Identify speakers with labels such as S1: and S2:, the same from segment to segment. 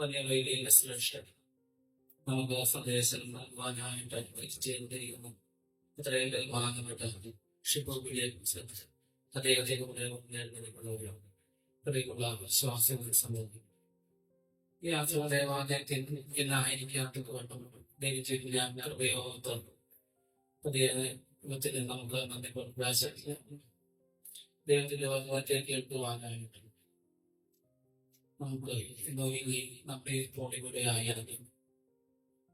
S1: വലിയ വലിയ സുരക്ഷ നമുക്ക് സന്ദേശം നൽകുവാനായിട്ട് ചെയ്തിരിക്കുന്നു. ഇത്രയും ബഹുമാനപ്പെട്ട ഷിബുവിനെ കുറിച്ച് അദ്ദേഹത്തെ നേരിടുന്നവരാണ് ഇത്രയുള്ള വിശ്വാസങ്ങൾ സംബന്ധിക്കും. ഈ ആശ്രമ ദേവാലയത്തിൽ എന്നായിരിക്കാത്തത് കൊണ്ടും ദൈവജീവിതം കൃപയോ തന്നു. ദൈവത്തിന് നമുക്ക് നന്ദി പ്രകാശിക്കാം. ദൈവത്തിന്റെ വചനത്തെ കേൾക്കുവാനായിട്ട് നമുക്ക് ഇന്ന് നമ്മുടെ ഫോണിലൂടെ ആയിരിക്കും.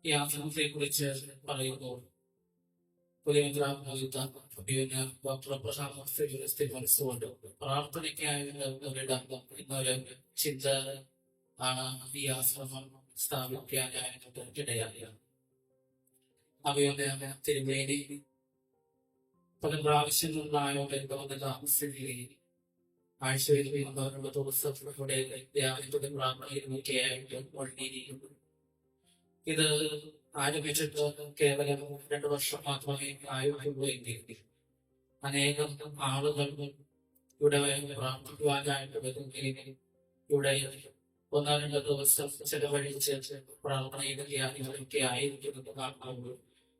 S1: ഈ ആശ്രമത്തെ കുറിച്ച് പറയുമ്പോൾ മനസ്സുകൊണ്ട് പ്രാർത്ഥനയ്ക്കായുള്ള എന്നൊരു ചിന്ത ആണ് ഈ ആശ്രമം സ്ഥാപിക്കാനായിട്ട് ഇടയായത്. അവയുടെ തിരുമേനി പല പ്രാവശ്യങ്ങളിലായോടെ താമസിക്കുകയും ആഴ്ചയിൽ വരുന്നവരുടെ ദിവസങ്ങളുടെ ധ്യാനത്തിന്റെ പ്രാർത്ഥനയിലുമൊക്കെയായിട്ട് ഒഴിഞ്ഞിരിക്കുന്നു. ഇത് ആരംഭിച്ചിട്ട് കേവലം 2 വർഷം മാത്രമേ ആയുള്ളൂ എങ്കിൽ അനേകം ആളുകൾ ഇവിടെ പ്രാർത്ഥിക്കുവാനായിട്ട് വരുന്നതിന് ഇവിടെ 1-2 ദിവസം ചെലവഴിച്ച് പ്രാർത്ഥനയിലും ധ്യാനങ്ങളൊക്കെ ആയിരിക്കുന്നത് കാണുമ്പോൾ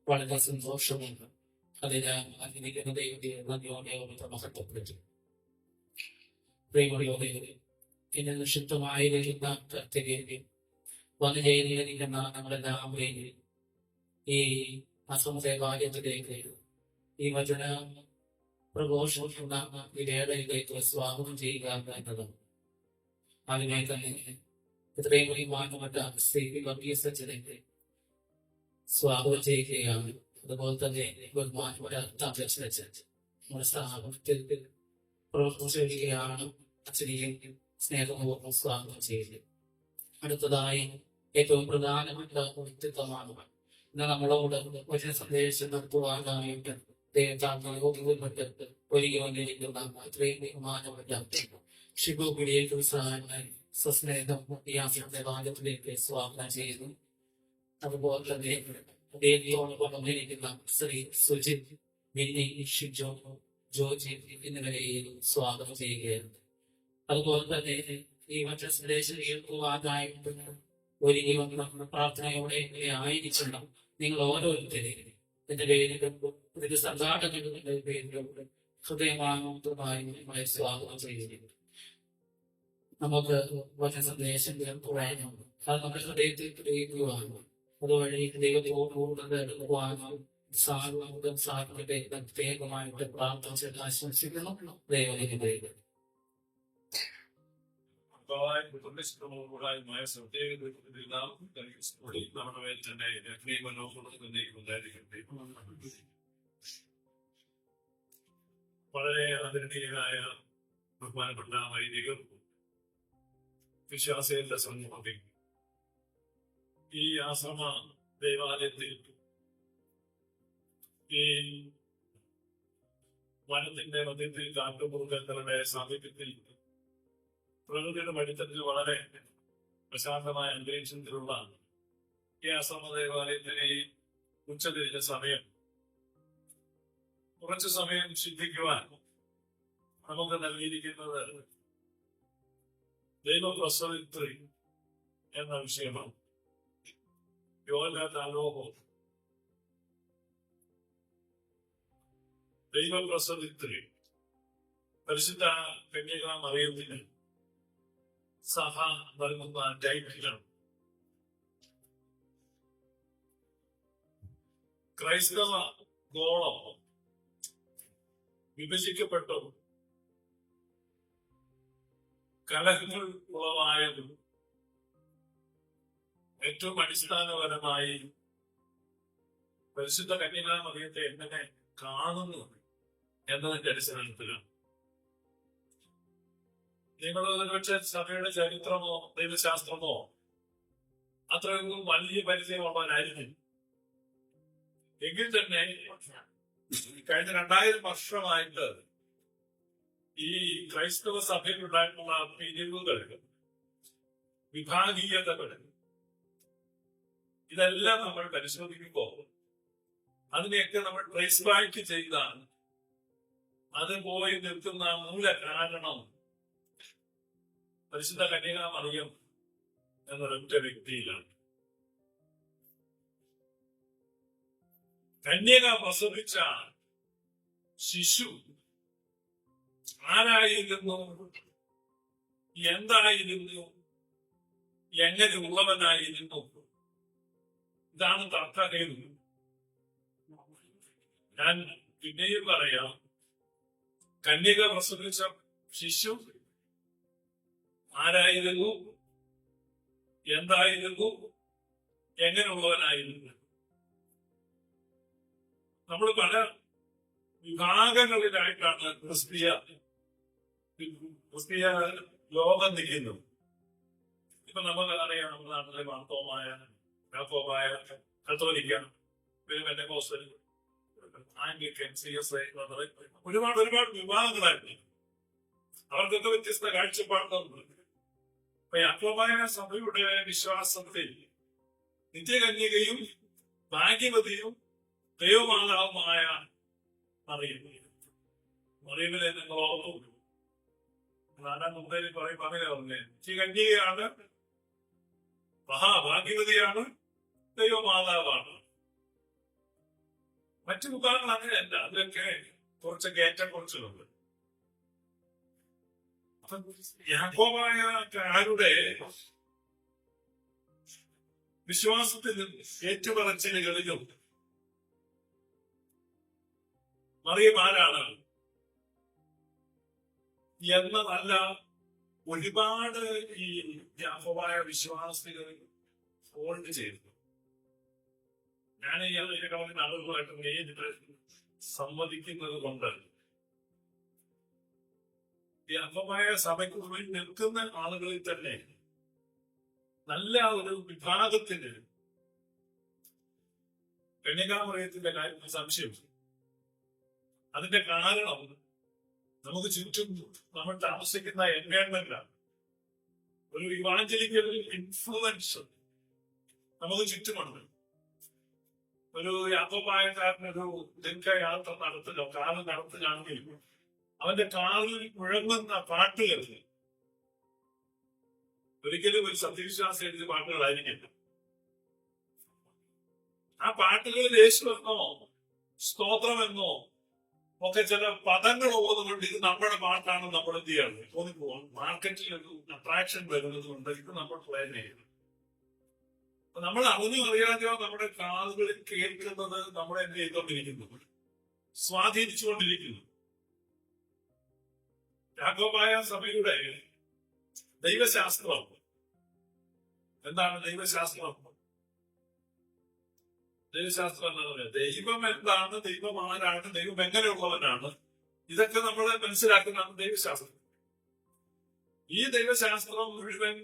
S1: വളരെ സന്തോഷമുണ്ട്. അതിനാൽ അനുദിക്കുന്ന ദൈവത്തെ നന്ദിയോടെ മഹത്വപ്പെടുത്തും. പ്രിയമുള്ളവരെ, ഇന്ന് നിക്ഷിപ്തമായിരിക്കുന്ന കർത്തവ്യം വന്നു ചെയ്യുന്ന നമ്മളെല്ലാവരെയും ഈ അസംദേവാലയത്തിലേക്ക് ഈ വചന പ്രഘോഷിക്കുന്ന വേളയിലേക്ക് സ്വാഗതം ചെയ്യുക എന്നതാണ്. അതിനെ തന്നെ ഇത്രയും ബഹുമാനപ്പെട്ട ശ്രീ വർഗീസ് അച്ഛനെ സ്വാഗതം ചെയ്യുകയാണ്. അതുപോലെ തന്നെ ബഹുമാനപ്പെട്ട നമ്മുടെ സ്ഥാപനത്തിൽ പ്രവർത്തിച്ചിരിക്കുകയാണ്. അച്ഛനെയും സ്നേഹപൂർവ്വം സ്വാഗതം ചെയ്യുക. അടുത്തതായി ഏറ്റവും പ്രധാനപ്പെട്ട വ്യക്തിത്വമാണ് ഇന്ന് നമ്മളോട് ഒരു സന്ദേശം നടത്തുവാനായിട്ട് ഒരുങ്ങി വന്നിരിക്കുന്ന ഇത്രയും ബഹുമാനപ്പെട്ട ഷിബു പിടിയേക്കു സസ്നേഹം ഈ ആശ്രമത്തിലേക്ക് സ്വാഗതം ചെയ്യുന്നു. അതുപോലെ തന്നെ അദ്ദേഹത്തോടൊപ്പം വന്നിരിക്കുന്ന ശ്രീ സുജിത്, മിന്നി, ഷിജോ, ജോജി എന്നിവരെയും സ്വാഗതം ചെയ്യുകയാണ്. അതുപോലെ തന്നെ ഈ മറ്റു സന്ദേശം കേൾക്കുവാനായിട്ട് ഒരുങ്ങി വന്ന പ്രാർത്ഥനയോടെ ആയിരിക്കണം നിങ്ങൾ ഓരോരുത്തരെയും എന്റെ പേരിലും ഇതിന്റെ സംഘാടകരുടെ പേരിലും ഹൃദയമാനമായി സ്വാഗതം ചെയ്യുന്നു. നമുക്ക് വചന സന്ദേശം കേൾക്കുവാനും അത് നമ്മുടെ ഹൃദയത്തിൽ പ്രയോഗിക്കുവാനും അതുവഴി ദൈവത്തോട് കൂടുതൽ എടുക്കുവാനും സാധ്യതയെ പ്രത്യേകമായിട്ട് പ്രാർത്ഥിച്ചിട്ട് ആശംസിക്കണം. ദൈവം
S2: വളരെ ആദരണീയരായ ബഹുമാനപ്പെട്ട വൈദികർ, വിശ്വാസികളുടെ സമൂഹത്തിൽ ഈ ആശ്രമ ദേവാലയത്തിൽ ഈ വനത്തിന്റെ മധ്യത്തിൽ കാട്ടുമൃഗങ്ങളുടെ സാമീപ്യത്തിൽ പ്രകൃതിയുടെ മടിത്തത്തിൽ വളരെ പ്രശാന്തമായ അന്തരീക്ഷത്തിലുള്ള ഈ ആശ്രമ ദേവാലയത്തിലെ ഈ ഉച്ചതിരിഞ്ഞ സമയം കുറച്ചു സമയം ചിന്തിക്കുവാൻ നമുക്ക് നൽകിയിരിക്കുന്നത് ദൈവപ്രസവിത്രി എന്ന വിഷയമാണ്. ദൈവപ്രസവിത്രി പരിശുദ്ധ കന്യക മറിയത്തിന് സഭ നൽകുന്ന ടൈറ്റിലാണ്. ക്രൈസ്തവ ഗോളം വിഭജിക്കപ്പെട്ടു കലഹങ്ങൾ ഉളവായതും ഏറ്റവും അടിസ്ഥാനപരമായി പരിശുദ്ധ കന്യക മറിയത്തെ എങ്ങനെ കാണുന്നു എന്നതിന്റെ അടിസ്ഥാനത്തിലാണ്. നിങ്ങൾ ഒരുപക്ഷെ സഭയുടെ ചരിത്രമോ ദൈവശാസ്ത്രമോ അത്രയൊന്നും വലിയ പരിചയമുള്ളവരായിരുന്നു. എങ്കിൽ തന്നെ കഴിഞ്ഞ 2000 വർഷമായിട്ട് ഈ ക്രൈസ്തവ സഭയിലുണ്ടായിട്ടുള്ള പിരിവുകൾ, വിഭാഗീയതകൾ, ഇതെല്ലാം നമ്മൾ പരിശോധിക്കുമ്പോൾ അതിനെയൊക്കെ നമ്മൾ ട്രേസ് ബാക്ക് ചെയ്താണ് അത് പോയി നിൽക്കുന്ന മൂല കാരണം പരിശുദ്ധ കന്യക മറിയം എന്നൊരൊറ്റ വ്യക്തിയിലാണ്. കന്യക പ്രസവിച്ച ശിശു ആരായിരുന്നു, എന്തായിരുന്നു, എങ്ങനെ ഉള്ളവനായിരുന്നു? ഇതാണ് തർക്കഹേതു. ഞാൻ പിന്നെയും പറയാം, കന്യക പ്രസവിച്ച ശിശു ആരായിരുന്നു, എന്തായിരുന്നു, എങ്ങനെയുള്ളവനായിരുന്നു? നമ്മൾ പല വിഭാഗങ്ങളിലായിട്ടാണ് ക്രിസ്തീയ ലോകം നിൽക്കുന്നത്. ഇപ്പൊ നമുക്ക് അറിയാം, നമ്മുടെ നാട്ടിലെ മാർത്തോമായ, യാക്കോബായ, കത്തോലിക്ക, പിന്നെ പെന്തക്കോസ്റ്റൽ, ആംഗ്ലിക്കൻ, CSI ഒരുപാട് വിഭാഗങ്ങളായിട്ട് അവർക്കൊക്കെ വ്യത്യസ്ത കാഴ്ചപ്പാടുകളുണ്ട്. അപ്പൊ യാക്കോബായ സഭയുടെ വിശ്വാസത്തിൽ നിത്യകന്യകയും ഭാഗ്യവതിയും ദൈവമാതാവുമായ മറിയമിനെ നിങ്ങൾ ഓർത്തു. നാലാം മുമ്പേ പറഞ്ഞേ, നിത്യകന്യകയാണ്, മഹാഭാഗ്യവതിയാണ്, ദൈവമാതാവാണ്. മറ്റു വിഭാഗങ്ങൾ അങ്ങനെയല്ല, അതിലൊക്കെ കുറച്ചൊക്കെ ഏറ്റക്കുറച്ചിലുണ്ട്. യാക്കോബായക്കാരുടെ വിശ്വാസത്തിലും ഏറ്റുപറച്ചിലുകളിലും മറിയം ആരാണ് എന്നതല്ല ഒരുപാട് ഈ യാക്കോബായ വിശ്വാസികൾ ഹോൾഡ് ചെയ്തു. ഞാൻ ഈ ഇതിനകത്ത് ആളുകളായിട്ട് നേരിട്ട് സംവദിക്കുന്നത് കൊണ്ട് യാക്കോബായ സഭയ്ക്ക് മുന്നിൽ നിൽക്കുന്ന ആളുകളിൽ തന്നെ നല്ല ഒരു വിഭാഗത്തിന് കന്യകാമറിയത്തിന്റെ കാര്യത്തിൽ സംശയം. അതിന്റെ കാരണം നമുക്ക് ചുറ്റും നമ്മൾ താമസിക്കുന്ന എൻവയൺമെന്റാണ്. ഒരു ഇവാഞ്ചലിക്കൽ ഇൻഫ്ലുവൻസ് നമുക്ക് ചുറ്റുമുണ്ട്. ഒരു യാക്കോബായക്കാരനൊരു ദീർഘയാത്ര നടത്തുക, കാറ് നടത്തുകയാണെങ്കിൽ അവന്റെ കാറിൽ മുഴങ്ങുന്ന പാട്ടുകൾ ഒരിക്കലും ഒരു സത്യവിശ്വാസം എഴുതിയ പാട്ടുകളായിരിക്കില്ല. ആ പാട്ടുകളിൽ യേശുവെന്നോ സ്തോത്രമെന്നോ ഒക്കെ ചില പദങ്ങൾ ഓതുന്നുണ്ട്. ഇത് നമ്മുടെ പാട്ടാണ്, നമ്മൾ എന്ത് ചെയ്യാണ് തോന്നിപ്പോകും. മാർക്കറ്റിൽ ഒരു അട്രാക്ഷൻ വരുന്നത് കൊണ്ട് ഇത് നമ്മൾ പ്ലാൻ ചെയ്യും. നമ്മൾ അറിഞ്ഞു അറിയാതെയോ നമ്മുടെ കാതുകളിൽ കേൾക്കുന്നത് നമ്മളെ എന്ത് ചെയ്തുകൊണ്ടിരിക്കുന്നു, സ്വാധീനിച്ചുകൊണ്ടിരിക്കുന്നു. യാക്കോബായ സഭയുടെ ദൈവശാസ്ത്രം എന്താണ്? ദൈവശാസ്ത്രം എന്താ പറയുക? ദൈവം എന്താണ്, ദൈവം ആരാണ്, ദൈവം എങ്ങനെയുള്ളവനാണ്, ഇതൊക്കെ നമ്മൾ മനസ്സിലാക്കുന്നതാണ് ദൈവശാസ്ത്രം. ഈ ദൈവശാസ്ത്രം മുഴുവൻ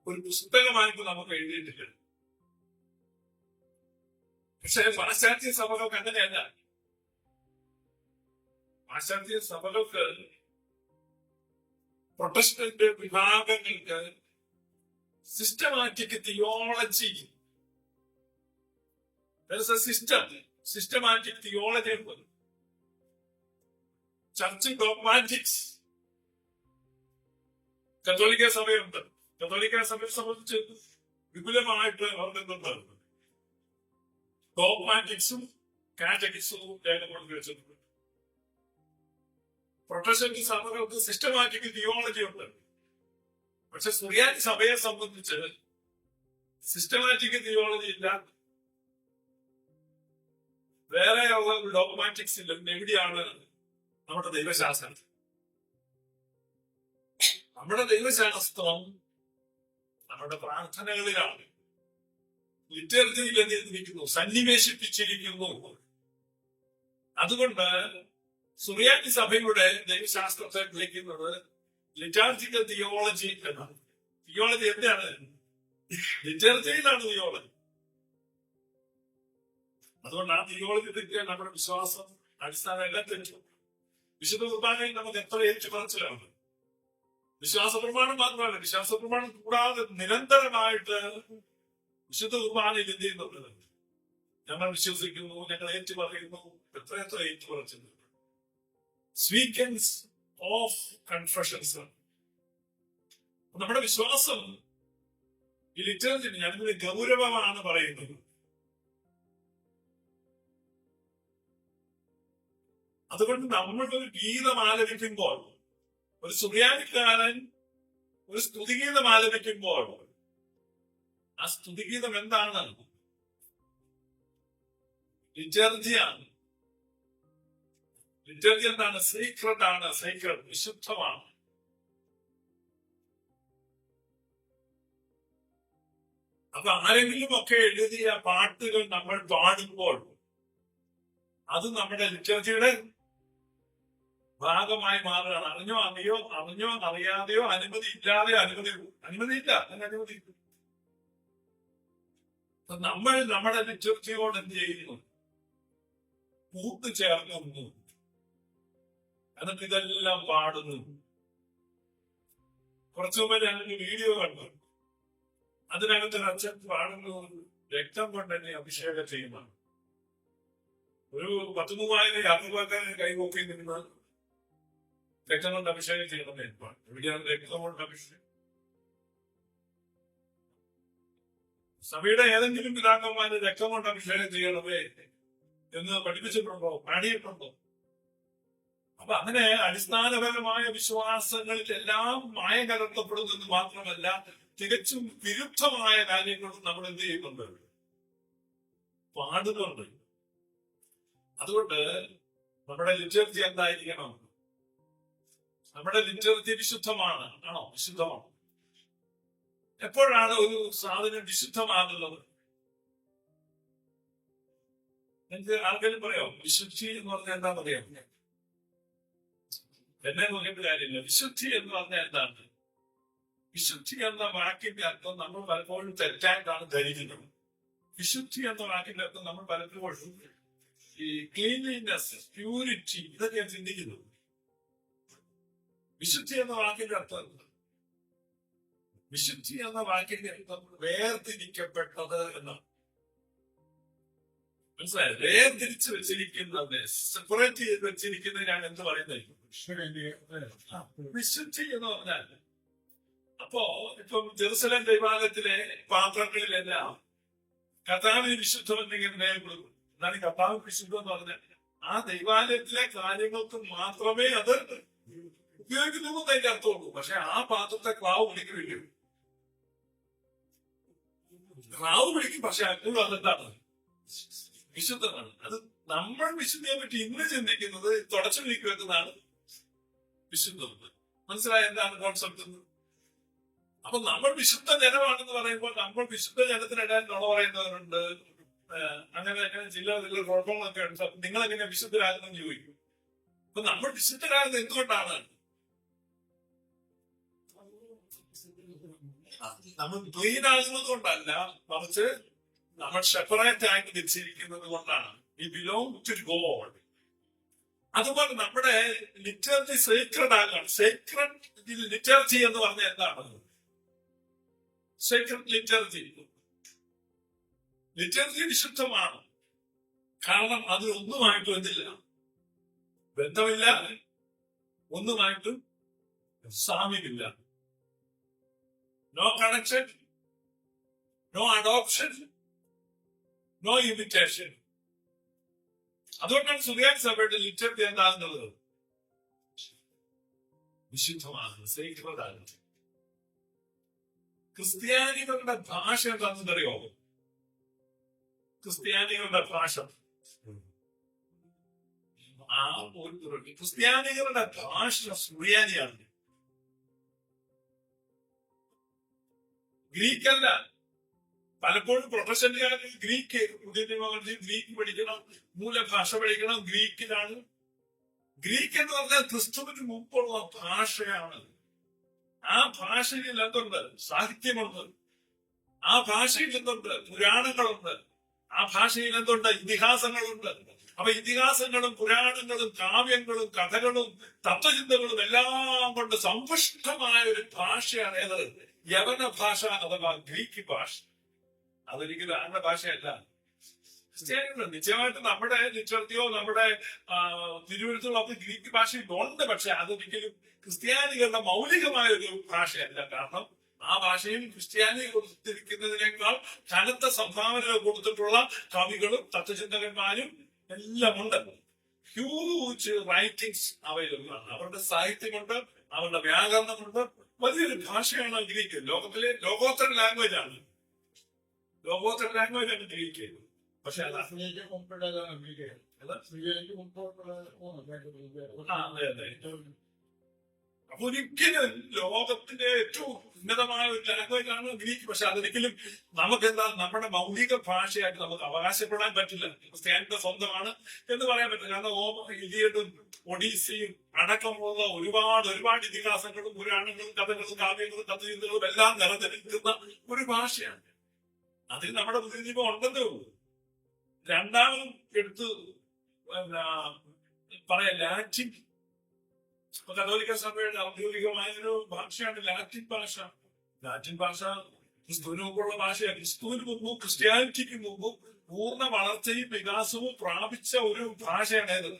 S2: ഒരു പുസ്തകമായിട്ട് നമുക്ക് എഴുതിയിട്ടില്ല. പക്ഷെ പാശ്ചാത്യ സഭകൾക്ക് അങ്ങനെയല്ല. പാശ്ചാത്യ സഭകൾക്ക്, പ്രൊട്ടസ്റ്റന്റ് വിഭാഗങ്ങൾക്ക് സിസ്റ്റമാറ്റിക് തിയോളജി, സിസ്റ്റമാറ്റിക് തിയോളജി ഉണ്ട്. ചർച്ച് ഡോഗ്മാറ്റിക്സ് കത്തോലിക്ക സഭയുണ്ട്. കത്തോലിക്ക സഭയെ സംബന്ധിച്ച് വിപുലമായിട്ട് അവർക്ക് എന്തുണ്ട്? ഡോഗ്മാറ്റിക്സും കാറ്റഗിക്സും രേഖപ്പെടുത്തി വെച്ചിട്ടുണ്ട്. പ്രൊട്ടസ്റ്റന്റ് സഭകൾക്ക് സിസ്റ്റമാറ്റിക് തിയോളജി ഉണ്ട്. പക്ഷെ സുറിയാനി സഭയെ സംബന്ധിച്ച് സിസ്റ്റമാറ്റിക് തിയോളജി ഇല്ല, വേറെയുള്ള ഡോഗ്മാറ്റിക്സ് ഇല്ല. എവിടെയാണ് നമ്മുടെ ദൈവശാസ്ത്രം? നമ്മുടെ ദൈവശാസ്ത്രം നമ്മുടെ പ്രാർത്ഥനകളിലാണ്, ലിറ്റർജിയിൽ എന്തിരിക്കുന്നു, സന്നിവേശിപ്പിച്ചിരിക്കുന്നു. അതുകൊണ്ട് സുറിയാനി സഭയുടെ ദൈവശാസ്ത്രത്തെ വിളിക്കുന്നത് ലിറ്റാർജിക്കൽ തിയോളജി എന്നാണ്. തിയോളജി എന്താണ്? ലിറ്റർജിയിലാണ് തിയോളജി. അതുകൊണ്ട് ആ തിയോളജി തെറ്റിയാൽ നമ്മുടെ വിശ്വാസം അടിസ്ഥാനം എല്ലാം തെറ്റും. വിശുദ്ധ കുർബാനയിൽ നമുക്ക് എത്ര ഏറ്റുപറച്ചിലാണ്. വിശ്വാസ പ്രമാണം മാത്രമല്ല, വിശ്വാസ പ്രമാണം കൂടാതെ നിരന്തരമായിട്ട് വിശുദ്ധ കുർബാനയിൽ എന്ത് ചെയ്യുന്നുണ്ട്? ഞങ്ങൾ വിശ്വസിക്കുന്നു, ഞങ്ങൾ ഏറ്റുപറയുന്നു. എത്ര ഏറ്റുപറച്ചിട്ടുണ്ട്. Sequins of confessions. നമ്മുടെ വിശ്വാസം ഈ ലിറ്ററേച്ചർ ഞാനിതിന് ഗൗരവമാണ് പറയുന്നത്. അതുകൊണ്ട് നമ്മളൊരു ഗീതം ആലപിക്കുമ്പോൾ, ഒരു സുറിയാനിക്കാരൻ ഒരു സ്തുതിഗീതം ആലപിക്കുമ്പോൾ ആ സ്തുതിഗീതം എന്താണ്? ലിറ്റർജിയാണ്. ലിറ്റർജി എന്താണ്? സീക്രട്ട് ആണ്. സീക്രട്ട് വിശുദ്ധമാണ്. അപ്പൊ ആരെങ്കിലും ഒക്കെ എഴുതിയ പാട്ടുകൾ നമ്മൾ പാടുമ്പോൾ അത് നമ്മുടെ ലിറ്റർജിയുടെ ഭാഗമായി മാറുകയാണ്. അറിഞ്ഞോ അറിയാതെയോ, അനുമതി ഇല്ലാതെയോ, അനുമതിയില്ല, അതിന് അനുമതി. നമ്മൾ നമ്മുടെ ലിറ്റർജിയോട് എന്ത് ചെയ്യുന്നു? കൂട്ടുചേർക്കുന്നു. എന്നിട്ട് ഇതെല്ലാം പാടുന്നു. കുറച്ചു മുമ്പ് ഞാനൊരു വീഡിയോ കണ്ടു. അതിനകത്ത് അച്ഛൻ പാടുന്നു, രക്തം കൊണ്ട് എന്നെ അഭിഷേകം ചെയ്യുന്നതാണ്. ഒരു 10,000 യാത്രക്കാരെ കൈപോക്കി നിന്ന് രക്തം കൊണ്ട് അഭിഷേകം ചെയ്യണമെന്ന് ഏർപ്പാട്. എവിടെയാണ് രക്തം കൊണ്ട് അഭിഷേകം? സഭയുടെ ഏതെങ്കിലും പിതാക്കന്മാര് രക്തം കൊണ്ട് അഭിഷേകം ചെയ്യണമേ എന്ന് പഠിപ്പിച്ചിട്ടുണ്ടോ? പാടിയിട്ടുണ്ടോ? അപ്പൊ അങ്ങനെ അടിസ്ഥാനപരമായ വിശ്വാസങ്ങളിലെല്ലാം മായ കലർത്തപ്പെടുന്നത് മാത്രമല്ല, തികച്ചും വിരുദ്ധമായ കാര്യങ്ങളും നമ്മൾ എന്ത് ചെയ്യുന്നുണ്ട്? പാടുന്നുണ്ട്. അതുകൊണ്ട് നമ്മുടെ ലിറ്റർജി എന്തായിരിക്കണം? നമ്മുടെ ലിറ്റർജി വിശുദ്ധമാണ്. ആണോ? വിശുദ്ധമാണ്. എപ്പോഴാണ് ഒരു സാധനം വിശുദ്ധമാകുന്നത്? എനിക്ക് ആർക്കെങ്കിലും പറയാം വിശുദ്ധി എന്ന് പറഞ്ഞാൽ എന്താ പറയാം? എന്നെ നോക്കിയിട്ട് കാര്യമില്ല. വിശുദ്ധി എന്ന് പറഞ്ഞാൽ എന്താണ്? വിശുദ്ധി എന്ന വാക്കിന്റെ അർത്ഥം നമ്മൾ പലപ്പോഴും തെറ്റായിട്ടാണ് ധരിക്കുന്നത്. വിശുദ്ധി എന്ന വാക്കിന്റെ അർത്ഥം നമ്മൾ പലപ്പോഴും ഈ ക്ലീൻലിനെസ്, പ്യൂരിറ്റി, ഇതൊക്കെയാണ് ചിന്തിക്കുന്നത്. വിശുദ്ധി എന്ന വാക്കിന്റെ അർത്ഥം, വിശുദ്ധി എന്ന വാക്കിന്റെ അർത്ഥം വേർതിരിക്കപ്പെട്ടത് എന്നാണ്. മനസ്സിലായത്? വേർതിരിച്ച് വെച്ചിരിക്കുന്നത്, സെപ്പറേറ്റ് ചെയ്ത് വെച്ചിരിക്കുന്നത് ഞാൻ എന്ത് പറയുന്നത്? വിശുദ്ധി എന്ന് പറഞ്ഞാൽ, അപ്പോ ഇപ്പം ജെറുസലേം ദൈവാലയത്തിലെ പാത്രങ്ങളിലെല്ലാം കർത്താവിന് വിശുദ്ധം എന്തെങ്കിലും നേരം കൊടുക്കും. എന്താണ് കർത്താവ് വിശുദ്ധം എന്ന് പറഞ്ഞാൽ? ആ ദൈവാലയത്തിലെ കാര്യങ്ങൾക്ക് മാത്രമേ അത് ഉപയോഗിക്കുന്നു അതിന്റെ അർത്ഥമുള്ളൂ. പക്ഷെ ആ പാത്രത്തെ ക്ലാവ് പിടിക്കില്ല. ക്ലാവ് പിടിക്കും, പക്ഷെ അപ്പോഴും അതെന്താണ്? വിശുദ്ധമാണ്. അത് നമ്മൾ വിശുദ്ധിയെ പറ്റി ഇന്ന് ചിന്തിക്കുന്നത് തുടച്ചു നീക്കി വെക്കുന്നതാണ് വിശുദ്ധം. മനസ്സിലായ എന്താണ് കോൺസെപ്റ്റ്? അപ്പൊ നമ്മൾ വിശുദ്ധ ജനമാണെന്ന് പറയുമ്പോൾ നമ്മൾ വിശുദ്ധ ജനത്തിനിടയിൽ നുണ പറയുന്നവരുണ്ട്. അങ്ങനെ ചില കുഴപ്പങ്ങളൊക്കെ ഉണ്ട്. നിങ്ങൾ എങ്ങനെ വിശുദ്ധരാകുന്നെന്ന് ചോദിക്കും. അപ്പൊ നമ്മൾ വിശുദ്ധരാകുന്നത് എന്തുകൊണ്ടാണ്? നമ്മൾ ക്ലീൻ ആകുന്നത് കൊണ്ടല്ല, മറിച്ച് നമ്മൾ സെപ്പറേറ്റ് ആയിട്ട് വെച്ചിരിക്കുന്നത് കൊണ്ടാണ്. We belong to God. അതുപോലെ നമ്മുടെ ലിറ്റർജി സേക്രഡ് ആകണം. സേക്രഡ് ലിറ്റർജി എന്ന് പറഞ്ഞാൽ എന്താണ്? സേക്രഡ് ലിറ്റർജി, ലിറ്റർജി വിശുദ്ധമാണ്. കാരണം അതിലൊന്നുമായിട്ടും എന്തില്ല, ബന്ധമില്ല, ഒന്നുമായിട്ടും സാമ്യമില്ല. No connection, no adoption, no imitation. അതുകൊണ്ടാണ് സുറിയാനി സഭയുടെ ലിറ്റർജി എന്താകുന്നത്? വിശുദ്ധമാണ്, സേക്രഡാണ്. ക്രിസ്ത്യാനികളുടെ ഭാഷ എന്താണെന്നറിയോ? ക്രിസ്ത്യാനികളുടെ ഭാഷ, ക്രിസ്ത്യാനികളുടെ ഭാഷ സുറിയാനിയാണ്, ഗ്രീക്കല്ല. പലപ്പോഴും പ്രൊഫഷണലുകാരിൽ ഗ്രീക്ക്, ഗ്രീക്ക് പഠിക്കണം, മൂലഭാഷ പഠിക്കണം, ഗ്രീക്കിലാണ്. ഗ്രീക്ക് എന്ന് പറഞ്ഞാൽ ക്രിസ്തുവിന് മുമ്പുള്ള ഭാഷയാണ്. ആ ഭാഷയിൽ എന്തുണ്ട്? സാഹിത്യമുണ്ട്. ആ ഭാഷയിൽ എന്തുണ്ട്? പുരാണങ്ങളുണ്ട്. ആ ഭാഷയിൽ എന്തുണ്ട്? ഇതിഹാസങ്ങളുണ്ട്. അപ്പൊ ഇതിഹാസങ്ങളും പുരാണങ്ങളും കാവ്യങ്ങളും കഥകളും തത്വചിന്തകളും എല്ലാം കൊണ്ട് സമ്പുഷ്ടമായ ഒരു ഭാഷയാണ് ഏത്? യവന ഭാഷ അഥവാ ഗ്രീക്ക് ഭാഷ. അതൊരിക്കലും ആരുടെ ഭാഷയല്ല, ക്രിസ്ത്യാനികളുണ്ട്. നിശ്ചയമായിട്ടും നമ്മുടെ ലിറ്ററേച്ചറോ നമ്മുടെ തിരുവഴുത്തുകളോ ഒക്കെ ഗ്രീക്ക് ഭാഷയിൽ ഉണ്ട്. പക്ഷെ അതൊരിക്കലും ക്രിസ്ത്യാനികളുടെ മൗലികമായ ഒരു ഭാഷയല്ല. കാരണം ആ ഭാഷയിൽ ക്രിസ്ത്യാനി കൊടുത്തിരിക്കുന്നതിനേക്കാൾ കനത്ത സംഭാവനകൾ കൊടുത്തിട്ടുള്ള കവികളും തത്വചിന്തകന്മാരും എല്ലാം ഉണ്ട്. ഹ്യൂജ് റൈറ്റിംഗ്സ് അവൈലബിൾ ആണ്. അവരുടെ സാഹിത്യമുണ്ട്, അവരുടെ വ്യാകരണമുണ്ട്. വലിയൊരു ഭാഷയാണ് ഗ്രീക്ക്. ലോകോത്തര ലാംഗ്വേജ് ആണ്. ലോകോത്തര ലാംഗ്വേജ് ആണ് ഗ്രീക്ക്. പക്ഷെ അതെ അപ്പൊ ഒരിക്കലും ലോകത്തിന്റെ ഏറ്റവും ഉന്നതമായ ഒരു ലാംഗ്വേജ് ആണ് ഗ്രീക്ക്. പക്ഷെ അതൊരിക്കലും നമുക്കെന്താ നമ്മുടെ മൗലിക ഭാഷയായിട്ട് നമുക്ക് അവകാശപ്പെടാൻ പറ്റില്ല. ക്രിസ്ത്യാനിയുടെ സ്വന്തമാണ് എന്ന് പറയാൻ പറ്റില്ല. കാരണം ഇലിയഡും ഒഡീസിയും അടക്കമുള്ള ഒരുപാട് ഇതിഹാസങ്ങളും പുരാണങ്ങളും കഥകളും കാവ്യങ്ങളും തത്വചിന്തകളും എല്ലാം നിറഞ്ഞിരിക്കുന്ന ഒരു ഭാഷയാണ്. അതിൽ നമ്മുടെ പ്രതിനിധിപ്പം ഉണ്ടെന്നേ ഉള്ളൂ. രണ്ടാമതും എടുത്ത് പറയാം, ലാറ്റിൻ. കത്തോലിക്ക സഭയുടെ ഔദ്യോഗികമായ ഒരു ഭാഷയാണ് ലാറ്റിൻ ഭാഷ. ലാറ്റിൻ ഭാഷ ക്രിസ്തുവിന് മുമ്പുള്ള ഭാഷയാണ്. ക്രിസ്തുവിന് മുമ്പും ക്രിസ്ത്യാനിറ്റിക്ക് മുമ്പും പൂർണ്ണ വളർച്ചയും വികാസവും പ്രാപിച്ച ഒരു ഭാഷയാണ്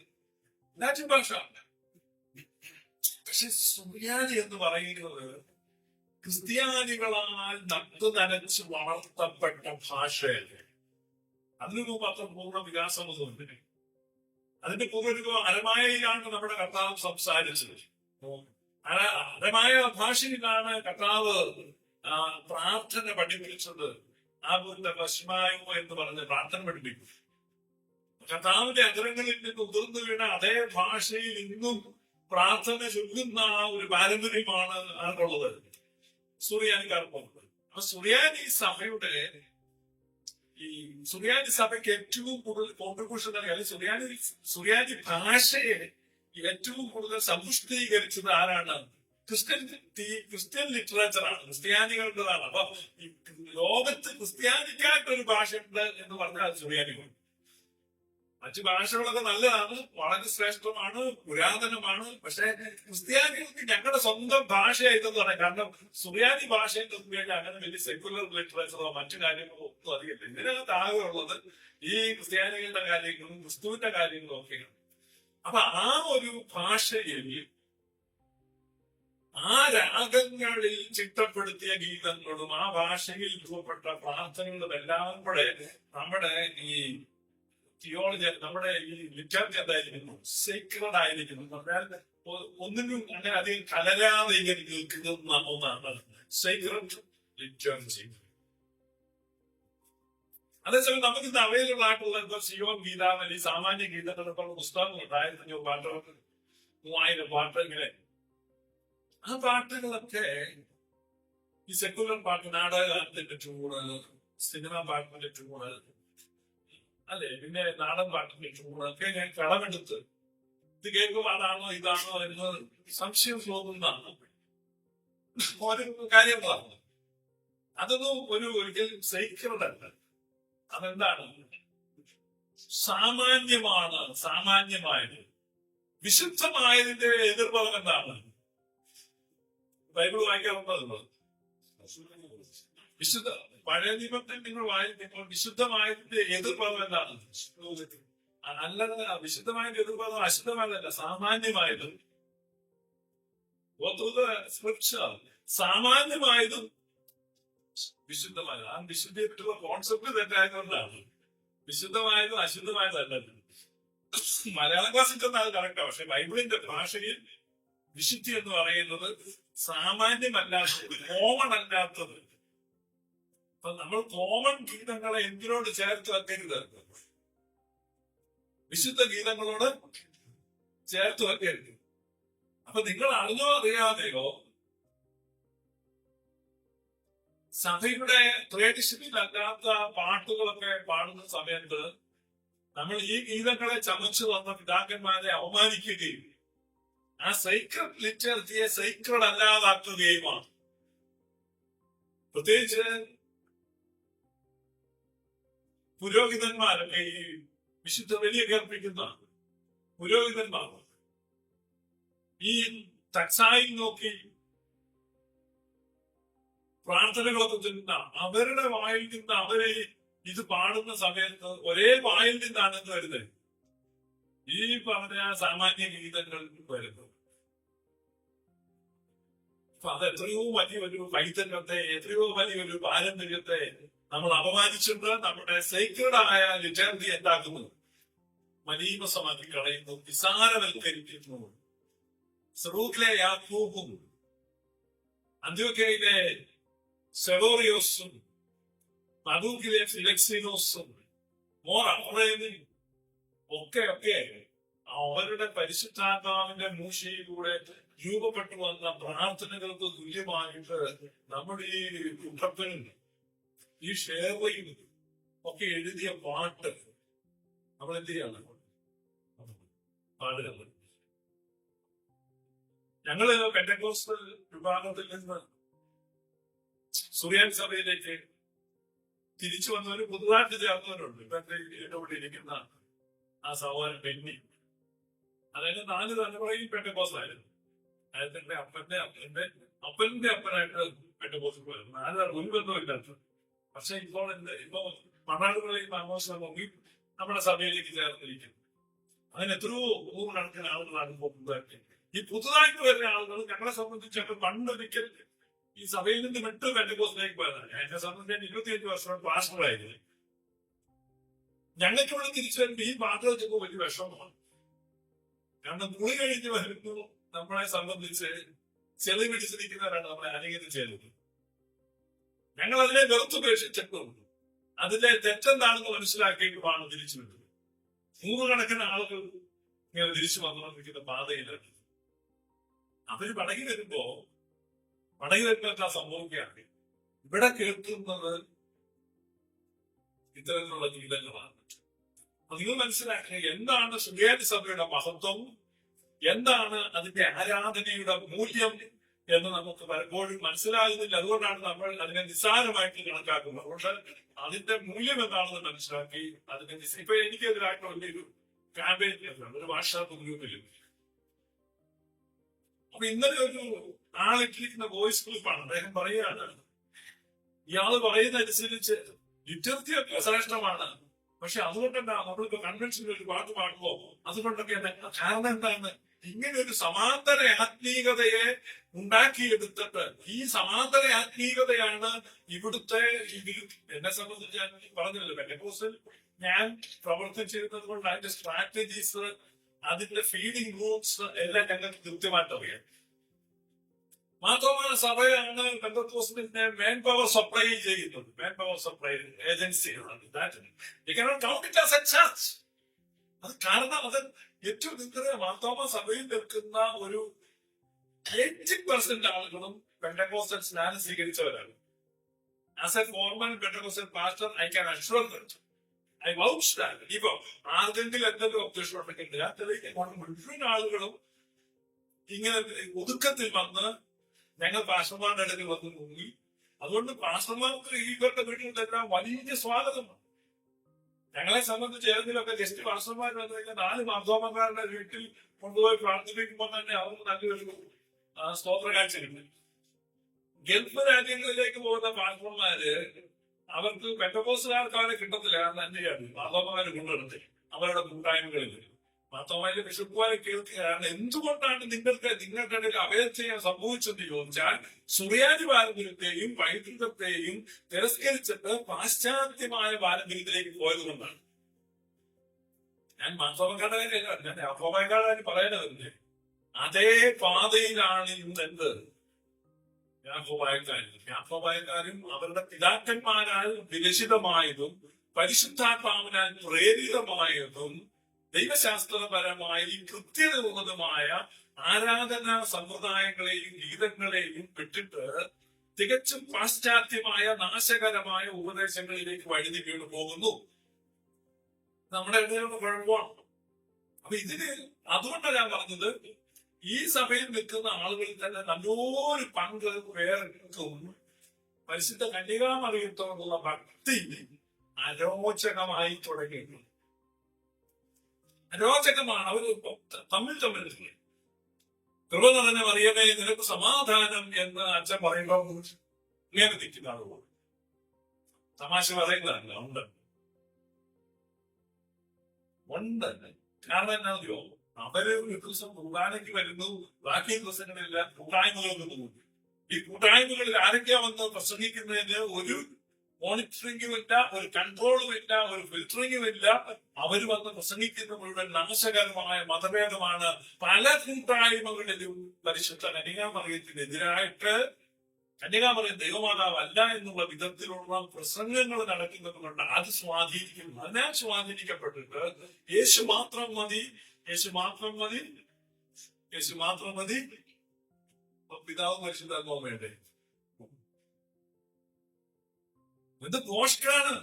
S2: ലാറ്റിൻ ഭാഷ. പക്ഷെ സുറിയാനി എന്ന് പറയുന്നത് ക്രിസ്ത്യാനികളാൽ നട്ടു നനച്ച് വളർത്തപ്പെട്ട ഭാഷയല്ലേ. അതിനു മുമ്പ് അത്ര പൂർണ്ണ വികാസമൊന്നുമില്ല. അതിന്റെ പൂർവ്വ അരമായയിലാണ് നമ്മുടെ കർത്താവ് സംസാരിച്ചത്. അരമായ ഭാഷയിലാണ് കർത്താവ് പ്രാർത്ഥന പഠിപ്പിച്ചത്. ആ പശ്ചിമായോ എന്ന് പറഞ്ഞ് പ്രാർത്ഥന പഠിപ്പിക്കും. കർത്താവിന്റെ അഗ്രങ്ങളിൽ നിന്ന് ഉതിർന്നു വീണ അതേ ഭാഷയിൽ ഇന്നും പ്രാർത്ഥന ചൊല്ലുന്ന ആ ഒരു പാരമ്പര്യമാണ് ആർക്കുള്ളത്, സുറിയാനിക്കാർക്കുള്ളത്. അപ്പൊ സുറിയാനി സഭയ്ക്ക് ഏറ്റവും കൂടുതൽ കോൺട്രിബ്യൂഷൻ നൽകിയാൽ സുറിയാനി ഭാഷയെ ഏറ്റവും കൂടുതൽ സമ്പുഷ്ടീകരിച്ചത് ആരാണ്? ക്രിസ്ത്യൻ ലിറ്ററേച്ചറാണ്, ക്രിസ്ത്യാനികളുടേതാണ്. അപ്പൊ ലോകത്ത് ക്രിസ്ത്യാനിക്കായിട്ടൊരു ഭാഷയുണ്ട് എന്ന് പറഞ്ഞാൽ അത് സുറിയാനികൾ. മറ്റു ഭാഷകളൊക്കെ നല്ലതാണ്, വളരെ ശ്രേഷ്ഠമാണ്, പുരാതനമാണ്. പക്ഷെ ക്രിസ്ത്യാനികൾക്ക് ഞങ്ങളുടെ സ്വന്തം ഭാഷയായിട്ടെന്ന് പറയാം. കാരണം സുറിയാനി ഭാഷയിൽ ഉപയോഗിക്കാൻ അങ്ങനെ വലിയ സെക്യുലർ ലിറ്ററേച്ചറോ മറ്റു കാര്യങ്ങളോ ഒന്നും അധികമില്ല. ഇതിനകത്ത് ആകെ ഉള്ളത് ഈ ക്രിസ്ത്യാനികളുടെ കാര്യങ്ങളും ക്രിസ്തുവിന്റെ കാര്യങ്ങളും ഒക്കെയാണ്. അപ്പൊ ആ ഒരു ഭാഷയിൽ ആ രാഗങ്ങളിൽ ചിട്ടപ്പെടുത്തിയ ഗീതങ്ങളും ആ ഭാഷയിൽ രൂപപ്പെട്ട പ്രാർത്ഥനകളും എല്ലാം കൂടെ നമ്മുടെ ഈ തിയോളജി, നമ്മുടെ ഈ ലിറ്ററേച്ചർ എന്തായിരിക്കുന്നു, സീക്രട്ട് ആയിരിക്കുന്നു. പറഞ്ഞാൽ ഒന്നിനും അങ്ങനെ അധികം കലരാതെ ഇങ്ങനെ നിൽക്കുന്ന ഒന്നാണ് സീക്രട്ട് ലിറ്ററേച്ചർ. അതേസമയം നമുക്ക് ഇത് അവൈലബിൾ ആയിട്ടുള്ള ഇപ്പൊ സിയോൻ ഗീതാവലി, സാമാന്യ ഗീതങ്ങളൊക്കെയുള്ള പുസ്തകങ്ങളുണ്ട്. 1500 പാട്ട്, 3000 പാട്ട്, ഇങ്ങനെ. ആ പാട്ടുകളൊക്കെ ഈ സെക്യുലർ പാട്ട്, നാടകത്തിന്റെ ചൂട്, സിനിമ പാട്ടിന്റെ ചൂട് അല്ലെ, പിന്നെ നാടൻ പാട്ടിന്റെ ചൂടൊക്കെ ഞാൻ കടമെടുത്ത് ഇത് കേൾക്കും അതാണോ ഇതാണോ എന്ന് സംശയം തോന്നുന്ന ഓരോ കാര്യങ്ങളാണ്. അതൊന്നും ഒരിക്കലും സൈക്രഡ് അല്ല. അതെന്താണ്? സാമാന്യമായത്. വിശുദ്ധമായതിന്റെ എതിർപദം എന്താണ്? ബൈബിൾ വായിക്കാറുണ്ടല്ലോ. വിശുദ്ധ പഴയ നിയമത്തിൽ നിങ്ങൾ വായിക്കുമ്പോൾ വിശുദ്ധമായതിന്റെ എതിർപദം എന്താണ്? അല്ലത് വിശുദ്ധമായതിന്റെ എതിർപദം അശുദ്ധമായതല്ല, സാമാന്യമായത്. സാമാന്യമായതും വിശുദ്ധമായത്. ആ വിശുദ്ധിയെ പറ്റിയുള്ള കോൺസെപ്റ്റ് തെറ്റായതുകൊണ്ടാണ് വിശുദ്ധമായതും അശുദ്ധമായതല്ല. മലയാളം ക്ലാസ്സിൽ ചെന്നാൽ അത് കറക്റ്റാണ്. പക്ഷെ ബൈബിളിന്റെ ഭാഷയിൽ വിശുദ്ധി എന്ന് പറയുന്നത് സാമാന്യമല്ലാത്തത്, കോമൺ അല്ലാത്തത്. അപ്പൊ നമ്മൾ കോമൺ ഗീതങ്ങളെ എന്തിനോട് ചേർത്ത് വെക്കരുത്? വിശുദ്ധ ഗീതങ്ങളോട് ചേർത്ത് വെക്കരുത്. അപ്പൊ നിങ്ങൾ അറിഞ്ഞോ അറിയാതെയോ സഭയുടെ ട്രഡീഷനിൽ അല്ലാത്ത പാട്ടുകളൊക്കെ പാടുന്ന സമയത്ത് നമ്മൾ ഈ ഗീതങ്ങളെ ചമച്ചു വന്ന പിതാക്കന്മാരെ അവമാനിക്കുകയും ആ സൈക്രഡ് ലിറ്ററേച്ചറിയെ സൈക്രഡ് അല്ലാതാക്കുകയുമാണ്. പ്രത്യേകിച്ച് പുരോഹിതന്മാരൊക്കെ, ഈ വിശുദ്ധ ബലിയൊക്കെ അർപ്പിക്കുന്ന പുരോഹിതന്മാർ ഈ തക്സായി നോക്കി പ്രാർത്ഥനകളൊക്കെ ചെല്ലുന്ന അവരുടെ വായിൽ നിന്ന് അവരെ ഇത് പാടുന്ന സമയത്ത് ഒരേ വായിൽ നിന്നാണ് ഇത് വരുന്നത്. ഈ പറഞ്ഞ സാമാന്യ ഗീതങ്ങൾ വരുന്നത്. അപ്പൊ അത് എത്രയോ വലിയൊരു പൈതൃകത്തെ, എത്രയോ വലിയൊരു പാരമ്പര്യത്തെ നമ്മൾ അപമാനിച്ചിട്ട് നമ്മുടെ സൈക്രഡായ ലിറ്റററി എന്താക്കുന്നു, മലീമസമാക്കി കളയുന്നു, നിസാരവൽക്കരിക്കുന്നു. സെറൂക്കിലെ യാക്കോബും അന്ത്യോക്യയിലെ സെവോറിയോസും മദൂക്കിലെ ഫിലക്സിനോസും മോറേനും ഒക്കെ അവരുടെ പരിശുദ്ധാത്മാവിന്റെ മൂശയിലൂടെ രൂപപ്പെട്ടു വന്ന പ്രാർത്ഥനകൾക്ക് തുല്യമായിട്ട് നമ്മുടെ ഈ കുട്ടപ്പനും ഈ ഷേർവയും ഒക്കെ എഴുതിയ പാട്ട് നമ്മൾ എന്ത് ചെയ്യാണ്? പാടുക. ഞങ്ങള് പെന്റക്കോസ്റ്റൽ വിഭാഗത്തിൽ നിന്ന് സുറിയാനി സഭയിലേക്ക് തിരിച്ചു വന്നവര് പുതുതായിട്ട് ചേർന്നവരുണ്ട്. ഇപ്പൊ എന്റെ ഇവിടെ ഇരിക്കുന്ന ആ സഹോദരൻ ബെന്നി, അതായത് 4 തലമുറയും പെന്റക്കോസ്റ്റലായിരുന്നു. അതായത് എന്റെ അപ്പന്റെ അപ്പനായിട്ട് പെന്റക്കോസ്റ്റൽ പോയിരുന്നു. 4 തലമുറ മുൻബന്ധമില്ലാത്ത. പക്ഷെ ഇപ്പൊ മണാടുകളെയും ആഘോഷം നോക്കി നമ്മുടെ സഭയിലേക്ക് ചേർന്നിരിക്കുന്നു. അതിന് എത്രയോ നൂറുകണക്കിന് ആളുകളാണ് പോകുന്നത്. ഈ പുതുതായിട്ട് വരുന്ന ആളുകൾ ഞങ്ങളെ സംബന്ധിച്ചൊക്കെ പണ്ടൊരിക്കൽ ഈ സഭയിൽ നിന്ന് വിട്ട് പെന്റക്കോസ്റ്റിലേക്ക് പോയതാണ്. എന്നെ സംബന്ധിച്ച് 25 വർഷം പാസ്റ്ററായിരുന്നു. ഞങ്ങൾക്ക് ഇവിടെ തിരിച്ചു വരുമ്പോൾ ഈ പാട്ട് വെച്ചപ്പോൾ വലിയ വിഷമമാണ്. കാരണം മുളി കഴിഞ്ഞ് വരുന്നു നമ്മളെ സംബന്ധിച്ച് ചെളി പിടിച്ചിരിക്കുന്നവരാണ് നമ്മളെ അനുഗതി ചെയ്തത്. ഞങ്ങൾ അതിനെ വെറുത്തുപേക്ഷിച്ചിട്ടും അതിന്റെ തെറ്റെന്താണെന്ന് മനസ്സിലാക്കിയിട്ടുമാണ് തിരിച്ചു വിട്ടത്. നൂറുകണക്കിന് ആളുകൾ ഇങ്ങനെ തിരിച്ചു വന്നുകൊണ്ടിരിക്കുന്ന പാതയിലാണ്. അവര് മടങ്ങി വരുമ്പോ എന്താ സംഭവിക്കുകയാണ്? ഇവിടെ കേൾക്കുന്നത് ഇത്തരത്തിലുള്ള ഗീതങ്ങളാണ്. നിങ്ങൾ മനസ്സിലാക്കുക, എന്താണ് സുറിയാനി സഭയുടെ മഹത്വം, എന്താണ് അതിന്റെ ആരാധനയുടെ മൂല്യം എന്ന് നമുക്ക് പലപ്പോഴും മനസ്സിലാകുന്നില്ല. അതുകൊണ്ടാണ് നമ്മൾ അതിനെ നിസ്സാരമായിട്ട് കണക്കാക്കുന്നത്. അതുകൊണ്ട് അതിന്റെ മൂല്യം എന്താണെന്ന് മനസ്സിലാക്കി അതിന്റെ ഇപ്പൊ എനിക്കെതിരായിട്ട് വലിയൊരു ക്യാമ്പയിൻ ഒരു വാട്സാപ്പ് ഗ്രൂപ്പിൽ. അപ്പൊ ഇന്നലെ ഒരു ആളിട്ടിരിക്കുന്ന വോയിസ് ക്ലിപ്പാണ്. അദ്ദേഹം പറയുകയാണ്, ഇയാള് പറയുന്ന അനുസരിച്ച് ലിറ്റർജിയൊക്കെ ശ്രേഷ്ഠമാണ്, പക്ഷെ അതുകൊണ്ടെന്താ നമ്മളിപ്പോ കൺവെൻഷനിൽ ഒരു പാട്ട് പാടുമ്പോ അതുകൊണ്ടൊക്കെ കാരണം എന്താണ്? ഇങ്ങനെ ഒരു സമാന്തര ആത്മീയതയെ ഉണ്ടാക്കിയെടുത്തിട്ട് ഈ സമാന്തര ആത്മീയതയാണ് ഇവിടുത്തെ എന്നെ സംബന്ധിച്ച് ഞാൻ പറഞ്ഞില്ലല്ലോ, പെന്റക്കോസ്റ്റിൽ ഞാൻ പ്രവർത്തിച്ചിരുന്നത് കൊണ്ട് അതിന്റെ സ്ട്രാറ്റജീസ്, അതിന്റെ ഫീഡിംഗ് റൂട്ട്സ് എല്ലാം ഞങ്ങൾക്ക് കൃത്യമായിട്ട് അറിയാം. മാത്രമല്ല സഭയാണ് പെന്തക്കോസ്റ്റിന്റെ മാൻ പവർ സപ്ലൈ ചെയ്യുന്നത്, മാൻ പവർ സപ്ലൈ ഏജൻസിയാണ്. അത് കാരണം അത് ഏറ്റവും നിങ്ങളുടെ മാർത്തോമ സഭയിൽ നിൽക്കുന്ന ഒരു 80% ആളുകളും പെന്തക്കോസ്റ്റൽ സ്നാനം സ്വീകരിച്ചവരാണ്. As a formal Pentecostal pastor I can assure that, I vouch that. ഇപ്പൊ ആർക്കെങ്കിലും എന്തെങ്കിലും ഒബ്ജക്ഷൻ ഉണ്ടെങ്കിൽ മുഴുവൻ ആളുകളും ഇങ്ങനെ ഒതുക്കത്തിൽ വന്ന് ഞങ്ങൾ പാസ്റ്റർമാരുടെ ഇടയിൽ വന്ന് മുങ്ങി. അതുകൊണ്ട് പാസ്റ്റർമാർക്ക് ഇവരുടെ വീട്ടിലെല്ലാം വലിയ സ്വാഗതമാണ്. ഞങ്ങളെ സംബന്ധിച്ച് ഏതെങ്കിലുമൊക്കെ ഗസ്റ്റ് പാസ്റ്റർമാർ വന്നു കഴിഞ്ഞാൽ 4 മാർത്തോമക്കാരുടെ വീട്ടിൽ കൊണ്ടുപോയി പ്രാർത്ഥിപ്പിക്കുമ്പോൾ തന്നെ അവർക്ക് നല്ലൊരു സ്തോത്ര കാഴ്ച കിട്ടും. ഗൾഫ് രാജ്യങ്ങളിലേക്ക് പോകുന്ന പാസ്റ്റർമാര് അവർക്ക് പെന്തക്കോസ്റ്റുകാർക്ക് അവരെ കിട്ടത്തില്ല. കാരണം എന്ത് ചെയ്യാണ്? മാർത്തോമക്കാര് കൊണ്ടുവരുന്നത് അവരുടെ കൂട്ടായ്മകളിൽ. മാർത്തോമയിലെ ബിഷപ്പുമാരെ കേൾക്കുകയാണ്, എന്തുകൊണ്ടാണ് നിങ്ങൾക്കിടയിൽ അപേക്ഷ സംഭവിച്ചെന്ന് ചോദിച്ചാൽ സുറിയാനി പാരമ്പര്യത്തെയും പൈതൃകത്തെയും തിരസ്കരിച്ചിട്ട് പാശ്ചാത്യമായ പാരമ്പര്യത്തിലേക്ക് പോയത് കൊണ്ടാണ്. ഞാൻ മാർത്തോമക്കാരുടെ കാര്യമല്ല, ഞാൻ യാക്കോബക്കാരുടെ പറയുന്നതല്ലേ. അതേ പാതയിലാണ് ഇന്ന് എന്ത് യാക്കോബായക്കാരും അവരുടെ പിതാക്കന്മാരാൽ വിരചിതമായതും പരിശുദ്ധാത്മാവിനാൽ പ്രേരിതമായതും ദൈവശാസ്ത്രപരമായി കൃത്യതയുള്ളതുമായ ആരാധനാ സമ്പ്രദായങ്ങളെയും ഗീതങ്ങളെയും വിട്ടിട്ട് തികച്ചും പാശ്ചാത്യമായ നാശകരമായ ഉപദേശങ്ങളിലേക്ക് വഴുതി വീണു പോകുന്നു. നമ്മുടെ ഇടയിലുള്ള കുഴപ്പമാണ്. അപ്പൊ അതുകൊണ്ടാണ് ഞാൻ പറഞ്ഞത്, ഈ സഭയിൽ നിൽക്കുന്ന ആളുകളിൽ തന്നെ നല്ലൊരു പങ്ക് വേർക്കും പരിശുദ്ധ കന്യകാമറിയത്തോടുള്ള ഭക്തി അരോചകമായി തുടങ്ങിയിട്ടുണ്ട്. അരോചകമാണ്. അവർ തമ്മിൽ കൃപ നിറഞ്ഞ മറിയമേ നിനക്ക് സമാധാനം എന്ന് അച്ഛൻ പറയുമ്പോൾ ഇങ്ങനെ നിൽക്കുന്ന ആളുകൾ. തമാശ പറയുന്നതല്ല, ഉണ്ട്. കാരണം എന്നാണെന്നോ, അവര് ഒരു ദിവസം കുർബാനയ്ക്ക് വരുന്നു, ബാക്കി ദിവസങ്ങളിലെല്ലാം കൂട്ടായ്മകളൊക്കെ പോകുന്നു. ഈ കൂട്ടായ്മകളിൽ ആരൊക്കെയാ വന്ന് പ്രസംഗിക്കുന്നതിന് ഒരു മോണിറ്ററിംഗും ഇല്ല, ഒരു കൺട്രോളും ഇല്ല, ഒരു ഫിൽറ്ററിംഗും ഇല്ല. അവര് വന്ന് പ്രസംഗിക്കുന്ന മുഴുവൻ നാശകരമായ മതഭേദമാണ്. പല കൂട്ടായ്മകളിലും പരിശുദ്ധ കന്യകാമറിയത്തിനെതിരായിട്ട് കന്യകാമറിയം ദൈവമാതാവ് അല്ല എന്നുള്ള വിധത്തിലുള്ള പ്രസംഗങ്ങൾ നടക്കുന്നത് കൊണ്ട് അത് സ്വാധീനിക്കുന്നു. അതിനെ സ്വാധീനിക്കപ്പെട്ടിട്ട് യേശു മാത്രം മതി, യേശു മാത്രം മതി, യേശു മാത്രം മതി, പിതാവ് പരിശുദ്ധാത്മാവ് വേണ്ടേ? എന്ത് പോഷ്കാണ്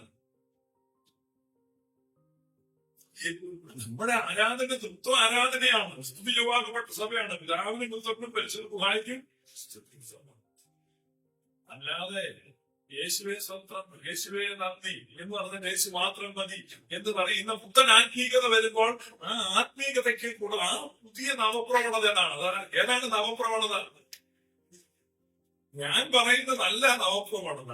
S2: നമ്മുടെ ആരാധന, തൃത്വ ആരാധനയാണ്, സ്തുതിയുവാകപ്പെട്ട സഭയാണ്. പിതാവിനെ പുത്രനും പരിശുദ്ധ സഹായിക്കും. അല്ലാതെ യേശുവെ സ്വന്തം, യേശുവെ നന്ദി എന്ന് പറഞ്ഞ യേശു മാത്രം മതി എന്ന് പറയുന്ന പുത്തൻ ആത്മീയത വരുമ്പോൾ ആ ആത്മീയതയ്ക്ക് കൂടെ ആ പുതിയ നവപ്രവണത ഏതാണ് നവപ്രവണത? ഞാൻ പറയുന്നതല്ല നവപ്രവണത,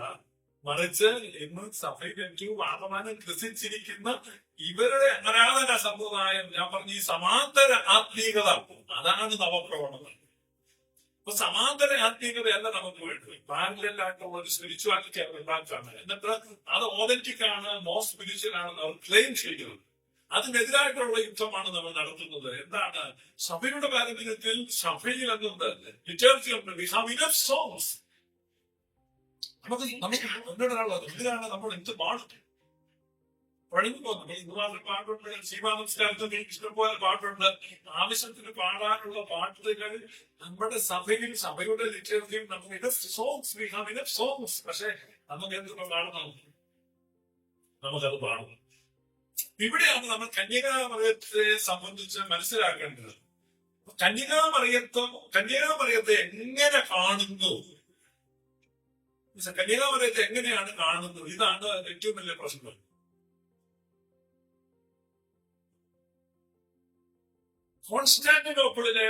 S2: മറിച്ച് ഇന്ന് സഭയ്ക്ക് വാദമാനം ഗ്രസിച്ചിരിക്കുന്ന ഇവരുടെ ആരാധന സമ്പ്രദായം, ഞാൻ പറഞ്ഞ ഈ സമാന്തര ആത്മീയത, അതാണ് നവപ്രവണത. അപ്പൊ സമാന്തര ആത്മീയതയല്ല നമുക്ക് വേണ്ടത്. പാരലായിട്ടുള്ള ഒരു സ്പിരിച്വാലിറ്റി അവർ ഉണ്ടാക്കുകയാണ്. എന്നിട്ട് അത് ഓതന്റിക് ആണ്, മോർ സ്പിരിച്വൽ ആണെന്ന് അവർ ക്ലെയിം ചെയ്യുന്നത്. അതിനെതിരായിട്ടുള്ള യുദ്ധമാണ് നമ്മൾ നടത്തുന്നത്. എന്താണ്? സഭയുടെ പാരമ്പര്യത്തിൽ സഭയിൽ എന്നുണ്ട്, ലിറ്ററേച്ചർ ഉണ്ട്, വി ഹാവ് ഇനഫ് സോങ്സ്. നമുക്ക് മുന്നോട്ടുള്ളത് ഇതിലാണ് നമ്മൾ എന്ത് പാടും പാട്ടുണ്ട്, ശിവാനംസ്കാരത്തിൽ ഇഷ്ടംപോലെ പാട്ടുണ്ട്. ആവശ്യത്തിന് പാടാനുള്ള പാട്ടുകൾ നമ്മുടെ സഭയിൽ, സഭയുടെ ലിറ്ററേച്ചറിൽ നമുക്ക് enough songs, we have enough songs. പക്ഷെ നമുക്ക് എന്തൊക്കെ പാടണം? നമുക്കത് പാടണം. ഇവിടെയാണ് നമ്മൾ കന്യകാമറിയത്തെ സംബന്ധിച്ച് മനസ്സിലാക്കേണ്ടത്. കന്യകാമറിയത്തെ എങ്ങനെ കാണുന്നു, കന്യകാമറിയത്തെ എങ്ങനെയാണ് കാണുന്നത്? ഇതാണ് ഏറ്റവും വലിയ പ്രശ്നം. കോൺസ്റ്റാന്റിനോപ്പിളിലെ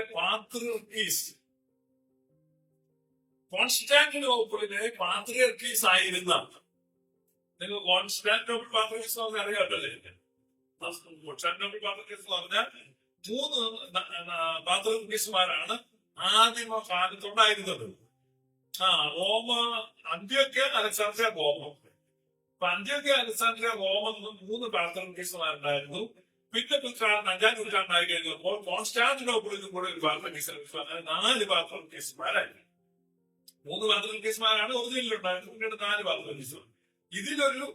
S2: പാത്രിയർക്കീസ് ആയിരുന്ന, നിങ്ങൾ കോൺസ്റ്റാന്റിനോപ്പിൾ പാത്രിയർക്കീസ് എന്ന് അറിയാമല്ലേ? കോൺസ്റ്റാന്റിനോപ്പിൾ പാത്രിയർക്കീസ് എന്ന് പറഞ്ഞാൽ 3 പാത്രിയർക്കീസുമാരാണ് ആദിമ കാലത്തുണ്ടായിരുന്നത്. റോമ, അന്ത്യോക്യ, അലക്സാണ്ട്രിയ, റോമം. അപ്പൊ അന്ത്യോക്യ, അലക്സാണ്ട്രിയ, റോമം 3 പാത്രിയർക്കീസുമാരുണ്ടായിരുന്നു. പിന്നെ 5-ാം നൂറ്റാണ്ടായി കഴിഞ്ഞപ്പോൾ കോൺസ്റ്റാന്റിനോപ്പിളിലും കൂടെ ഒരു പാത്രിയർക്കീസ്, 4 പാത്രിയർക്കീസുമാരായി. 3 പാത്രിയർക്കീസുമാരാണ് ഒറിജിനലുണ്ടായിരുന്നത്, പിന്നീട് 4 പാത്രിയർക്കീസ്. ഇതിലൊരു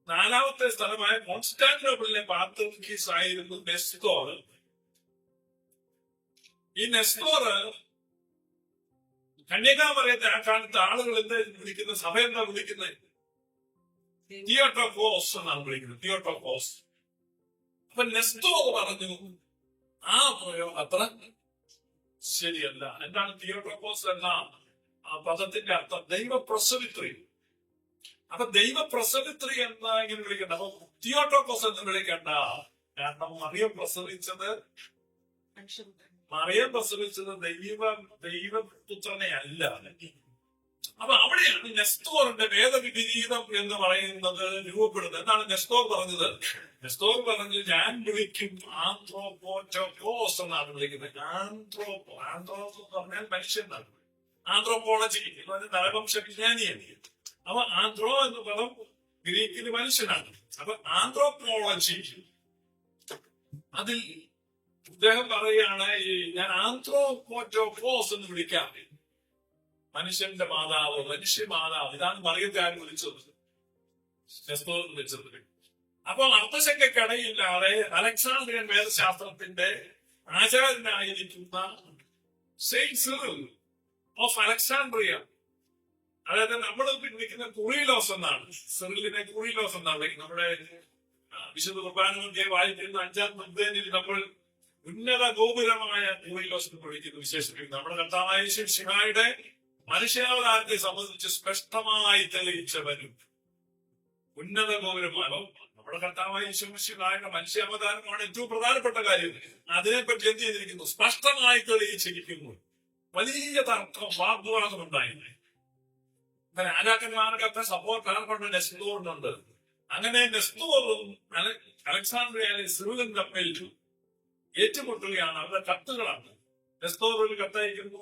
S2: 4ാമത്തെ സ്ഥലമായ കോൺസ്റ്റാന്റിനോപ്പിളിലെ പാത്രിയർക്കീസ് ആയിരുന്നു നെസ്തോർ. ഈ നെസ്തോർ കന്യകാമറിയത്തെ ആ കാലത്ത് ആളുകൾ എന്താ വിളിക്കുന്നത്? സഭ എന്താ വിളിക്കുന്നത്? തിയോട്ടോക്കോസ് എന്നാണ് വിളിക്കുന്നത്, തിയോട്ടോക്കോസ്. അപ്പൊ നെസ്തോർ പറഞ്ഞു ആ പ്രയോഗം അത്ര ശരിയല്ല. എന്താണ് തിയോട്ടോക്കോസ് എന്ന ആ പദത്തിന്റെ അർത്ഥം? ദൈവപ്രസവിത്രി. അപ്പൊ ദൈവപ്രസവിത്രി എന്നാ ഇങ്ങനെ വിളിക്കണ്ട, അപ്പൊ തിയോട്ടോക്കോസ് എന്ന് വിളിക്കണ്ട. കാരണം മറിയം പ്രസവിച്ചത് ദൈവപുത്രനെ അല്ല. അപ്പൊ അവിടെയാണ് നെസ്തോറിന്റെ വേദവിപരീതം എന്ന് പറയുന്നത് രൂപപ്പെടുന്നത്. എന്താണ് നെസ്തോർ പറഞ്ഞത്? നെസ്തോർ പറഞ്ഞു, ഞാൻ വിളിക്കും ആന്ത്രോപോറ്റോക്കോസ് എന്നാണ് വിളിക്കുന്നത്. ആന്ത്രോപ്പ് പറഞ്ഞാൽ മനുഷ്യനാണ്. ആന്ത്രോപോളജി നരവംശ വിജ്ഞാനിയാണ്. അപ്പൊ ആന്ത്രോ എന്ന് പദം ഗ്രീക്കിന് മനുഷ്യനാണ്. അപ്പൊ ആന്ത്രോപോളജി, അതിൽ അദ്ദേഹം പറയുകയാണ്, ഞാൻ ആന്ത്രോപോറ്റോക്കോസ് എന്ന് വിളിക്കാം, മനുഷ്യന്റെ മാതാവ്, മനുഷ്യ മാതാവ്. ഇതാണ് മറിയത്തെ ആരും വിളിച്ചത്, നെസ്തോർ വിളിച്ചത്. അപ്പൊ അർത്ഥശങ്കയ്ക്കിടയില്ലാതെ അലക്സാണ്ട്രിയൻ വേദശാസ്ത്രത്തിന്റെ ആചാര്യനായിരിക്കുന്ന സെയിന്റ് സിറിൽ ഓഫ് അലക്സാണ്ട്രിയ, അതായത് നമ്മൾ വിളിക്കുന്ന കുറിലോസ് എന്നാണ്, സിറിലിനെ കുറിലോസ് എന്നാണ്. നമ്മുടെ വിശുദ്ധ കുർബാനയെ വായിക്കുന്ന 5-ാം നിർദ്ദേശത്തിൽ നമ്മൾ ഉന്നത ഗോപുരമായ കുറിലോസ് എന്ന് വിളിക്കുന്നു, വിശേഷിപ്പിക്കുന്നു. നമ്മുടെ കർത്താവായ യേശുമിശിഹായുടെ മനുഷ്യാവതാരത്തെ സംബന്ധിച്ച് സ്പഷ്ടമായി തെളിയിച്ചവരും ഉന്നത ഗോപുരമാണോ നമ്മുടെ കർത്താവായ യേശുമിശിഹായുടെ മനുഷ്യാവതാരമാണ് ഏറ്റവും പ്രധാനപ്പെട്ട കാര്യം. അതിനെപ്പറ്റി എന്ത് ചെയ്തിരിക്കുന്നു? സ്പഷ്ടമായി തെളിയിച്ചിരിക്കുന്നു. വലിയ തർക്കം, വാഗ്വാദം ഉണ്ടായിരുന്നു. രാജാക്കന്മാർക്കൊക്കെ സപ്പോർട്ട് ആർക്കുണ്ട്? നെസ്തോറിനുണ്ട്. അങ്ങനെ നെസ്തോറും അലക്സാണ്ട്രിയയിലെ സിറിലും തമ്മിൽ ഏറ്റുമുട്ടുകയാണ്. അവരുടെ കത്തുകളാണ്. നെസ്തോർ ഒരു കത്തയക്കുന്നു,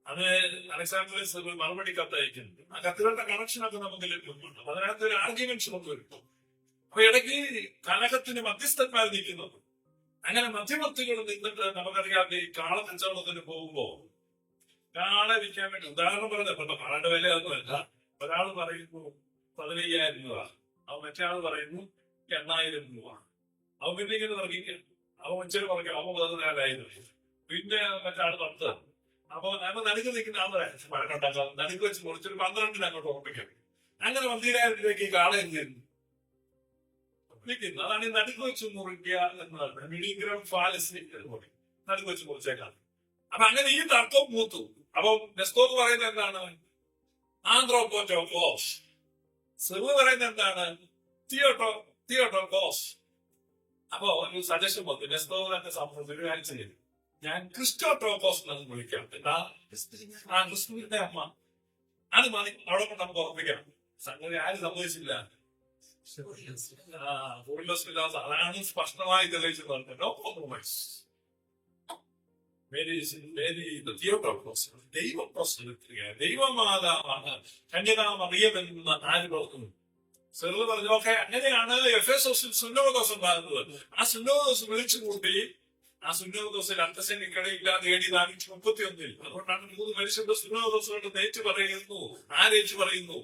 S2: അത് അലക്സാണ്ട്രിയ സിറിൽ മറുപടി കത്തയക്കുന്നു. ആ കത്തുകളുടെ കണക്ഷനൊക്കെ നമുക്ക് ലഭ്യമാണ്. അപ്പൊ അതിനകത്ത് ഒരു ആർഗ്യുമെന്റ്സ് കൊണ്ടുവരും. അപ്പൊ ഇടയ്ക്ക് കലഹത്തിന് മധ്യസ്ഥന്മാർ നിൽക്കുന്നു. അങ്ങനെ മധ്യവർത്തികൾ നിന്നിട്ട് നമുക്കറിയാം, ഈ കാള കച്ചവടത്തിന് പോകുമ്പോ കാളെ വിൽക്കാൻ വേണ്ടി ഉദാഹരണം പറഞ്ഞപ്പോ കാളയുടെ വില ഒന്നുമല്ല. ഒരാൾ പറയുന്നു 15,000 രൂപ, അവൻ മറ്റേ ആൾ പറയുന്നു 8,000 രൂപ. അവൻ പിന്നെ ഇങ്ങനെ തുടങ്ങിക്കുക. അവൻ മനുഷ്യർ പറഞ്ഞു അവൻ 14,000, പിന്നെ മറ്റാൾ 10. അപ്പൊ നമ്മൾ നടുക്ക് നിൽക്കുന്ന ആളെ വഴക്കുണ്ടാക്കാം, നടുക്ക് വെച്ച് മുറിച്ചൊരു 12 അങ്ങോട്ട് ഉറപ്പിക്കും. അങ്ങനെ 15,000 രൂപയ്ക്ക് ഈ കാള എന്ത് വിളിക്കുന്നു. അതാണ് ഈ നടുക്ക് വെച്ച് മുറിക്കുക എന്നതാണ് മിഡിഗ്രാം ഫാലസി എന്ന് പറയും. നടുക്ക് വെച്ച് മുറിച്ചേക്കാം. അപ്പൊ അങ്ങനെ ഈ തർക്കം മൂത്തു. അപ്പൊ നെസ്തോർ പറയുന്നത് എന്താണ്? ആന്ത്രോപോറ്റോകോസ്. സിറിൽ പറയുന്നത് എന്താണ്? തിയോട്ടോകോസ്. അപ്പൊ ഒരു സജഷൻ വന്നു. നെസ്തോർ തന്നെ സംബന്ധിച്ച് ഒരു കാര്യം ചെയ്തു, ഞാൻ ക്രിസ്റ്റോട്ടോകോസ് എന്ന് വിളിക്കാം. എന്താ? ക്രിസ്തുവിന്റെ അമ്മ. അത് മതി, അവിടെ കൊണ്ട് നമുക്ക് ഉറപ്പിക്കണം. സംഗതി ആരും സമ്മതിച്ചില്ല. അതാണ് സ്പഷ്ടമായി തെളിയിച്ചത്. No compromise. ദൈവമാതാവാണ് കന്യകാമറിയമെന്ന് ആര് പറഞ്ഞു? സിറിൽ പറഞ്ഞു, ഓക്കെ, അങ്ങനെയാണ് എഫെസോസിൽ സുന്നോദോസ് ഉണ്ടാകുന്നത്. ആ സുന്നോദോസ് വിളിച്ചു കൂട്ടി. ആ സുന്നോദോസിൽ അന്തസംഖ്യക്കിടയില്ലാതെ AD 431. അതുകൊണ്ടാണ് 3 മനുഷ്യരുടെ സുന്നോദോസുകൊണ്ട് നേറ്റ് പറയുന്നു. ആരേറ്റ് പറയുന്നു?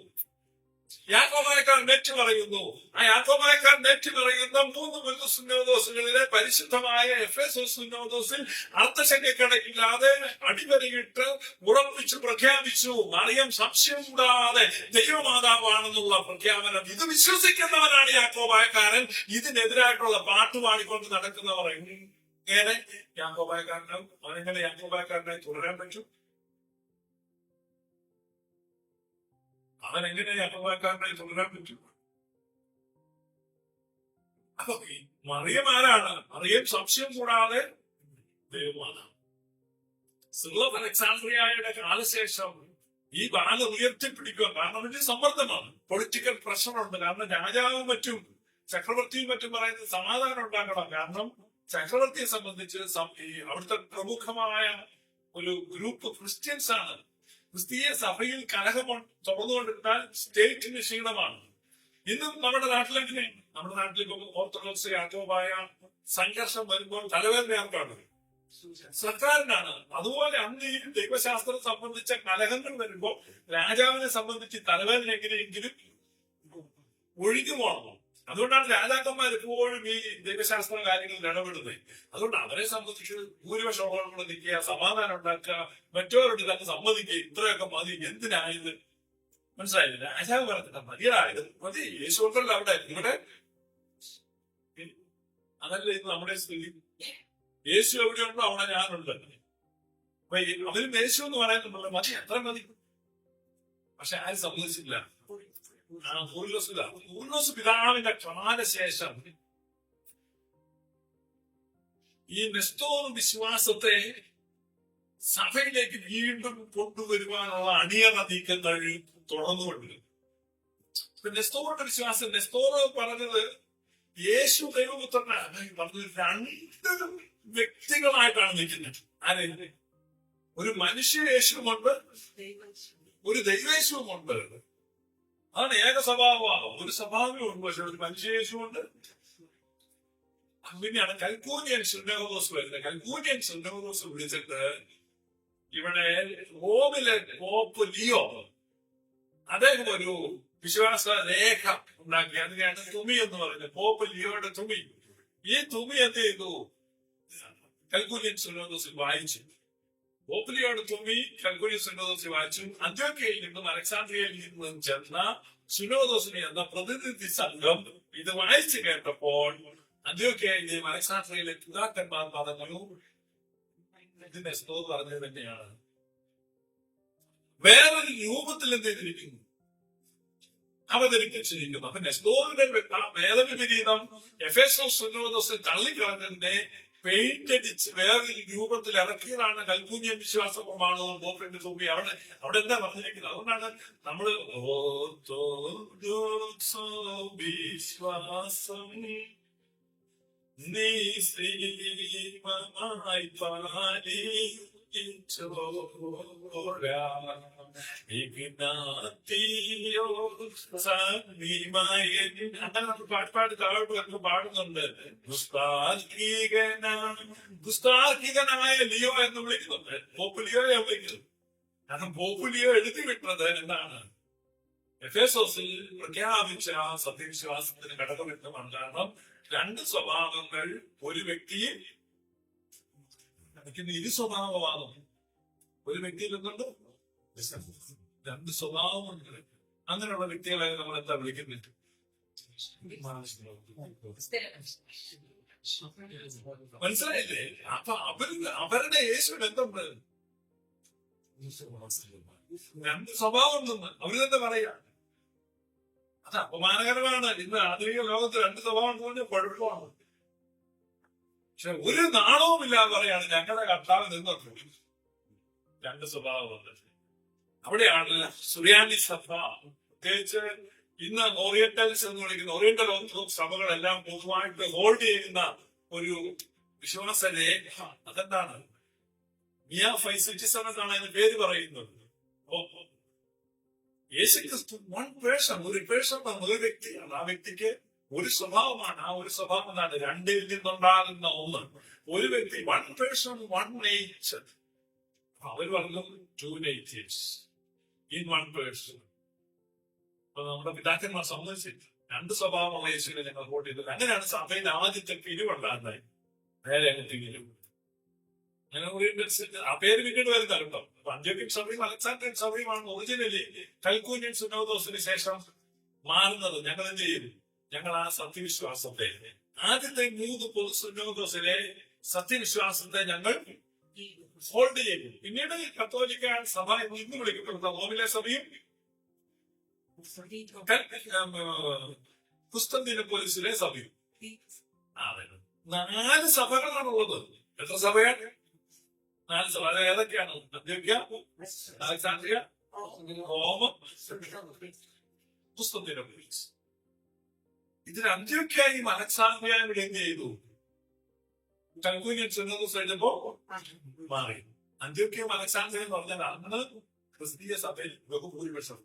S2: യാക്കോബായക്കാർ നെറ്റ് പറയുന്നു. ആ യാക്കോബായക്കാർ നെറ്റ് പറയുന്ന 3 സുന്നോദോസുകളിലെ പരിശുദ്ധമായ എഫെസോസ് സുന്നോദോസിൽ അർത്ഥശങ്കയ്ക്കിടയില്ലാതെ അടിവരയിട്ട് ഉറപ്പിച്ച് പ്രഖ്യാപിച്ചു, മറിയം സംശയം കൂടാതെ ദൈവമാതാവാണെന്നുള്ള പ്രഖ്യാപനം. ഇത് വിശ്വസിക്കുന്നവരാണ് യാക്കോബായക്കാരൻ. ഇതിനെതിരായിട്ടുള്ള പാട്ട് പാടിക്കൊണ്ട് നടക്കുന്നവർ എങ്ങനെ യാക്കോബായക്കാരനും അവനെങ്ങനെ യാക്കോബായക്കാരനായി തുടരാൻ പറ്റും? അവൻ എങ്ങനെ യാക്കോബായക്കാരനായി തുടരാൻ പറ്റും? അപ്പൊ മറിയം ആരാണ്? മറിയം സംശയം കൂടാതെ ദൈവമാണ്. സിറിൽ ഓഫ് അലക്സാണ്ട്രിയയുടെ കാലശേഷം ഈ ബാല ഉയർത്തിപ്പിടിക്കുക. കാരണം ഇതിന് സമ്മർദ്ദമാണ്, പൊളിറ്റിക്കൽ പ്രഷറുണ്ട്. കാരണം രാജാവും മറ്റും ചക്രവർത്തിയും മറ്റും പറയുന്നത് സമാധാനം ഉണ്ടാക്കണം. കാരണം ചക്രവർത്തിയെ സംബന്ധിച്ച് അവിടുത്തെ പ്രമുഖമായ ഒരു ഗ്രൂപ്പ് ക്രിസ്ത്യൻസ് ആണ്. ക്രിസ്തീയ സഭയിൽ കലഹം തുറന്നുകൊണ്ടിരുന്നാൽ സ്റ്റേറ്റിന് ക്ഷീണമാണ്. ഇന്നും നമ്മുടെ നാട്ടിലെങ്ങനെ? നമ്മുടെ നാട്ടിലേക്ക് ഓർത്തഡോക്സ് യാക്കോബായ സംഘർഷം വരുമ്പോൾ തലവേദന ആർക്കാണ്? സർക്കാരിനാണ്. അതുപോലെ അന്ന് ഈ ദൈവശാസ്ത്രം സംബന്ധിച്ച കലഹങ്ങൾ വരുമ്പോൾ രാജാവിനെ സംബന്ധിച്ച് തലവേദന എങ്ങനെയെങ്കിലും ഒഴുകുമോണം. അതുകൊണ്ടാണ് രാജാക്കന്മാർ എപ്പോഴും ഈ ദൈവശാസ്ത്ര കാര്യങ്ങളിൽ ഇടപെടുന്നത്. അതുകൊണ്ട് അവരെ സംബന്ധിച്ച് ഭൂരിപക്ഷം നിൽക്കുക, സമാധാനം ഉണ്ടാക്കുക, മറ്റവരോട് തന്നെ സമ്മതിക്കുക. ഇത്രയൊക്കെ മതി, എന്തിനായത്? മനസ്സിലായില്ല. രാജാവ് പറഞ്ഞിട്ട് മതിയായത് മതി. യേശു കൊണ്ടല്ല അവിടെ. ഇവിടെ അതല്ല ഇത് നമ്മുടെ സ്ഥിതി. യേശു എവിടെയുണ്ടോ അവിടെ ഞാനുണ്ട്. അപ്പൊ അവരും യേശു എന്ന് പറയുന്നുണ്ടല്ലോ, മതി, എത്ര മതി. പക്ഷെ ആരും സമ്മതിച്ചില്ല. പൂർണ്ണസ് പിതാവിന്റെ കാലശേഷം ഈ നെസ്തോർ വിശ്വാസത്തെ സഭയിലേക്ക് വീണ്ടും കൊണ്ടുവരുവാനുള്ള അണിയറ നീക്കങ്ങൾ തുടർന്നുകൊണ്ടിരുന്നു. നെസ്തോറിന്റെ വിശ്വാസം, നെസ്തോർ പറഞ്ഞത് യേശു ദൈവപുത്രനാണ് പറഞ്ഞത് 2 വ്യക്തികളായിട്ടാണ് നിൽക്കുന്നത്. ആരെ? ഒരു മനുഷ്യ യേശുവുമുണ്ട്, ഒരു ദൈവേശുവുമുണ്ട്. അതാണ് ഏക സ്വഭാവമാണ്. ഒരു സ്വഭാവമുണ്ട്, പക്ഷെ ഒരു മനുഷ്യ യേശുവുണ്ട്. പിന്നെയാണ് കൽക്കൂനിയൻ സുന്നോദോസ് വരുന്നത്. കൽക്കൂനിയൻ സുന്നോദോസ് വിളിച്ചിട്ട് ഇവിടെ റോമിലെ പോപ്പ് ലിയോ അദ്ദേഹം ഒരു വിശ്വാസ രേഖ ഉണ്ടാക്കി. അതിനെയാണ് തുമി എന്ന് പറയുന്നത്. പോപ്പ് ലിയോയുടെ തുമി. ഈ തുമി എന്ത് ചെയ്തു? കൽക്കൂനിയൻ സുന്നോദോസിൽ വായിച്ചു. പോപ്പ് ലിയോയുടെ തുമി കൽക്കൂനിയൻ സുന്നോദോസിൽ വായിച്ചു. അന്ത്യോക്യയിൽ നിന്നും അലക്സാണ്ട്രിയയിൽ നിന്നും ചെന്ന സുന്നോദോസിനെ എന്ന പ്രതിനിധി സംഘം ഇത് വായിച്ചു കേട്ടപ്പോൾ അന്ത്യോക്യയിലെയും അലക്സാണ്ട്രിയയിലെ പിതാക്കന്മാർ പറഞ്ഞു, ഇത് നെസ്തോർ പറഞ്ഞത് തന്നെയാണ്. വേറൊരു രൂപത്തിൽ എന്ത് ചെയ്തിരിക്കുന്നു? അവതരിപ്പിച്ചിരിക്കുന്നു. അപ്പൊ നെസ്തോറിന്റെ വേദവിപരീതം എഫെസോസ് സുന്നോദോസിൽ തള്ളിക്കളഞ്ഞതിന്റെ പെയിന്റ് അടിച്ച് വേറെ രൂപത്തിൽ ഇറക്കിയതാണ് കൽക്കൂഞ്ഞൻ വിശ്വാസ പ്രമാണവും പോപ്പിന്റെ തുമ്പി. അവിടെ എന്താ പറഞ്ഞിരിക്കുന്നത്? അതുകൊണ്ടാണ് നമ്മള് വിശ്വാസം നീ ശ്രീമമായി അങ്ങനെ നമ്മൾ പാട്ട് താഴോട്ട് പാടുന്നുണ്ട്. ദുസ്താർക്കികനായ ലിയോ എന്ന് വിളിക്കുന്നുണ്ട്. പോപ്പ് ലിയോയെ വിളിക്കുന്നത്. കാരണം പോപ്പ് ലിയോ എഴുതി വിട്ടത് എന്താണ്? എഫേസോസിൽ പ്രഖ്യാപിച്ച സത്യവിശ്വാസത്തിന് ഘടകമെന്നുമാണ്. കാരണം രണ്ട് സ്വഭാവങ്ങൾ ഒരു വ്യക്തിയിൽ എനിക്ക് ഇരു സ്വഭാവമാണ് ഒരു വ്യക്തിയിൽ നിന്നുണ്ട്. രണ്ട് സ്വഭാവമുണ്ട്. അങ്ങനെയുള്ള വ്യക്തികളെ നമ്മൾ എന്താ വിളിക്കുന്നത്? മനസ്സിലായില്ലേ? അപ്പൊ അവരുടെ യേശുവിന് എന്തുണ്ട്? രണ്ട് സ്വഭാവം നിന്ന് അവര് തന്നെ പറയാ. അത് അപമാനകരമാണ്. ഇന്ന് ആധുനിക ലോകത്ത് രണ്ട് സ്വഭാവം എന്ന് പറഞ്ഞാൽ കുഴപ്പമാണ്. പക്ഷെ ഒരു നാണവും ഇല്ലാതെ പറയാണ് ഞങ്ങളുടെ കർത്താവ് നിന്നുണ്ട് രണ്ട് സ്വഭാവമുണ്ട്. അവിടെയാണ് സുറിയാനി സഭ, പ്രത്യേകിച്ച് ഇന്ന് ഓറിയന്റൽസ് എന്ന് വിളിക്കുന്ന ഓറിയന്റൽ ഓർത്തഡോക്സ് സഭകളെല്ലാം പൊതുവായിട്ട് ഹോൾഡ് ചെയ്യുന്ന ഒരു വിശ്വാസ രേഖ. അതെന്താണ്? മിയ ഫൈസിറ്റിസം എന്നാണ് അതിന് പേര് പറയുന്നത്. യേശുക്രിസ്തു വൺ പേഴ്സൺ, ഒരു പേഴ്സൺ, ഒരു വ്യക്തിയാണ്. ആ വ്യക്തിക്ക് ഒരു സ്വഭാവമാണ്. ആ ഒരു സ്വഭാവം എന്താണ്? രണ്ടിൽ നിന്നുണ്ടാകുന്ന ഒന്ന്. ഒരു വ്യക്തി, വൺ പേഴ്സൺ, വൺ നേച്ചർ. അവർ പറഞ്ഞു to natures in one person. അപ്പൊ നമ്മുടെ പിതാക്കന്മാർ സമ്മതിച്ചില്ല. രണ്ട് സ്വഭാവമുള്ള യേശുവിനെ ഞങ്ങൾ വോട്ട് ചെയ്തില്ല. അങ്ങനെയാണ് സഭയുടെ ആദ്യത്തെ പിരിവുണ്ടാകുന്നത്. നേരെ അങ്ങോട്ട് പിരിവ്. അങ്ങനെ ആ പേര് പിന്നീട് വരുന്ന കേട്ടോ. അന്ത്യോക്യൻ സഭയും അലക്സാണ്ട്രിയൻ സഭയുമാണ് ഒറിജിനലി കൽക്കൂഞ്ഞൻ സുന്നോദോസിന് ശേഷം മാറുന്നത്. ഞങ്ങൾ എന്ത് ചെയ്തു? ഞങ്ങൾ ആ സത്യവിശ്വാസത്തെ, ആദ്യത്തെ 3 സുന്നോദോസിലെ സത്യവിശ്വാസത്തെ ഞങ്ങൾ ഹോൾഡ് ചെയ്തു. പിന്നീട് കത്തോലിക്ക സഭ ഇന്ന് വിളിക്കപ്പെടുന്ന റോമിലെ സഭയും കുസ്തന്തീനോപ്പോലിസിലെ സഭയും. 4 സഭകളാണുള്ളത്. എത്ര സഭയാണ്? 4 സഭ. അത് ഏതൊക്കെയാണ്? അന്ത്യോക്യ, അലക്സാണ്ട്രിയ, റോം, കുസ്തന്തീനോപ്പോലിസ്. ഇതിൽ അന്ത്യോക്യയും അലക്സാണ്ട്രിയയും ഇവിടെ എന്ത് ചെയ്തു? കൽക്കൂഞ്ഞൻ സുന്നോദോസ് എഴുതുമ്പോ മാറി. അന്ത്യോക്യയും അലക്സാണ്ട്രിയ എന്ന് പറഞ്ഞാൽ അന്ന് ക്രിസ്തീയ സഭയിൽ ബഹുഭൂരിപക്ഷം.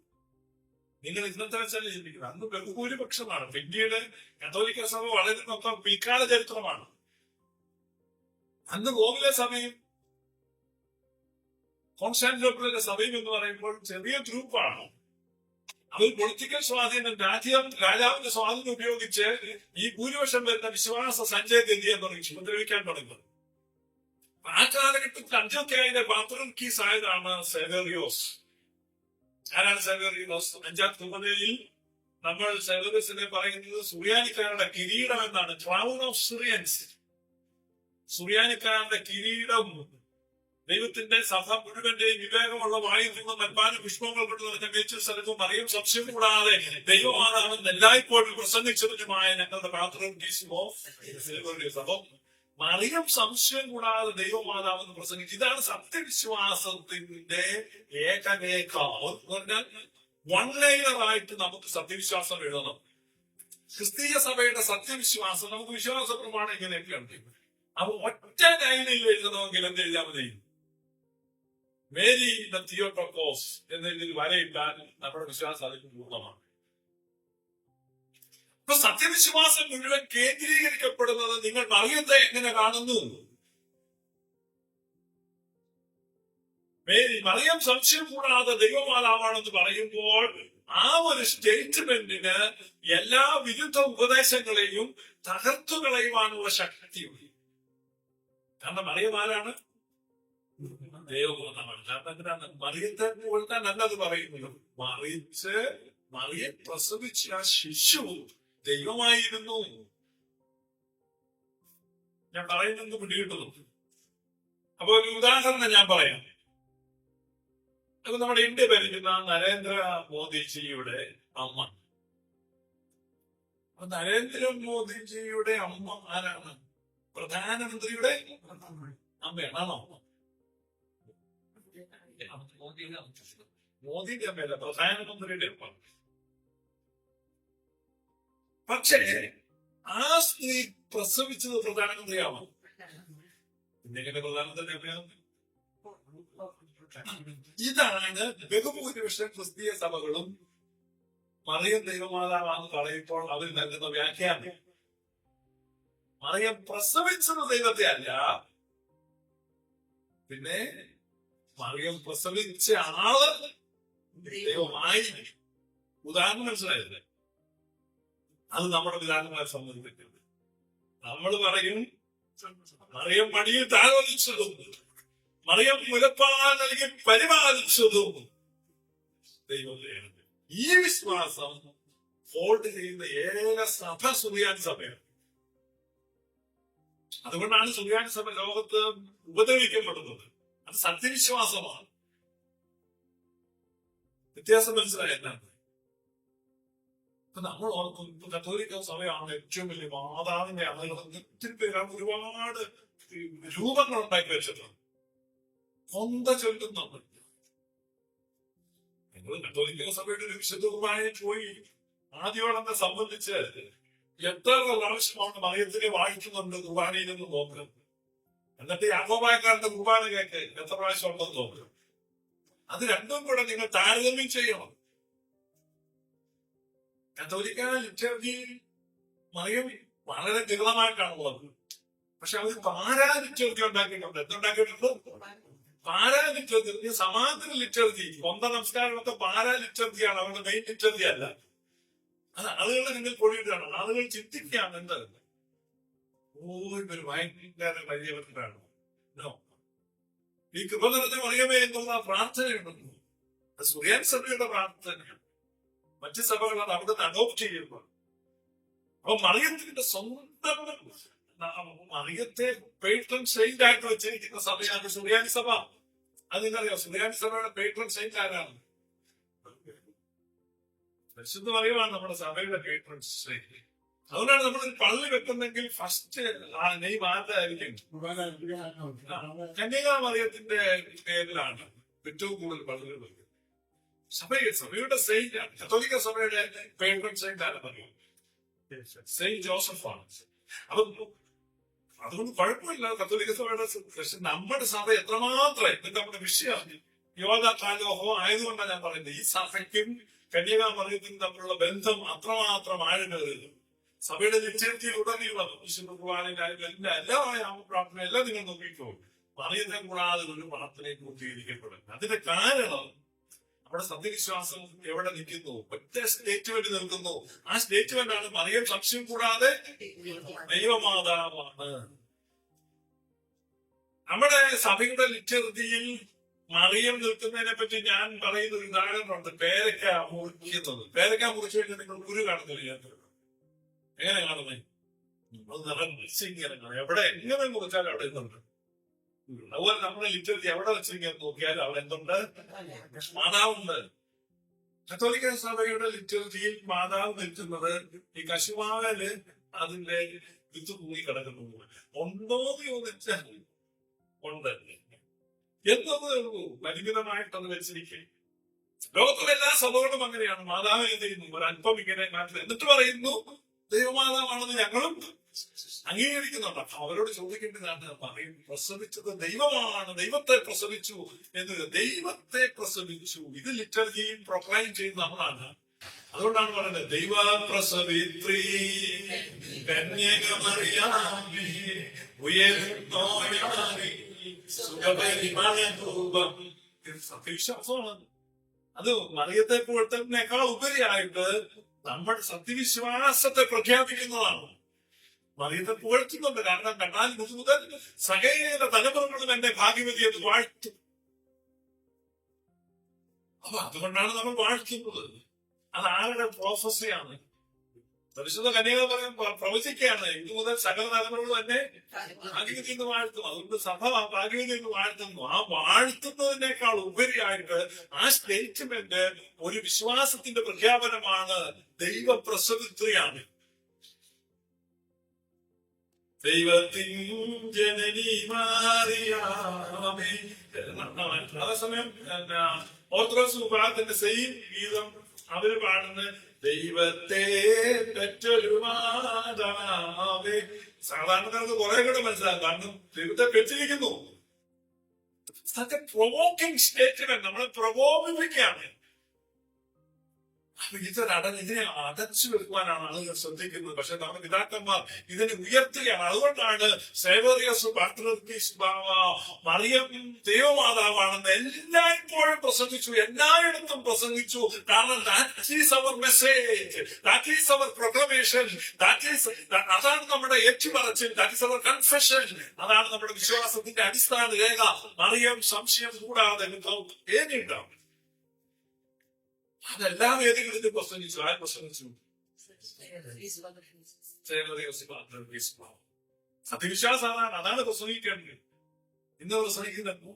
S2: നിങ്ങൾ ഇന്നത്തെ വെച്ചാൽ ചിന്തിക്കുന്നത് അന്ന് ബഹുഭൂരിപക്ഷമാണ്. പിന്നീട് കത്തോലിക്ക സഭ വളരെ മൊത്തം പിൽക്കാല ചരിത്രമാണ്. അന്ന് റോമിലെ സഭയും കോൺസ്റ്റാന്റിനോപ്പിളിലെ സഭയും എന്ന് പറയുമ്പോൾ ചെറിയ ഗ്രൂപ്പാണ്. അവർ പൊളിറ്റിക്കൽ സ്വാധീനം, രാജാവിന്റെ സ്വാധീനം ഉപയോഗിച്ച് ഈ ഭൂരിപക്ഷം വരുന്ന വിശ്വാസ സഞ്ചയത്തെ എന്ത് ചെയ്യാൻ തുടങ്ങി? ഉപദ്രവിക്കാൻ തുടങ്ങുന്നത്. ആ കാലഘട്ടത്തിൽ അന്ത്യോക്യയിലെ പാത്രിയർക്കീസ് ആയതാണ് സെവേറിയോസ്. ആരാണ് സെവേറിയോസ്? 5-ാം തിമോഥെയിൽ നമ്മൾ സെവേറിയോസിനെ പറയുന്നത് സുറിയാനിക്കാരുടെ കിരീടം എന്നാണ്. Crown of സുറിയൻസ്. സുറിയാനിക്കാരുടെ കിരീടം. ദൈവത്തിന്റെ സഭ മുഴുവന്റെയും വിവേകമുള്ള വായിൽ നിന്ന് മൽപ്പാന പുഷ്പങ്ങൾ കൊണ്ട് നിറഞ്ഞ മേച്ചിൽ സ്ഥലത്തും അറിയും സംശയം കൂടാതെ ദൈവമാതാവെന്ന് എല്ലായ്പ്പോഴും പ്രസംഗിച്ചതുമായ ഞങ്ങളുടെ പാത്രം. മറിയം സംശയം കൂടാതെ ദൈവമാതാവെന്ന് പ്രസംഗിച്ചു. ഇതാണ് സത്യവിശ്വാസത്തിന്റെ ഏകരേഖ. പറഞ്ഞാൽ വൺ ലെയർ ആയിട്ട് നമുക്ക് സത്യവിശ്വാസം എഴുതണം. ക്രിസ്തീയ സഭയുടെ സത്യവിശ്വാസം നമുക്ക് വിശ്വാസ പ്രമാണം ഇങ്ങനെയൊക്കെ ഉണ്ട്. അപ്പൊ ഒറ്റ ലൈനിൽ എഴുതണമെങ്കിൽ എന്ത് എഴുതാൻ മതി? മേരി ദ തിയോട്ടോക്കോസ് എന്നതിൽ വരയിട്ടാൽ നമ്മുടെ വിശ്വാസം അതിന് പൂർണ്ണമാണ്. ഇപ്പൊ സത്യവിശ്വാസം മുഴുവൻ കേന്ദ്രീകരിക്കപ്പെടുന്നത് നിങ്ങൾ മറിയത്തെ എങ്ങനെ കാണുന്നു? മറിയം സംശയം കൂടാതെ ദൈവമാതാവാണെന്ന് പറയുമ്പോൾ ആ ഒരു സ്റ്റേറ്റ്മെന്റിന് എല്ലാ വിരുദ്ധ ഉപദേശങ്ങളെയും തകർത്തു കളയുവാനുള്ള ശക്തിയുണ്ട്. കാരണം മറിയം ആരാണ്? ദൈവമാണ്. കാരണം എന്തിനാണ്? മറിയത്തെ പോലത്തെ നല്ലത് പറയുന്നത്. മറിയം പ്രസവിച്ച ആ ശിശു ദൈവമായിരുന്നു. ഞാൻ പറയുന്നത് പിടികിട്ടുന്നു. അപ്പൊ ഒരു ഉദാഹരണം ഞാൻ പറയാം. അപ്പൊ നമ്മുടെ ഇന്ത്യ ഭരിക്കുന്ന നരേന്ദ്ര മോദിജിയുടെ അമ്മ. അപ്പൊ നരേന്ദ്ര മോദിജിയുടെ അമ്മ ആരാണ്? പ്രധാനമന്ത്രിയുടെ അമ്മയാണോ? മോദിന്റെ അമ്മയല്ല, പ്രധാനമന്ത്രിയുടെ അമ്മ. പക്ഷേ ആ സ്ത്രീ പ്രസവിച്ചത് പ്രധാനമന്ത്രിയാവാം. ഇന്നെങ്ങനെ പ്രധാനമന്ത്രി അമ്മയാവും? ഇതാണ് ബഹുഭൂരിപക്ഷം ക്രിസ്തീയ സഭകളും മറിയം ദൈവമാതാവാന്ന് പറയുമ്പോൾ അവർ നൽകുന്ന വ്യാഖ്യാനം. മറിയം പ്രസവിച്ചത് ദൈവത്തെ അല്ല, പിന്നെ മറിയം പ്രസവിച്ച ആള് ദൈവമായി. ഉദാഹരണം മനസ്സിലായില്ലേ? അത് നമ്മുടെ വിധാനങ്ങളെ സംബന്ധിക്കുന്നത്. നമ്മൾ പറയും മറിയം മടിയിൽ താലോലിച്ചതും മറിയം മുലപ്പാൽ നൽകി പരിപാലിച്ചതും ദൈവത്തെയാണ്. ഈ വിശ്വാസം ഫോൾഡ് ചെയ്യുന്ന ഏക സഭ സുറിയാനി സഭയാണ്. അതുകൊണ്ടാണ് സുറിയാനി സഭ ലോകത്ത് ഉപദ്രവിക്കപ്പെടുന്നത്. അത് സത്യവിശ്വാസമാണ്. വ്യത്യാസം മനസ്സിലായില്ല. ഇപ്പൊ നമ്മൾ ഓർക്കും കത്തോലിക്ക സഭയാണ് ഏറ്റവും വലിയ മാതാവിന്റെ ഒത്തിരി പേരാണ് ഒരുപാട് രൂപങ്ങൾ ഉണ്ടാക്കി വെച്ചിട്ടുണ്ട്. കൊന്ത ചൊല്ലുന്നുണ്ട്. നിങ്ങൾ കത്തോലിക്ക സഭയുടെ ഒരു വിശുദ്ധ കുർബാനയിൽ പോയി ആദ്യോടത്തെ സംബന്ധിച്ച് എത്ര പ്രാവശ്യമാണ് മറിയത്തിനെ വായിക്കുന്നുണ്ട് കുർബാനയിൽ നിന്ന് നോക്കുക. എന്നിട്ട് യാക്കോബായക്കാരുടെ കുർബാന കേൾക്ക് എത്ര പ്രാവശ്യം ഉണ്ടെന്ന് നോക്കുക. അത് രണ്ടും കൂടെ നിങ്ങൾ താരതമ്യം ചെയ്യണം. കത്തോലിക്ക ലിറ്റർജി മറിയം വളരെ വിരളമായിട്ടാണുള്ളത്. പക്ഷെ അവർ പാരാ ലിറ്റർജി ഉണ്ടാക്കിയിട്ടുണ്ട്. എന്തുണ്ടാക്കിയിട്ടുണ്ട്? പാരാ ലിറ്റർജി, സമാന്തര ലിറ്റർജി. സ്വന്തം നമസ്കാരമൊക്കെ പാരാ ലിറ്റർജിയാണ്, അവരുടെ മെയിൻ ലിറ്റർജി അല്ല. അത് ആളുകളെ നിങ്ങൾ പൊടിയിട്ടാണ്. ആളുകൾ ചിന്തിക്കുകയാണ് എന്ത് ഇവര് ഭയങ്കര വലിയവരാണ്. ഈ കൃപ നിറഞ്ഞ മറിയമേ എന്നുള്ള പ്രാർത്ഥനയുണ്ടെന്നു. അത് സുറിയാനി സഭയുടെ പ്രാർത്ഥനയാണ്. മറ്റ് സഭകൾ അത് അവിടെ നിന്ന് അഡോപ്റ്റ് ചെയ്യുന്നു. അപ്പൊ മറിയത്തിന്റെ സ്വന്തം മറിയത്തെ പേട്രൺ സെയിന്റ് ആയിട്ട് വെച്ചിരിക്കുന്ന സഭയാണ് സുറിയാനി സഭ. അത് നിങ്ങറിയാം, സുറിയാനി സഭയുടെ പേട്രൺ സെയിന്റ് ആരാണ്? പരിശുദ്ധ മറിയമാണ് നമ്മുടെ സഭയുടെ പേട്രൺ സെയിന്റ്. അതുകൊണ്ടാണ് നമ്മൾ പള്ളി വെക്കുന്നെങ്കിൽ ഫസ്റ്റ് നെയ്മ് ആരുടെയായിരിക്കും? കന്യകാ മറിയത്തിന്റെ പേരിലാണ് ഏറ്റവും കൂടുതൽ പള്ളികൾ വെക്കുന്നത്. സഭയുടെ സെയിന്റ് ആണ്. കത്തോലിക്ക സഭയുടെ പേട്രൺ സെയിന്റ് ആണ് പറയുന്നത് സെയിന്റ് ജോസഫാണ്. അതുകൊണ്ട് കുഴപ്പമില്ല കത്തോലിക്ക സഭയുടെ. പക്ഷെ നമ്മുടെ സഭ എത്രമാത്രം ഇത് നമ്മുടെ വിഷയമാണ്. യോഗ കാലോഹോ ആയതുകൊണ്ടാണ് ഞാൻ പറയുന്നത് ഈ സഭയ്ക്കും കന്യകാ മറിയത്തിനും തമ്മിലുള്ള ബന്ധം അത്രമാത്രം ആഴമേറിയത്. സഭയുടെ നിശ്ചയത്തിൽ ഉടനീളം വിശുദ്ധ കുർബാനയിലായാലും എല്ലാ പ്രാർത്ഥന എല്ലാം നിങ്ങൾ നോക്കിക്കോ. മറിയത്തെ കൂടാതെ ഒരു പ്രാർത്ഥനയെ പൂർത്തീകരിക്കപ്പെടും. അതിന്റെ കാരണം നമ്മുടെ സത്യവിശ്വാസം എവിടെ നിൽക്കുന്നു? ഒറ്റ സ്റ്റേറ്റ്മെന്റ് നിൽക്കുന്നു. ആ സ്റ്റേറ്റ്മെന്റ് ആണ് മറിയം സംശയം കൂടാതെ ദൈവമാതാവാണ്. നമ്മുടെ സഭയുടെ ലിറ്റർജിയിൽ മറിയം നിൽക്കുന്നതിനെ പറ്റി ഞാൻ പറയുന്ന ഒരു ഉദാഹരണമുണ്ട്. പേരക്ക മുറിക്കുന്നത്. പേരക്ക മുറിച്ചു കഴിഞ്ഞാൽ നിങ്ങൾ കുരു കാണുന്നില്ല. എങ്ങനെ കാണുന്നത്? അത് നിറച്ചിങ്ങനെ എവിടെ എങ്ങനെ മുറിച്ചാലും അവിടെ ഇന്നുണ്ട്. അതുപോലെ നമ്മുടെ ലിറ്റർജി എവിടെ വെച്ചിങ്ങനെ നോക്കിയാലും അവിടെ എന്തുണ്ട്? മാതാവുണ്ട്. കത്തോലിക്ക സഭയുടെ ലിറ്റർജിയിൽ മാതാവ് നിൽക്കുന്നത് ഈ കശുമാവില് അതിന്റെ വിത്ത് തൂങ്ങി കിടക്കുന്നു. ഉണ്ടോ ചോദിച്ചാൽ ഉണ്ട് എന്നത് പരിമിതമായിട്ടത് വെച്ചിരിക്കും. ലോകത്തിലെ എല്ലാ സഭകളും അങ്ങനെയാണ്. മാതാവ് എന്ത് ചെയ്യുന്നു? ഒരല്പം ഇങ്ങനെ മാറ്റി എന്നിട്ട് പറയുന്നു ദൈവമാതാവാണെന്ന് ഞങ്ങളും അംഗീകരിക്കുന്നുണ്ട്. അപ്പൊ അവരോട് ചോദിക്കേണ്ടതാണ്, പറയും പ്രസവിച്ചത് ദൈവമാണ്, ദൈവത്തെ പ്രസവിച്ചു എന്ന്. ദൈവത്തെ പ്രസവിച്ചു ഇത് ലിറ്റർജിയിൽ പ്രൊക്ലൈം ചെയ്യുന്ന നമ്മളാണ്. അതുകൊണ്ടാണ് പറയുന്നത് ദൈവ പ്രസവിത്രീ കന്യകമറിയാമേ ഉയർന്നോയാമേ സുഖപരിമളരൂപം. സത്യവിശ്വാസമാണ്. അത് മറിയത്തെ പുകഴ്ത്തലിനേക്കാൾ ഉപരിയായിട്ട് നമ്മുടെ സത്യവിശ്വാസത്തെ പ്രഖ്യാപിക്കുന്നതാണ്. മറിയത്തെ പുകഴ്ത്തുന്നുണ്ട്. കാരണം കണ്ടാൽ മുതൽ സകല തലമുറകളും എന്നെ ഭാഗ്യവതി എന്ന് വാഴ്ത്തും. അപ്പൊ അതുകൊണ്ടാണ് നമ്മൾ വാഴ്ത്തുന്നത്. അത് ആരുടെ പ്രോഫസിയാണ്? പരിശുദ്ധ കന്യക പ്രവചിക്കുകയാണ്. ഇത് മുതൽ സകല തലമുറകളും എന്നെ ഭാഗ്യവതി എന്ന് വാഴ്ത്തും. അതുകൊണ്ട് സഭ ഭാഗ്യവതി എന്ന് വാഴ്ത്തുന്നു. ആ വാഴ്ത്തുന്നതിനേക്കാൾ ഉപരിയായിട്ട് ആ സ്റ്റേറ്റ്മെന്റ് ഒരു വിശ്വാസത്തിന്റെ പ്രഖ്യാപനമാണ്. ദൈവ പ്രസവിത്രിയാണ്. ദൈവത്തിൻ ജനനി മാറിയാമേ. അതേസമയം ഓർത്തഡോക്സ് വിഭാഗത്തിന്റെ സെയിം ഗീതം അവര് പാടുന്ന ദൈവത്തെ പെറ്റൊരു മാതാവേ. സാധാരണക്കാർക്ക് കുറെ കൂടെ മനസ്സിലാകും, കാരണം ദൈവത്തെ പെറ്റിരിക്കുന്നു. പ്രൊവോക്കിംഗ് സ്റ്റേറ്റ്മെന്റ്, നമ്മളെ പ്രകോപിപ്പിക്കുകയാണ്. അപ്പൊ ഇതിനെ അടച്ചു വെക്കുവാനാണ് ആളുകൾ ശ്രദ്ധിക്കുന്നത്. പക്ഷെ നമ്മുടെ പിതാക്കന്മാർ ഇതിനെ ഉയർത്തുകയാണ്. അതുകൊണ്ടാണ് സേവറിയസ് പാത്രീസ് ബാവ മറിയം ദൈവമാതാവാണെന്ന് എല്ലായ്പ്പോഴും പ്രസംഗിച്ചു, എല്ലായിടത്തും പ്രസംഗിച്ചു. കാരണം that is our message, that is our proclamation, അതാണ് നമ്മുടെ ഏറ്റുപറച്ചിൽ, ദാറ്റ് ഈസ് അവർ കൺഫെഷൻ, അതാണ് നമ്മുടെ വിശ്വാസത്തിന്റെ അടിസ്ഥാന രേഖ. മറിയം സംശയം കൂടാതെ ഏനിയുണ്ടാവും. അതെല്ലാ വേദികളിലും പ്രസംഗിച്ചു. ആര് പ്രസംഗിച്ചു? സത്യവിശ്വാസമാണ്, അതാണ് പ്രസംഗിക്കേണ്ടത്. ഇന്ന് പ്രസംഗിക്കുന്നത്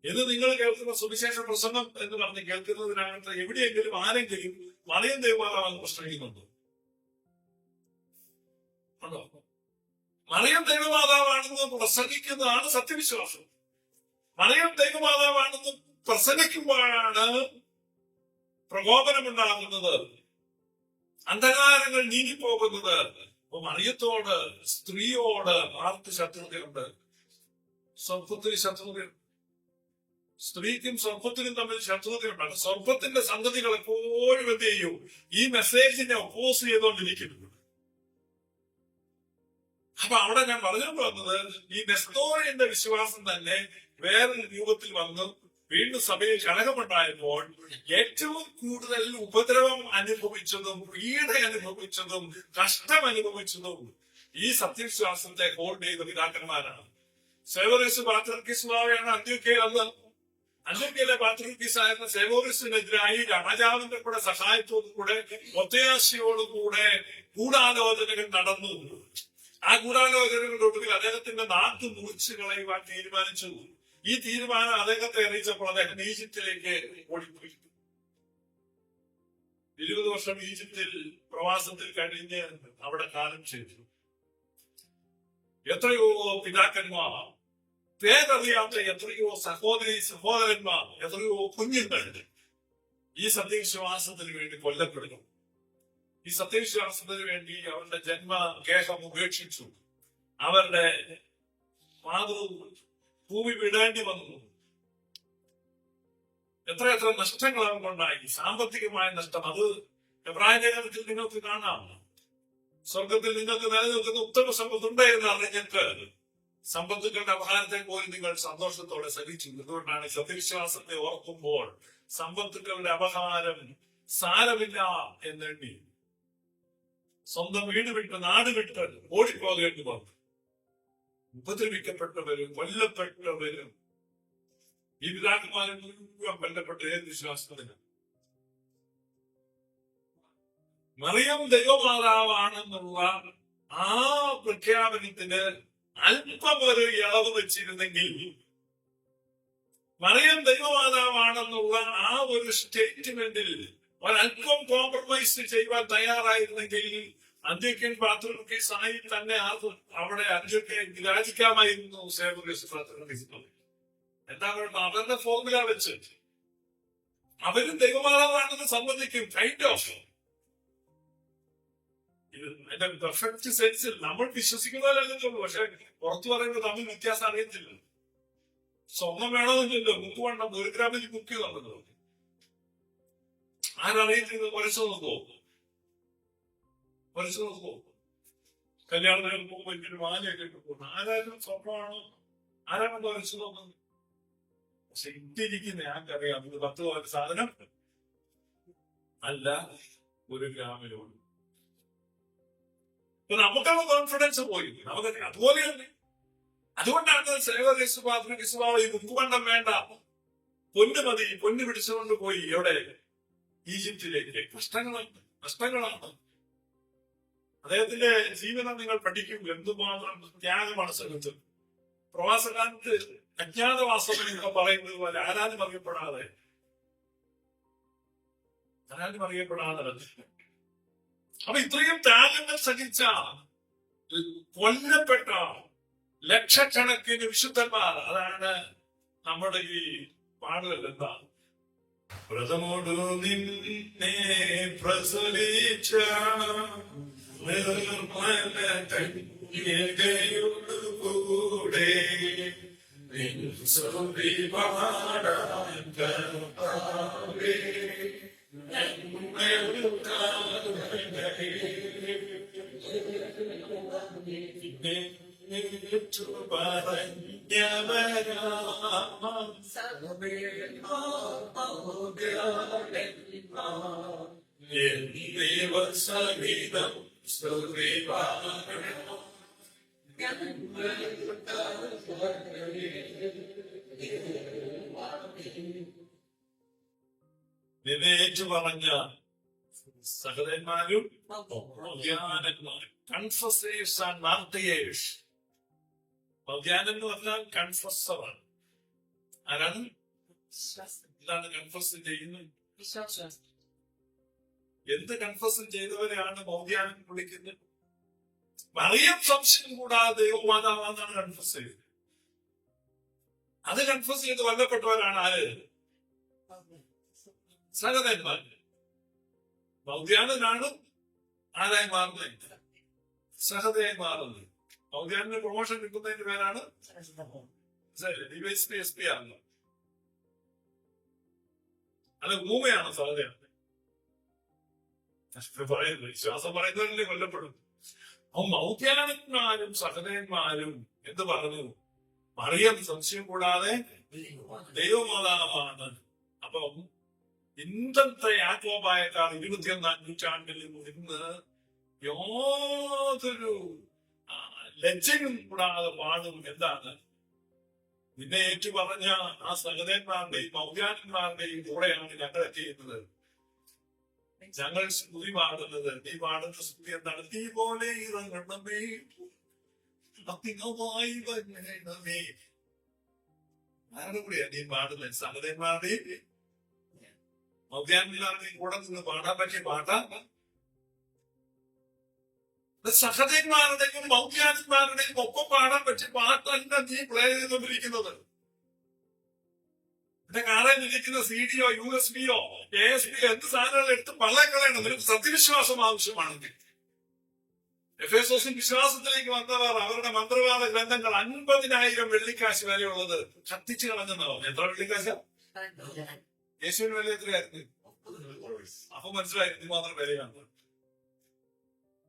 S2: ഇത് നിങ്ങൾ കേൾക്കുന്ന സുവിശേഷ പ്രസംഗം എന്ന് പറഞ്ഞ് കേൾക്കുന്നതിനകത്ത് എവിടെയെങ്കിലും ആരെങ്കിലും മറിയം ദൈവമാതാവാണ് പ്രസംഗിക്കുന്നുണ്ടോ? ഉണ്ടോ? മറിയം ദൈവമാതാവാണെന്ന് പ്രസംഗിക്കുന്നതാണ് സത്യവിശ്വാസം. മറിയം ദൈവമാതാവാണെന്ന് പ്രസംഗിക്കുമ്പോഴാണ് പ്രകോപനമുണ്ടാകുന്നത്, അന്ധകാരങ്ങൾ നീങ്ങിപ്പോകുന്നത്. അപ്പൊ മറിയത്തോട്, സ്ത്രീയോട് ആർക്ക് ശത്രുതയുണ്ട്? സ്വർപ്പത്തിന് ശത്രുതയുണ്ട്. സ്ത്രീക്കും സ്വർപ്പത്തിനും തമ്മിൽ ശത്രുതയുണ്ട്. സ്വർപ്പത്തിന്റെ സന്തതികൾ എപ്പോഴും എന്ത് ചെയ്യും? ഈ മെസ്സേജിനെ ഒപ്പോസ് ചെയ്തുകൊണ്ടിരിക്കുന്നു. അപ്പൊ അവിടെ ഞാൻ പറഞ്ഞു പോകുന്നത്, ഈ നെസ്തോറിയന്റെ വിശ്വാസം തന്നെ വേറൊരു രൂപത്തിൽ വന്നു വീണ്ടും സഭയിൽ കലഹമുണ്ടായപ്പോൾ ഏറ്റവും കൂടുതൽ ഉപദ്രവം അനുഭവിച്ചതും പീഡ അനുഭവിച്ചതും കഷ്ടം അനുഭവിച്ചതും ഈ സത്യവിശ്വാസത്തെ ഹോൾഡ് ചെയ്ത പിതാക്കന്മാരാണ്. സേവറിയസ് പാത്രീസ്വാവയാണ് അന്ത്യോക്യയിൽ അന്ന്. അന്ത്യോക്യയിലെ പാത്രീസ് ആയിരുന്ന സേവോറിസിനെതിരായി രാജാവിന്റെ കൂടെ സഹായത്തോടുകൂടെ ഒത്തയാശയോടുകൂടെ ഗൂഢാലോചനകൾ നടന്നു. ആ ഗൂഢാലോചനകളുടെ ഒടുവിൽ അദ്ദേഹത്തിന്റെ നാക്ക് മുറിച്ചു കളയുവാൻ തീരുമാനിച്ചു. ഈ തീരുമാനം അദ്ദേഹത്തെ അറിയിച്ചപ്പോൾ അദ്ദേഹം ഈജിപ്തിലേക്ക് ഓടിപ്പോയി. 20 വർഷം ഈജിപ്തിൽ പ്രവാസത്തിൽ കഴിഞ്ഞ് അവിടെ കാലം ചെയ്തു. എത്രയോ പിതാക്കന്മാർ, പേരറിയാത്ത എത്രയോ സഹോദരന്മാർ, എത്രയോ കുഞ്ഞുങ്ങൾ ഈ സത്യവിശ്വാസത്തിന് വേണ്ടി കൊല്ലപ്പെടുന്നു. ഈ സത്യവിശ്വാസത്തിന് വേണ്ടി അവരുടെ ജന്മഗേഹം ഉപേക്ഷിച്ചു. അവരുടെ മാതൃ ഭൂമി വിടേണ്ടി വന്നു. എത്രയെത്ര നഷ്ടങ്ങൾ അവർക്കുണ്ടായി, സാമ്പത്തികമായ നഷ്ടം. അത് എബ്രായ ലേഖനത്തിൽ നിങ്ങൾക്ക് കാണാം. സ്വർഗത്തിൽ നിങ്ങൾക്ക് നിലനിൽക്കുന്ന ഉത്തമ സമ്പത്തുണ്ട് എന്ന് അറിഞ്ഞിട്ട് സമ്പത്തുക്കളുടെ അപഹാരത്തെ പോലും നിങ്ങൾ സന്തോഷത്തോടെ സഹിച്ചു. എന്തുകൊണ്ടാണ്? സത്യവിശ്വാസത്തെ ഓർക്കുമ്പോൾ സമ്പത്തുക്കളുടെ അപഹാരം സാരമില്ല എന്നെണ്ണി സ്വന്തം വീട് വിട്ട് നാട് വിട്ട് ഓടിപ്പോകേണ്ടി വന്നു. ഉപദ്രവിക്കപ്പെട്ടവരും കൊല്ലപ്പെട്ടവരും ഈ പിതാക്കന്മാരും മുഴുവൻ കൊല്ലപ്പെട്ട ഏത് വിശ്വാസത്തിന്? മറിയം ദൈവമാതാവാണെന്നുള്ള ആ പ്രഖ്യാപനത്തിന് അല്പം ഒരു ഇളവ് വെച്ചിരുന്നെങ്കിൽ, മറിയം ദൈവമാതാവാണെന്നുള്ള ആ ഒരു സ്റ്റേറ്റ്മെന്റിൽ ഒരല്പം കോംപ്രമൈസ് ചെയ്യുവാൻ തയ്യാറായിരുന്നെങ്കിൽ അന്ത്യോക്യൻ പാത്രീസായി തന്നെ അവിടെ അന്ത്യോക്യൻ വിരാജിക്കാമായിരുന്നു. സേവറിയസ് പാത്രീസ് എന്താണ് അവരുടെ ഫോർമുല വെച്ച് അവരും ദൈവമാതാവാണെന്ന് സമ്മതിക്കും. കൈൻഡ് ഓഫ് എന്റെ പെർഫെക്റ്റ് സെൻസിൽ നമ്മൾ വിശ്വസിക്കുന്നതല്ലെന്നുള്ളൂ. പക്ഷെ പുറത്തു പറയുമ്പോൾ തമ്മിൽ വ്യത്യാസം അറിയത്തില്ല. സ്വർണം വേണമെന്നില്ലല്ലോ, മുക്കുവണ്ണം 1 ഗ്രാമിൽ മുക്കി തന്നത് ആരറിയുന്നത്? ഒരച്ചു നോക്കുമോ? കല്യാണത്തിന് പോകുമ്പോ എനിക്കൊരു മാലയൊക്കെ ഇട്ട് പോകുന്നു. ആരായാലും സ്വർണ്ണമാണോ? ആരാണെന്ന് ഒരച്ചു നോക്കുന്നത്? പക്ഷെ ഇട്ടിരിക്കുന്ന ഞങ്ങൾക്കറിയാം, ഇത് 10 പവന്റെ സാധനം അല്ല, 1 ഗ്രാമിലോട്. അപ്പൊ നമുക്കുള്ള കോൺഫിഡൻസ് പോയി. നമുക്ക് അതുപോലെ തന്നെ. അതുകൊണ്ടാണ് സേവറിയസ് പാത്രീസ് ഈ മുക്കുവണ്ണം വേണ്ട, പൊന്ന് മതി, പൊന്ന് പിടിച്ചുകൊണ്ട് പോയി എവിടെ? ഈജിപ്തിലേക്ക്. നഷ്ടങ്ങളാണ്. അദ്ദേഹത്തിന്റെ ജീവിതം നിങ്ങൾ പഠിക്കും. എന്തുമാത്രം ത്യാഗമാണ് സഹിച്ചത്. പ്രവാസകാലത്ത് അജ്ഞാതവാസം എന്നൊക്കെ പറയുന്നത് പോലെ ആരാലും അറിയപ്പെടാതെ അപ്പൊ ഇത്രയും ത്യാഗങ്ങൾ സഹിച്ച കൊല്ലപ്പെട്ട ലക്ഷക്കണക്കിന് വിശുദ്ധന്മാർ. അതാണ് നമ്മുടെ ഈ പാടുകൾ. എന്താ? പ്രഥമോടു നിന്നെ പ്രസവിച്ച നിർമ്മല കന്യകയോടു കൂടെ നിൻ സ്തുതി പാടാൻ കർത്താവേ, സഹിതം സ്തുതി പാടണം. വിവേചു പറഞ്ഞ സഹോദരന്മാരും ജ്ഞാനന്മാരും, കൺഫസേഴ്സ് ആൻഡ് മാർട്ടിയേഴ്സ്. ജ്ഞാനം എന്ന് പറഞ്ഞാൽ കൺഫസറാണ്. ആരാണ്? എന്താണ് കൺഫസ് ചെയ്യുന്നത്? എന്ത് കൺഫസ് ചെയ്തവരെയാണ് മൗദ്യാനം വിളിക്കുന്നത്? മറിയം സംശയം കൂടാതെ ദൈവമാതാവാന്നാണ് കൺഫസ് ചെയ്തത്. അത് കൺഫസ് ചെയ്ത് കൊല്ലപ്പെട്ടവരാണ് ആര്? സഹോദരന്മാർ. മൗദ്യാനാണ് ആരായി മാറുന്നത്? സഹതയായി മാറുന്നത്. മൗദ്യാനിന് പ്രൊമോഷൻ കിട്ടുന്നതിന്റെ പേരാണ് DYSP SP ആണെന്ന്. അത് ഭൂമിയാണ് സഹതയാണ് പറയുന്നത്. വിശ്വാസം പറയുന്നവരല്ലേ കൊല്ലപ്പെടുന്നു. അപ്പൊ മൗദ്യാനന്മാരും സഹതന്മാരും എന്ത് പറഞ്ഞു? മറിയം സംശയം കൂടാതെ ദൈവമാതാവാണ്. അപ്പം ഇന്നത്തെ യാക്കോബായക്കാർ 21-ാം നൂറ്റാണ്ടിൽ ഇന്ന് യാതൊരു ലജ്ജയും കൂടാതെ പാടും. എന്താണ്? നിന്നെ ഏറ്റു പറഞ്ഞ ആ സഹോദരന്മാരുടെയും മൗദ്യാനന്മാരുടെയും കൂടെയാണ് ഞങ്ങൾ ചെയ്യുന്നത്. ഞങ്ങൾ സ്തുതി പാടുന്നത്. നീ പാടുന്ന സ്തുതി എന്താണ്? തീ പോലെ ഇറങ്ങണമേ, അധികമായി വരണമേ. ആരുടെ കൂടെയാണ് നീ പാടുന്നത്? സഹോദരന്മാരുടെയും മൗദ്യാനന്മാരുടെയും കൂടെ നിന്ന് പാടാൻ പറ്റിയ പാട്ടാ. സഹോദരന്മാരുടെയും മൗദ്യാനന്മാരുടെയും ഒപ്പം പാടാൻ പറ്റിയ പാട്ടല്ല നീ പ്ലേ ചെയ്തുകൊണ്ടിരിക്കുന്നത്. എന്റെ കാറിൽ ഇരിക്കുന്ന CD-യോ USB-യോ ASP-യോ എന്ത് സാധനങ്ങൾ എടുത്ത് പള്ളക്കളയണം. നിനക്ക് സത്യവിശ്വാസം ആവശ്യമാണെങ്കിൽ. എഫേസോസിൽ വിശ്വാസത്തിലേക്ക് വന്നവർ അവരുടെ മന്ത്രവാദ ഗ്രന്ഥങ്ങൾ 50,000 വെള്ളിക്കാശ് വരെയുള്ളത് കത്തിച്ചു കളഞ്ഞെന്നാവും. എത്ര വെള്ളിക്കാശ? യേശുവിന് വില എത്രയായിരുന്നു? അപ്പൊ മനസ്സിലായി ഇത് മാത്രം വിലയാണ്.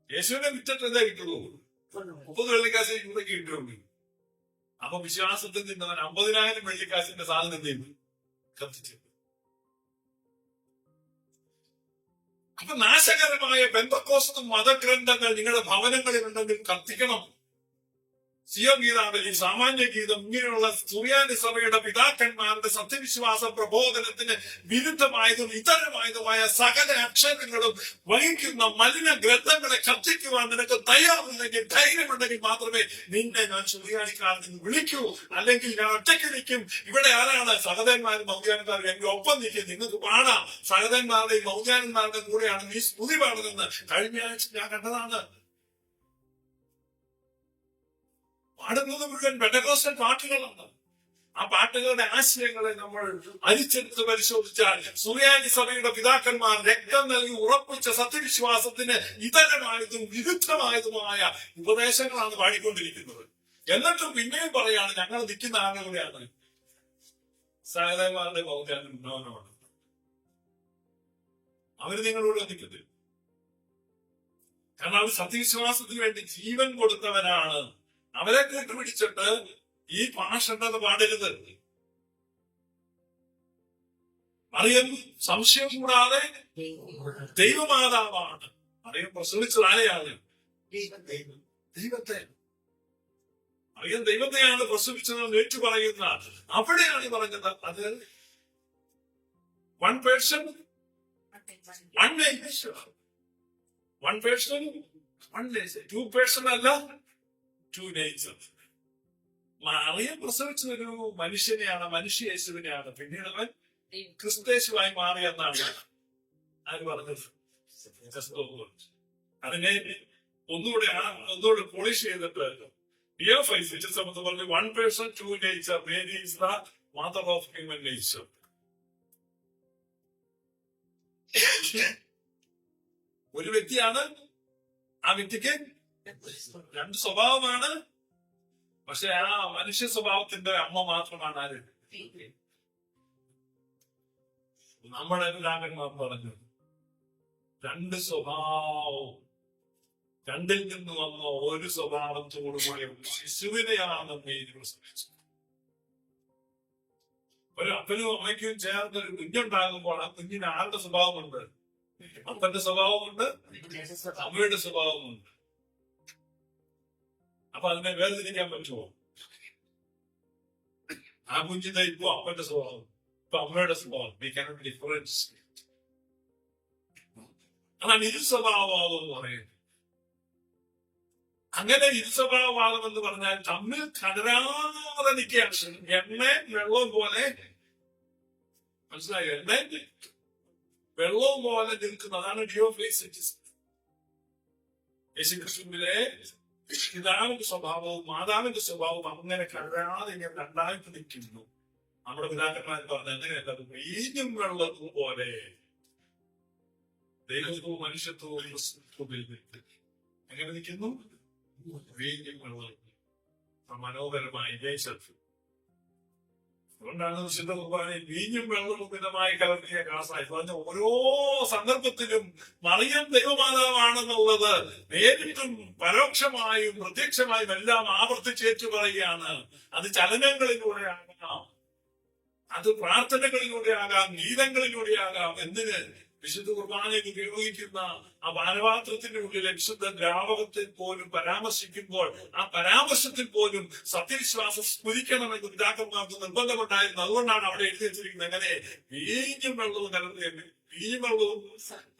S2: യേശുവിനെ വിറ്റിട്ട് എന്താ കിട്ടുള്ളൂ? 30 വെള്ളിക്കാശ് ഇവിടേക്ക് കിട്ടുള്ളൂ. അപ്പൊ വിശ്വാസത്തിൽ നിന്നവൻ 50,000 വെള്ളിക്കാശിന്റെ സാധനം എന്ത് കത്തിച്ചു. അപ്പൊ നാശകരമായ പെന്തക്കോസ്ത് മതഗ്രന്ഥങ്ങൾ നിങ്ങളുടെ ഭവനങ്ങളിൽ ഉണ്ടെങ്കിൽ കത്തിക്കണം. സിയോൻ ഗീതാവലി, സാമാന്യ ഗീതം, ഇങ്ങനെയുള്ള സുറിയാനി സഭയുടെ പിതാക്കന്മാരുടെ സത്യവിശ്വാസ പ്രബോധനത്തിന് വിരുദ്ധമായതും ഇതരമായതുമായ സകല അക്ഷരങ്ങളും വഹിക്കുന്ന മലിന ഗ്രന്ഥങ്ങളെ കത്തിക്കുവാൻ നിനക്ക് തയ്യാറുണ്ടെങ്കിൽ, ധൈര്യമുണ്ടെങ്കിൽ മാത്രമേ നിന്നെ ഞാൻ സുറിയാനിക്കാരിൽ നിന്ന് വിളിക്കൂ. അല്ലെങ്കിൽ ഞാൻ ഒറ്റയ്ക്ക് നിൽക്കും. ഇവിടെ ആരാണ്? സഹോദരന്മാരും മൗദ്യാനന്മാരും എന്റെ ഒപ്പം നിൽക്കും. നിങ്ങൾക്ക് പാടാം. സഹോദരന്മാരുടെയും മൗദ്യാനന്മാരുടെയും കൂടെയാണ് നീ സ്തുതി പാടുന്നത്. കഴിഞ്ഞ ആഴ്ച ഞാൻ കണ്ടതാണ്. പാടുന്നത് മുഴുവൻ പെന്തക്കോസ്റ്റൽ പാട്ടുകളാണ്. ആ പാട്ടുകളുടെ ആശയങ്ങളെ നമ്മൾ അരിച്ചെടുത്ത് പരിശോധിച്ചാൽ സുറിയാനി സഭയുടെ പിതാക്കന്മാർ രക്തം നൽകി ഉറപ്പിച്ച സത്യവിശ്വാസത്തിന് ഇതരമായതും വിരുദ്ധമായതുമായ ഉപദേശങ്ങളാണ് പാടിക്കൊണ്ടിരിക്കുന്നത്. എന്നിട്ടും പിന്നെയും പറയാണ് ഞങ്ങൾ നിൽക്കുന്ന ആളുകളെയാണ് സഹോദരന്മാരുടെ മൗദ്യാനമാണ്. അവര് നിങ്ങളോട് നിൽക്കുന്നത് കാരണം അവർ സത്യവിശ്വാസത്തിന് വേണ്ടി ജീവൻ കൊടുത്തവരാണ്. അവരെ കൂട്ടുപിടിച്ചിട്ട് ഈ ഭാഷണ്ടത് പാടരുത്. മറിയം സംശയം കൂടാതെ ദൈവമാതാവാണ്. മറിയം പ്രസവിച്ചത് ആരെയാണ്? ദൈവത്തെ. മറിയം ദൈവത്തെയാണ് പ്രസവിച്ചതെന്ന് ഏറ്റു പറയുന്ന അവിടെയാണ് പറഞ്ഞത്. അത് 1 person 1 nature. 1 person 1 nature. 2 person അല്ല 2 nature. മറിയം പ്രസവിച്ചതൊരു മനുഷ്യനെയാണ്, മനുഷ്യ യേശുവിനെയാണ്. പിന്നീട് അവൻ ക്രിസ്തേശുവായി മാറിയെന്നാണ് ആര് പറഞ്ഞത്? അതിനെ ഒന്നുകൂടെ പോളിഷ് ചെയ്തിട്ട് ഡിയർ ഫൈസ് വിശുദ്ധ പറഞ്ഞു, one person two nature, Mary is the mother of human nature. ഒരു വ്യക്തിയാണ്, ആ വ്യക്തിക്ക് രണ്ട് സ്വഭാവമാണ്. പക്ഷെ ആ മനുഷ്യ സ്വഭാവത്തിന്റെ അമ്മ മാത്രമാണ് ആര്? നമ്മുടെ പിതാക്കന്മാർ പറഞ്ഞു, രണ്ട് സ്വഭാവം, രണ്ടിൽ നിന്ന് വന്ന ഒരു സ്വഭാവത്തോടുകൂടി ശിശുവിനെയാണ് ശ്രമിച്ചത്. ഒരു അപ്പനും അമ്മയ്ക്കും ചേർന്ന് ഒരു കുഞ്ഞുണ്ടാകുമ്പോൾ ആ കുഞ്ഞിന് ആരുടെ സ്വഭാവമുണ്ട്? അപ്പന്റെ സ്വഭാവമുണ്ട്, അമ്മയുടെ സ്വഭാവമുണ്ട്. അപ്പൊ അതിനെ വേർതിരിക്കാൻ പറ്റുമോ? ആ കുഞ്ഞിന്റെ ഇപ്പൊ അപ്പന്റെ സ്വഭാവം, ഇപ്പൊ അമ്മയുടെ സ്വഭാവം. We cannot difference. അതാണ് ഇരുസ്വഭാവവാദം എന്ന് പറയുന്നത്. അങ്ങനെ ഇരുസ്വഭാവവാദം എന്ന് പറഞ്ഞാൽ തമ്മിൽ കലരാതെ നിൽക്കുകയാണ്. എണ്ണയും വെള്ളവും പോലെ, മനസ്സിലായോ? എണ്ണയും വെള്ളവും പോലെ നിൽക്കുന്നത്, അതാണ് ഡിയോഫേസിറ്റിസം. യേശുക്രിസ്തുവിലെ പിതാവിന്റെ സ്വഭാവവും മാതാവിന്റെ സ്വഭാവവും അങ്ങനെ കലരാതെ ഇങ്ങനെ രണ്ടായിട്ട് നിൽക്കുന്നു. നമ്മുടെ പിതാക്കന്മാർ പറഞ്ഞ അങ്ങനെയല്ല, അത് വീഞ്ഞും വെള്ളവും പോലെ ദൈവത്വവും മനുഷ്യത്വവും എങ്ങനെ നിൽക്കുന്നു? വീഞ്ഞും വെള്ളവും. മനോഹരമായി ജയിച്ചു. അതുകൊണ്ടാണ് വിശുദ്ധ കുർബാനയിൽ വീഞ്ഞും വെള്ളവും മിതമായി കലർത്തിയ കാസായി പറഞ്ഞ ഓരോ സന്ദർഭത്തിലും മറിയം ദൈവമാതാവാണെന്നുള്ളത് നേരിട്ടും പരോക്ഷമായും പ്രത്യക്ഷമായും എല്ലാം ആവർത്തിച്ചേറ്റു പറയുകയാണ്. അത് ചലനങ്ങളിലൂടെ ആകാം, അത് പ്രാർത്ഥനകളിലൂടെ ആകാം, ഗീതങ്ങളിലൂടെ ആകാം. എന്തിന്? വിശുദ്ധ കുർബാനയിൽ ഉപയോഗിക്കുന്ന ആ പാനപാത്രത്തിന്റെ ഉള്ളിലെ വിശുദ്ധ ദ്രാവകത്തിൽ പോലും പരാമർശിക്കുമ്പോൾ ആ പരാമർശത്തിൽ പോലും സത്യവിശ്വാസം സ്മരിക്കണമെന്ന് പിതാക്കന്മാർക്ക് നിർബന്ധമുണ്ടായിരുന്നു. അതുകൊണ്ടാണ് അവിടെ എഴുതി വെച്ചിരിക്കുന്നത് എങ്ങനെ വീഞ്ഞും വെള്ളവും വീഞ്ഞും വെള്ളവും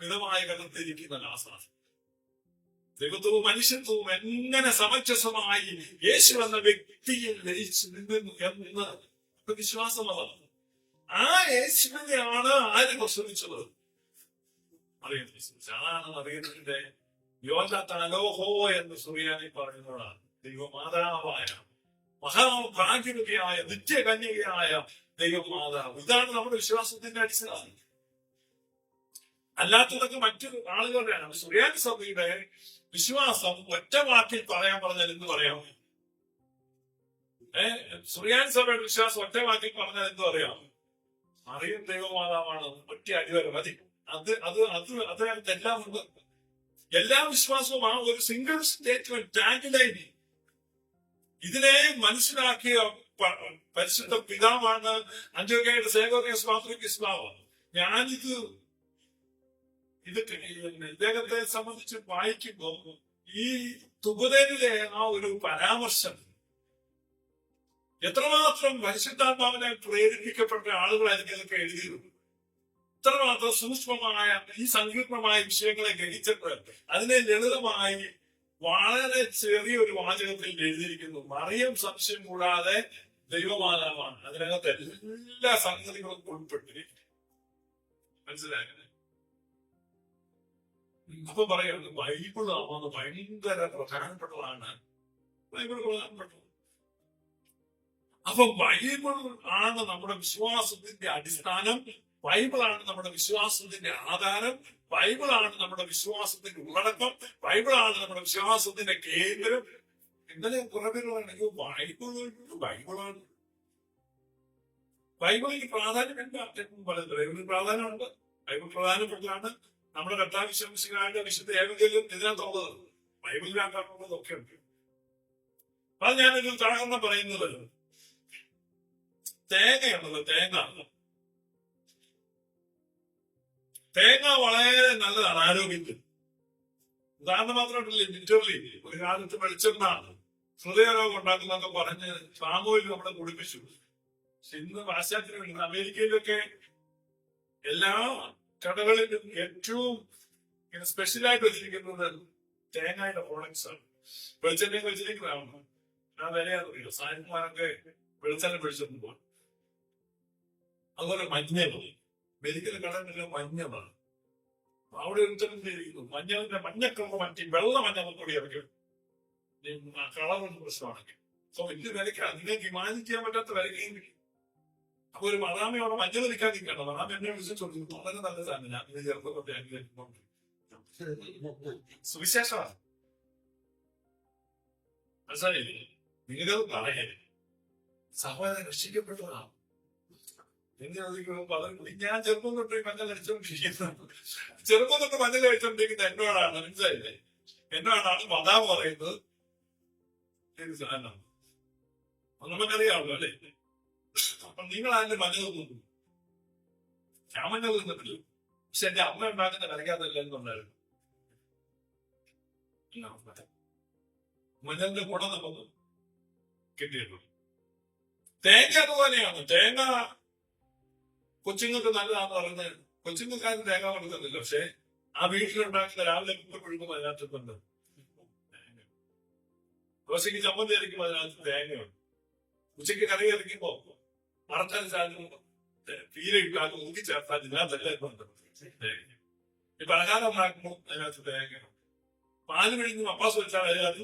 S2: മിതമായി കലർത്തിയിരിക്കുന്ന ആസാസം. ദൈവത്വവും മനുഷ്യത്വവും എങ്ങനെ സമഞ്ജസമായി യേശു എന്ന വ്യക്തിയിൽ ലയിച്ചു നിന്നു എന്ന് വിശ്വാസമാണ്. ആ യേശുവിനെയാണ് ആര് പ്രസവിച്ചത്? അതാണ് അറിയുന്നതിന്റെ യോലതലോഹോ എന്ന് സുറിയാനി പറയുന്നതാണ്. ദൈവമാതാവായ മഹാഭാഗ്യവതിയായ നിത്യകന്യകയായ ദൈവമാതാവ്. ഇതാണ് നമ്മുടെ വിശ്വാസത്തിന്റെ അടിസ്ഥാനം. അല്ലാത്തതൊക്കെ മറ്റു ആളുകളുടെയാണ്. സുറിയാനി സഭയുടെ വിശ്വാസം ഒറ്റ വാക്കിൽ പറയാൻ പറഞ്ഞാൽ എന്ത് പറയാം? സുറിയാനി സഭയുടെ വിശ്വാസം ഒറ്റ വാക്കിൽ പറഞ്ഞാൽ എന്ത് പറയാം? അറിയും ദൈവമാതാവാണ്. ഒറ്റ അടിവരെ മതി. അതിനകത്ത് എല്ലാം ഉണ്ട്. എല്ലാ വിശ്വാസവും ആ ഒരു സിംഗിൾ സ്റ്റേറ്റ്മെന്റ് ടാഗിലൈൻ ഇതിനെ മനസ്സിലാക്കിയ പരിശുദ്ധ പിതാവാണ് അന്ത്യോക്യയുടെ സേവകേസ് മാതൃകേസ്ലാവ്. ഞാനിത് ഇദ്ദേഹത്തെ സംബന്ധിച്ച് വായിക്കുമ്പോൾ ഈ തുബദേനിലെ ആ ഒരു പരാമർശം എത്രമാത്രം പരിശുദ്ധാത്മാവിനെ പ്രേരിപ്പിക്കപ്പെട്ട ആളുകളായിരിക്കും ഇതൊക്കെ എഴുതിയത്. ഇത്രമാത്രം സൂക്ഷ്മമായ ഈ സങ്കീർണമായ വിഷയങ്ങളെ ഗ്രഹിച്ചിട്ട് അതിനെ ലളിതമായി വളരെ ചെറിയൊരു വാചകത്തിൽ എഴുതിയിരിക്കുന്നു. മറിയം സംശയം കൂടാതെ ദൈവമാതാവാണ്. അതിനകത്ത് എല്ലാ സംഗതികളും ഉൾപ്പെട്ടിരിക്കും. മനസ്സിലായത്? അപ്പൊ പറയുന്നത് ബൈബിൾ ആവുന്നത് ഭയങ്കര പ്രധാനപ്പെട്ടതാണ്. ബൈബിൾ പ്രധാനപ്പെട്ടത്. അപ്പൊ ബൈബിൾ ആണ് നമ്മുടെ വിശ്വാസത്തിന്റെ അടിസ്ഥാനം. ബൈബിളാണ് നമ്മുടെ വിശ്വാസത്തിന്റെ ആധാരം. ബൈബിളാണ് നമ്മുടെ വിശ്വാസത്തിന്റെ ഉള്ളടക്കം. ബൈബിളാണ് നമ്മുടെ വിശ്വാസത്തിന്റെ കേന്ദ്രം. ഇന്നലെ കുറെ പേര് പറയുന്നത് ബൈബിളാണ്. ബൈബിളിന് പ്രാധാന്യം എന്താ? ബൈബിളിന് പ്രാധാന്യമുണ്ട്. ബൈബിൾ പ്രധാനപ്പെട്ടതാണ്. നമ്മുടെ കർത്താവ് വിശ്വസിക്കാരുടെ വിശുദ്ധ ഏവെങ്കിലും ഇതിനകത്തുള്ളത് ബൈബിളിനകത്തുള്ളതൊക്കെ ഉണ്ട്. അത് ഞാനൊരു ഉദാഹരണം പറയുന്നത്, തേങ്ങയുള്ളത്. തേങ്ങ വളരെ നല്ലതാണ് ആരോഗ്യത്തിന്. ഉദാഹരണം മാത്രമല്ല, ലിറ്ററലി ഒരു കാലത്ത് വെളിച്ചെണ്ണ ഹൃദയരോഗം ഉണ്ടാക്കുന്നതൊക്കെ പറഞ്ഞ് പാമോയിൽ നമ്മളെ കുടിപ്പിച്ചു. ഇന്ന് പാശ്ചാത്യം അമേരിക്കയിലൊക്കെ എല്ലാ കടകളിലും ഏറ്റവും സ്പെഷ്യലായിട്ട് വെച്ചിരിക്കുന്നത് തേങ്ങയുടെ പ്രോഡക്ട്സ് ആണ്. വെളിച്ചെണ്ണ വെച്ചിരിക്കുന്നതാണ്. ഞാൻ വിലയാറിയോ സായന്മാരൊക്കെ വെളിച്ചെണ്ണ പിടിച്ചിട്ടുമ്പോൾ. അതുപോലെ മഞ്ഞൾ, മെഡിക്കൽ കടകളിലെ മഞ്ഞളാണ്. അവിടെ ഒരുത്തരം ഇരിക്കുന്നു മഞ്ഞളിന്റെ മഞ്ഞക്കളർ മാറ്റി വെള്ള മഞ്ഞൾ കൂടി ഇറക്കി കളറൊന്നും പ്രശ്നമാണെങ്കിൽ അപ്പൊ വലിയ വിലക്കാണ് നിങ്ങൾക്ക് ഇമാജിൻ ചെയ്യാൻ പറ്റാത്ത വിലക്കുകയും കിട്ടും. അപ്പൊ ഒരു മറാമി അവിടെ മഞ്ഞൾ നിൽക്കാൻ നിൽക്കണം. മറാമി എന്നെ വിളിച്ചു വളരെ നല്ല സാധനം ഞാൻ ഇത് ചെറുപ്പത്തെ അനുകരിക്കുന്നുണ്ട്. സുവിശേഷമാണ് മനസ്സിലായില്ലേ? നിങ്ങൾക്കത് പറയേ സഹോദരൻ രക്ഷിക്കപ്പെട്ടതാണ്. ഞാൻ ചെറുപ്പം തൊട്ട് മഞ്ഞൾ അടിച്ചോണ്ടിരിക്കുന്നത്. ചെറുപ്പം തൊട്ട് മഞ്ഞൾ കഴിച്ചോണ്ടിരിക്കുന്നത് എന്നോടാണ്. മനസ്സിലായില്ലേ? എന്നോടാണ് മതാവ് പറയുന്നത്. നമുക്കറിയാമല്ലോ അല്ലെ? അപ്പൊ നിങ്ങൾ അതിന്റെ മഞ്ഞൾ തിന്നു. ഞാൻ മഞ്ഞൾ തിന്നിട്ടില്ല. പക്ഷെ എന്റെ അമ്മ ഉണ്ടാക്കുന്ന കറിക്കാത്തല്ലാന്നുണ്ടായിരുന്നു. മഞ്ഞളിന്റെ ഗുണം നമുക്ക് കിട്ടിയിട്ടുള്ളൂ. തേങ്ങ അതുപോലെയാണ്. തേങ്ങ കൊച്ചുങ്ങൾക്ക് നല്ലതാന്ന് പറയുന്നത്. കൊച്ചുങ്ങൾക്കാരും തേങ്ങ കൊടുക്കുന്നില്ല. പക്ഷെ ആ വീട്ടിലുണ്ടാക്കുന്ന രാവിലെ പുഴുക്കും അതിനകത്തുണ്ട്. ദോശയ്ക്ക് ചമ്മന്തി അരയ്ക്കും അതിനകത്ത് തേങ്ങയുണ്ട്. ഉച്ചയ്ക്ക് കറി അരയ്ക്കുമ്പോ മറക്കാൻ സാധിക്കും തീരെ ഊക്കി ചേർത്താൽ ഇതിനകത്തല്ല ഇപ്പുണ്ട്. ഈ പലഹാരം ഉണ്ടാക്കുമ്പോൾ അതിനകത്ത് തേങ്ങയാണ്. പാല് പിഴിഞ്ഞ് മപ്പാസ് വെച്ചാൽ അതിനകത്ത്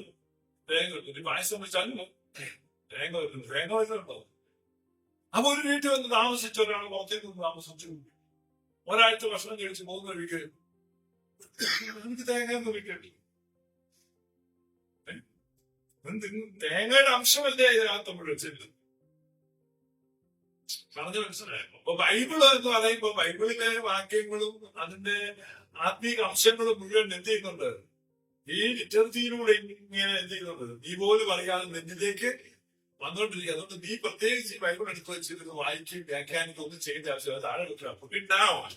S2: തേങ്ങ കിട്ടും. ഈ പായസം വെച്ചാലും തേങ്ങ വരുന്നു. തേങ്ങ വരുന്നുണ്ടോ? അപ്പൊ ഒരു വീട്ടിൽ വന്ന് താമസിച്ച ഒരാൾ പുറത്തേക്ക് വന്ന് താമസിച്ചു. ഒരാഴ്ച ഭക്ഷണം കഴിച്ച് പോകുന്ന വഴിക്ക് എനിക്ക് തേങ്ങയൊന്നും വിൽക്കേണ്ടി. തേങ്ങയുടെ അംശമല്ലേ ഇതിനകത്ത് നമ്മൾ വെച്ചിരുന്നത്. പറഞ്ഞു മനസ്സിലായോ? അപ്പൊ ബൈബിള് എന്ന് പറയുമ്പോ ബൈബിളിലെ വാക്യങ്ങളും അതിന്റെ ആത്മീക അംശങ്ങളും മുഴുവൻ എന്ത് ചെയ്യുന്നുണ്ട്? ഈ ലിറ്റർജിയിലൂടെ ഇങ്ങനെ എന്ത് ചെയ്യുന്നുണ്ട്? നീ പോലും അറിയാതെ നെഞ്ചിലേക്ക് വന്നോണ്ടിരിക്കുക. അതുകൊണ്ട് നീ പ്രത്യേകിച്ച് ഈ ബൈബിൾ എടുത്ത് വെച്ചിരുന്ന് വായിക്കുകയും വ്യാഖ്യാനിക്കും ഒന്നും ചെയ്യേണ്ട ആവശ്യമില്ല. താഴെ ഉണ്ടാവും.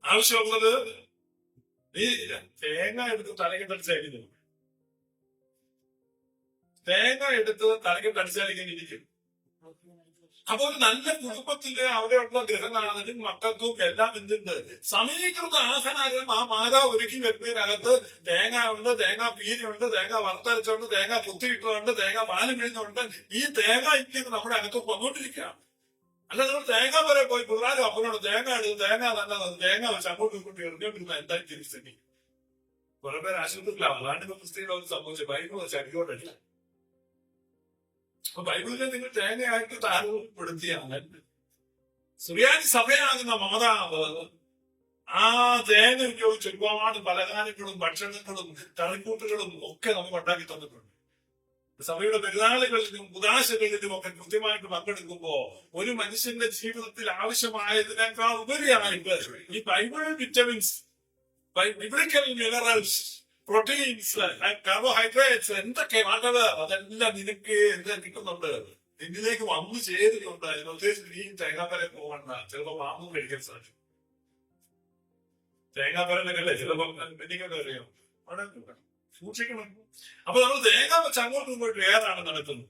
S2: ആവശ്യമുള്ളത് നീ തേങ്ങ എടുത്ത് തലക്കെട്ടടിച്ചായിരിക്കും. തേങ്ങ എടുത്ത് തലക്കെട്ടടിച്ചായിരിക്കും ഇരിക്കും. അപ്പൊ ഒരു നല്ല കുടുംബത്തിന്റെ അവിടെയുള്ള ഗ്രഹനാഥനും മക്കൾക്കും എല്ലാം എന്തുണ്ട്? സമീകൃത ആഹാരം ആ മാതാവ് ഒരുക്കി വരുന്നതിനകത്ത് തേങ്ങ ഉണ്ട്, തേങ്ങ പീരിയുണ്ട്, തേങ്ങ വറുത്തരച്ചുണ്ട്, തേങ്ങ കുത്തിയിട്ടുണ്ട്, തേങ്ങ പാല് പിഴിഞ്ഞുണ്ട്. ഈ തേങ്ങ ഇങ്ങനെ നമ്മുടെ അകത്ത് വന്നുകൊണ്ടിരിക്കുകയാണ്. അല്ല നിങ്ങൾ തേങ്ങ വരെ പോയി പിള്ളേരും അപ്പനോട് തേങ്ങ എടുത്ത് തേങ്ങ തന്നെ തേങ്ങ വെച്ച് അങ്ങോട്ടും ഇങ്ങോട്ടും എറിഞ്ഞോണ്ടിരുന്ന എന്തായി തിരിച്ചെത്തി കുറെ പേര് ആശുപത്രിയിലാണ്. അതാണ് ക്രിസ്ത്യയിലൊന്നും സംഭവിച്ചത്. ബൈബിൾ വെച്ച് അടിക്കോട്ടല്ല. അപ്പൊ ബൈബിളിനെ നിങ്ങൾ തേങ്ങയായിട്ട് താരതമ്യപ്പെടുത്തിയാണ് സുറിയാനി സഭയാകുന്ന മാതാവ് ആ തേങ്ങ ഉപയോഗിച്ച് ഒരുപാട് പലഹാരങ്ങളും ഭക്ഷണങ്ങളും കറിക്കൂട്ടുകളും ഒക്കെ നമുക്ക് ഉണ്ടാക്കി തന്നിട്ടുണ്ട്. സഭയുടെ പെരുന്നാളുകളിലും ഉദാശകളിലും ഒക്കെ കൃത്യമായിട്ട് പങ്കെടുക്കുമ്പോ ഒരു മനുഷ്യന്റെ ജീവിതത്തിൽ ആവശ്യമായതിനേക്കാൾ ഉപരിയായിട്ട് ഈ Bible vitamins, biblical minerals, proteins, carbohydrates എന്തൊക്കെ വേണ്ടത് അതെല്ലാം നിനക്ക് എന്താ കിട്ടുന്നുണ്ട്, നിന്നിലേക്ക് വന്നു ചേരുന്നുണ്ട്. അതിനുദ്ദേശിച്ച് നീ തേങ്ങാപ്പര പോകണ്ട. ചിലപ്പോ മാമ്പും കഴിക്കാൻ സാധിക്കും. തേങ്ങാപ്പരനൊക്കെ ചിലപ്പോ എനിക്കൊക്കെ അറിയാം. അവിടെ സൂക്ഷിക്കണം. അപ്പൊ നമ്മൾ തേങ്ങ വെച്ച് അങ്ങോട്ടും ഇങ്ങോട്ടും ഏതാണ് നടത്തുന്നത്.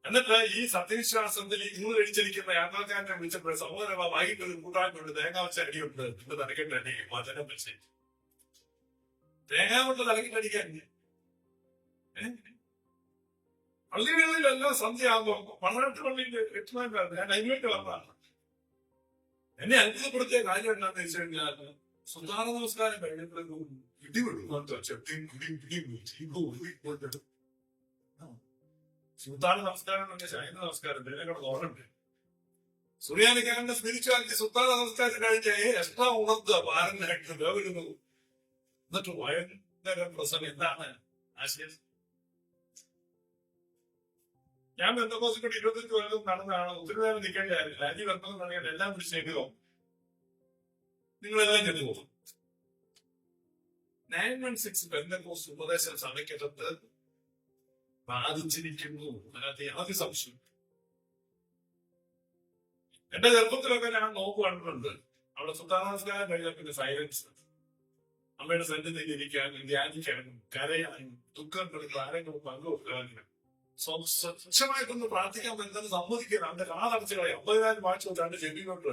S2: എന്നിട്ട് ഈ സത്യവിശ്വാസത്തിൽ ഇന്ന് കഴിച്ചിരിക്കുന്ന യാത്രക്കാരനെ വിളിച്ചപ്പോൾ സഹോദര വൈകിട്ട് ഒരു കൂട്ടാനുണ്ട്, തേങ്ങ വെച്ച അടിയുണ്ട്, ഇന്ന് തലക്കെട്ട് അടിക്കും വചനം വെച്ച്. തേങ്ങ കൊണ്ട് തലക്കെട്ട് അടിക്കാൻ പള്ളികളിലെല്ലാം സന്ധ്യ ആകുമ്പോ 12 പള്ളിയിൽ 8 മണിക്കാണ് ഞാൻ അതിലേക്ക് വന്നതാണ്. എന്നെ അത്ഭുതപ്പെടുത്തിയ കാര്യം എന്താണെന്ന് വെച്ച് കഴിഞ്ഞാൽ സുധാര നമസ്കാരം കഴിഞ്ഞപ്പോഴും സുൽത്താന നമസ്കാരം ശൈന നമസ്കാരം ഇതിനെക്കൂടെ ഓർമ്മയുണ്ട്. സുറിയാനിക്കാരന്റെ സ്പിരിച്വാലിറ്റി സുൽത്താന നമസ്കാരം കഴിഞ്ഞ് എക്സ്ട്രാ ഉണർത്തുക പാരനായിട്ട് വേവരുന്നു. എന്നിട്ട് ഭയങ്കര പ്രസംഗം. എന്താണ് ആശയം? ഞാൻ ബന്ധക്കോസിൽ 25 കൊല്ലം നടന്നതാണ്. ഒത്തിരി നേരം നിൽക്കേണ്ട കാര്യമില്ല. അഞ്ച് ബന്ധം തുടങ്ങിയാൽ എല്ലാം പിടിച്ചേക്കോ നിങ്ങളെല്ലാം ചെന്നു പോകും. 916 ബന്ധക്കോസ് ഉപദേശം സഭയ്ക്കകത്ത് ബാധിച്ചിരിക്കുന്നു. അതിനകത്ത് യാതൊരു സംശയം. എന്റെ ചെറുപ്പത്തിലൊക്കെ ഞാൻ നോക്ക് കണ്ടിട്ടുണ്ട്. അവിടെ സുൽത്താനസ്കാരം കഴിഞ്ഞാൽ പിന്നെ സൈലൻസ്. അമ്മയുടെ സന്നിധിയിൽ ഇരിക്കാനും ധ്യാനിക്കാനും കരയാനും ദുഃഖങ്ങളും ഭാരങ്ങളും പങ്കുവെക്കാനും സ്വച്ഛമായിട്ടൊന്ന് പ്രാർത്ഥിക്കാൻ പറ്റുന്നത് സമ്മതിക്കണം. അവന്റെ കാലടച്ചുകളെ 50,000 വാഴ്ച തൊട്ടാണ്ട് ചെവികൊണ്ട്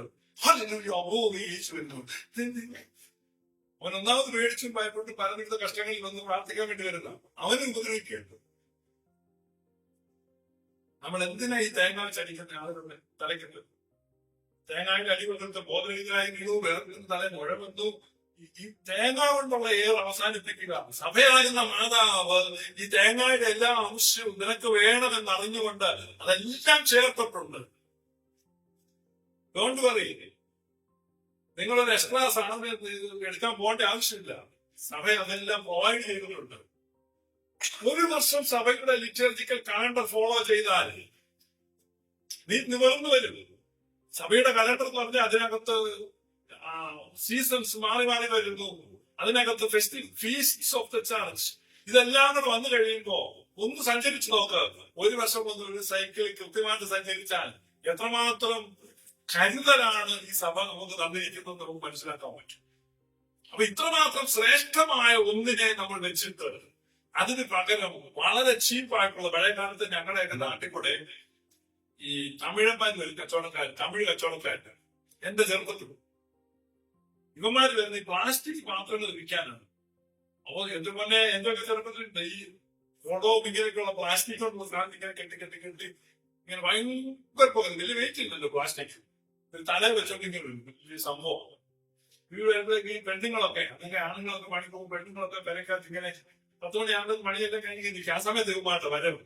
S2: അവൻ ഒന്നാമത് പേടിച്ചും ഭയപ്പെട്ട് പലവിധ കഷ്ടങ്ങളിൽ വന്ന് പ്രാർത്ഥിക്കാൻ വേണ്ടി വരുന്ന അവനെ ഉപദ്രവിക്കേണ്ടത്. നമ്മൾ എന്തിനാ ഈ തേങ്ങ ചടിക്കുന്ന ആളുകളുടെ തലയ്ക്കുന്നത്? തേങ്ങയുടെ അടി കൊണ്ടിട്ട് ബോധരഹിതരായി വീണു, വേർന്ന് തല മുഴ വന്നു. ഈ തേങ്ങ കൊണ്ടുള്ള ഏർ അവസാനിപ്പിക്കുക. സഭയാകുന്ന മാതാവ് ഈ തേങ്ങയുടെ എല്ലാ അംശവും നിനക്ക് വേണമെന്ന് അറിഞ്ഞുകൊണ്ട് അതെല്ലാം ചേർത്തിട്ടുണ്ട്. ഡോണ്ട് വറി, നിങ്ങളൊരു എക്സ്ട്രാ സാധനം എടുക്കാൻ പോകേണ്ട ആവശ്യമില്ല. സഭ അതെല്ലാം പ്രൊവൈഡ് ചെയ്തിട്ടുണ്ട്. ഒരു വർഷം സഭയുടെ ലിറ്റർജിക്കൽ കാലണ്ടർ ഫോളോ ചെയ്താൽ നീ നിവർന്നു വരും. സഭയുടെ കലണ്ടർ എന്ന് പറഞ്ഞാൽ അതിനകത്ത് സീസൺസ് മാറി മാറി വരുന്നു. അതിനകത്ത് ഫീസ്റ്റ്സ് ഓഫ് ദ ചർച്ച് ഇതെല്ലാം കൂടെ വന്നു കഴിയുമ്പോ ഒന്ന് സഞ്ചരിച്ചു നോക്ക്. ഒരു വർഷം ഒന്ന് ഒരു സൈക്കിളിൽ കൃത്യമായിട്ട് സഞ്ചരിച്ചാൽ എത്രമാത്രം കരുതലാണ് ഈ സഭ നമുക്ക് തന്നിരിക്കുന്നത് നമുക്ക് മനസ്സിലാക്കാൻ പറ്റും. അപ്പൊ ഇത്രമാത്രം ശ്രേഷ്ഠമായ ഒന്നിനെ നമ്മൾ വെച്ചിട്ട് അതിന് പകരം വളരെ ചീപ്പായിട്ടുള്ള പഴയ കാലത്ത് ഞങ്ങളുടെയൊക്കെ നാട്ടിൽ കൂടെ ഈ തമിഴന്മാർ വരും കച്ചവടക്കാരൻ, തമിഴ് കച്ചവടക്കാരൻ. എന്റെ ചെറുപ്പത്തിൽ ഇവന്മാര് വരുന്ന ഈ പ്ലാസ്റ്റിക് പാത്രങ്ങൾ വിൽക്കാനാണ്. അപ്പൊ എന്തുപോലെ എന്തൊക്കെ ചെറുപ്പത്തിൽ ഈ ഫോട്ടോ ഇങ്ങനെയൊക്കെയുള്ള പ്ലാസ്റ്റിക് കൊണ്ടുള്ള സാധനം ഇങ്ങനെ കെട്ടി കെട്ടി കെട്ടി ഇങ്ങനെ ഭയങ്കര പോകുന്നത്. വലിയ വെയിറ്റ് ഇല്ലല്ലോ പ്ലാസ്റ്റിക്. തല വെച്ചോണ്ട് ഇങ്ങനെ വലിയ സംഭവം. ഈ പെണ്ണുങ്ങളൊക്കെ അല്ലെങ്കിൽ ആണുങ്ങളൊക്കെ പണി പോകും. പെണ്ണുങ്ങളൊക്കെ പെരക്കകത്ത് ഇങ്ങനെ 10 മണിയാകുമ്പോൾ മണിയെല്ലാം കഴിഞ്ഞിരിക്കും. ആ സമയത്ത് ഇവമായിട്ട് വരവ്.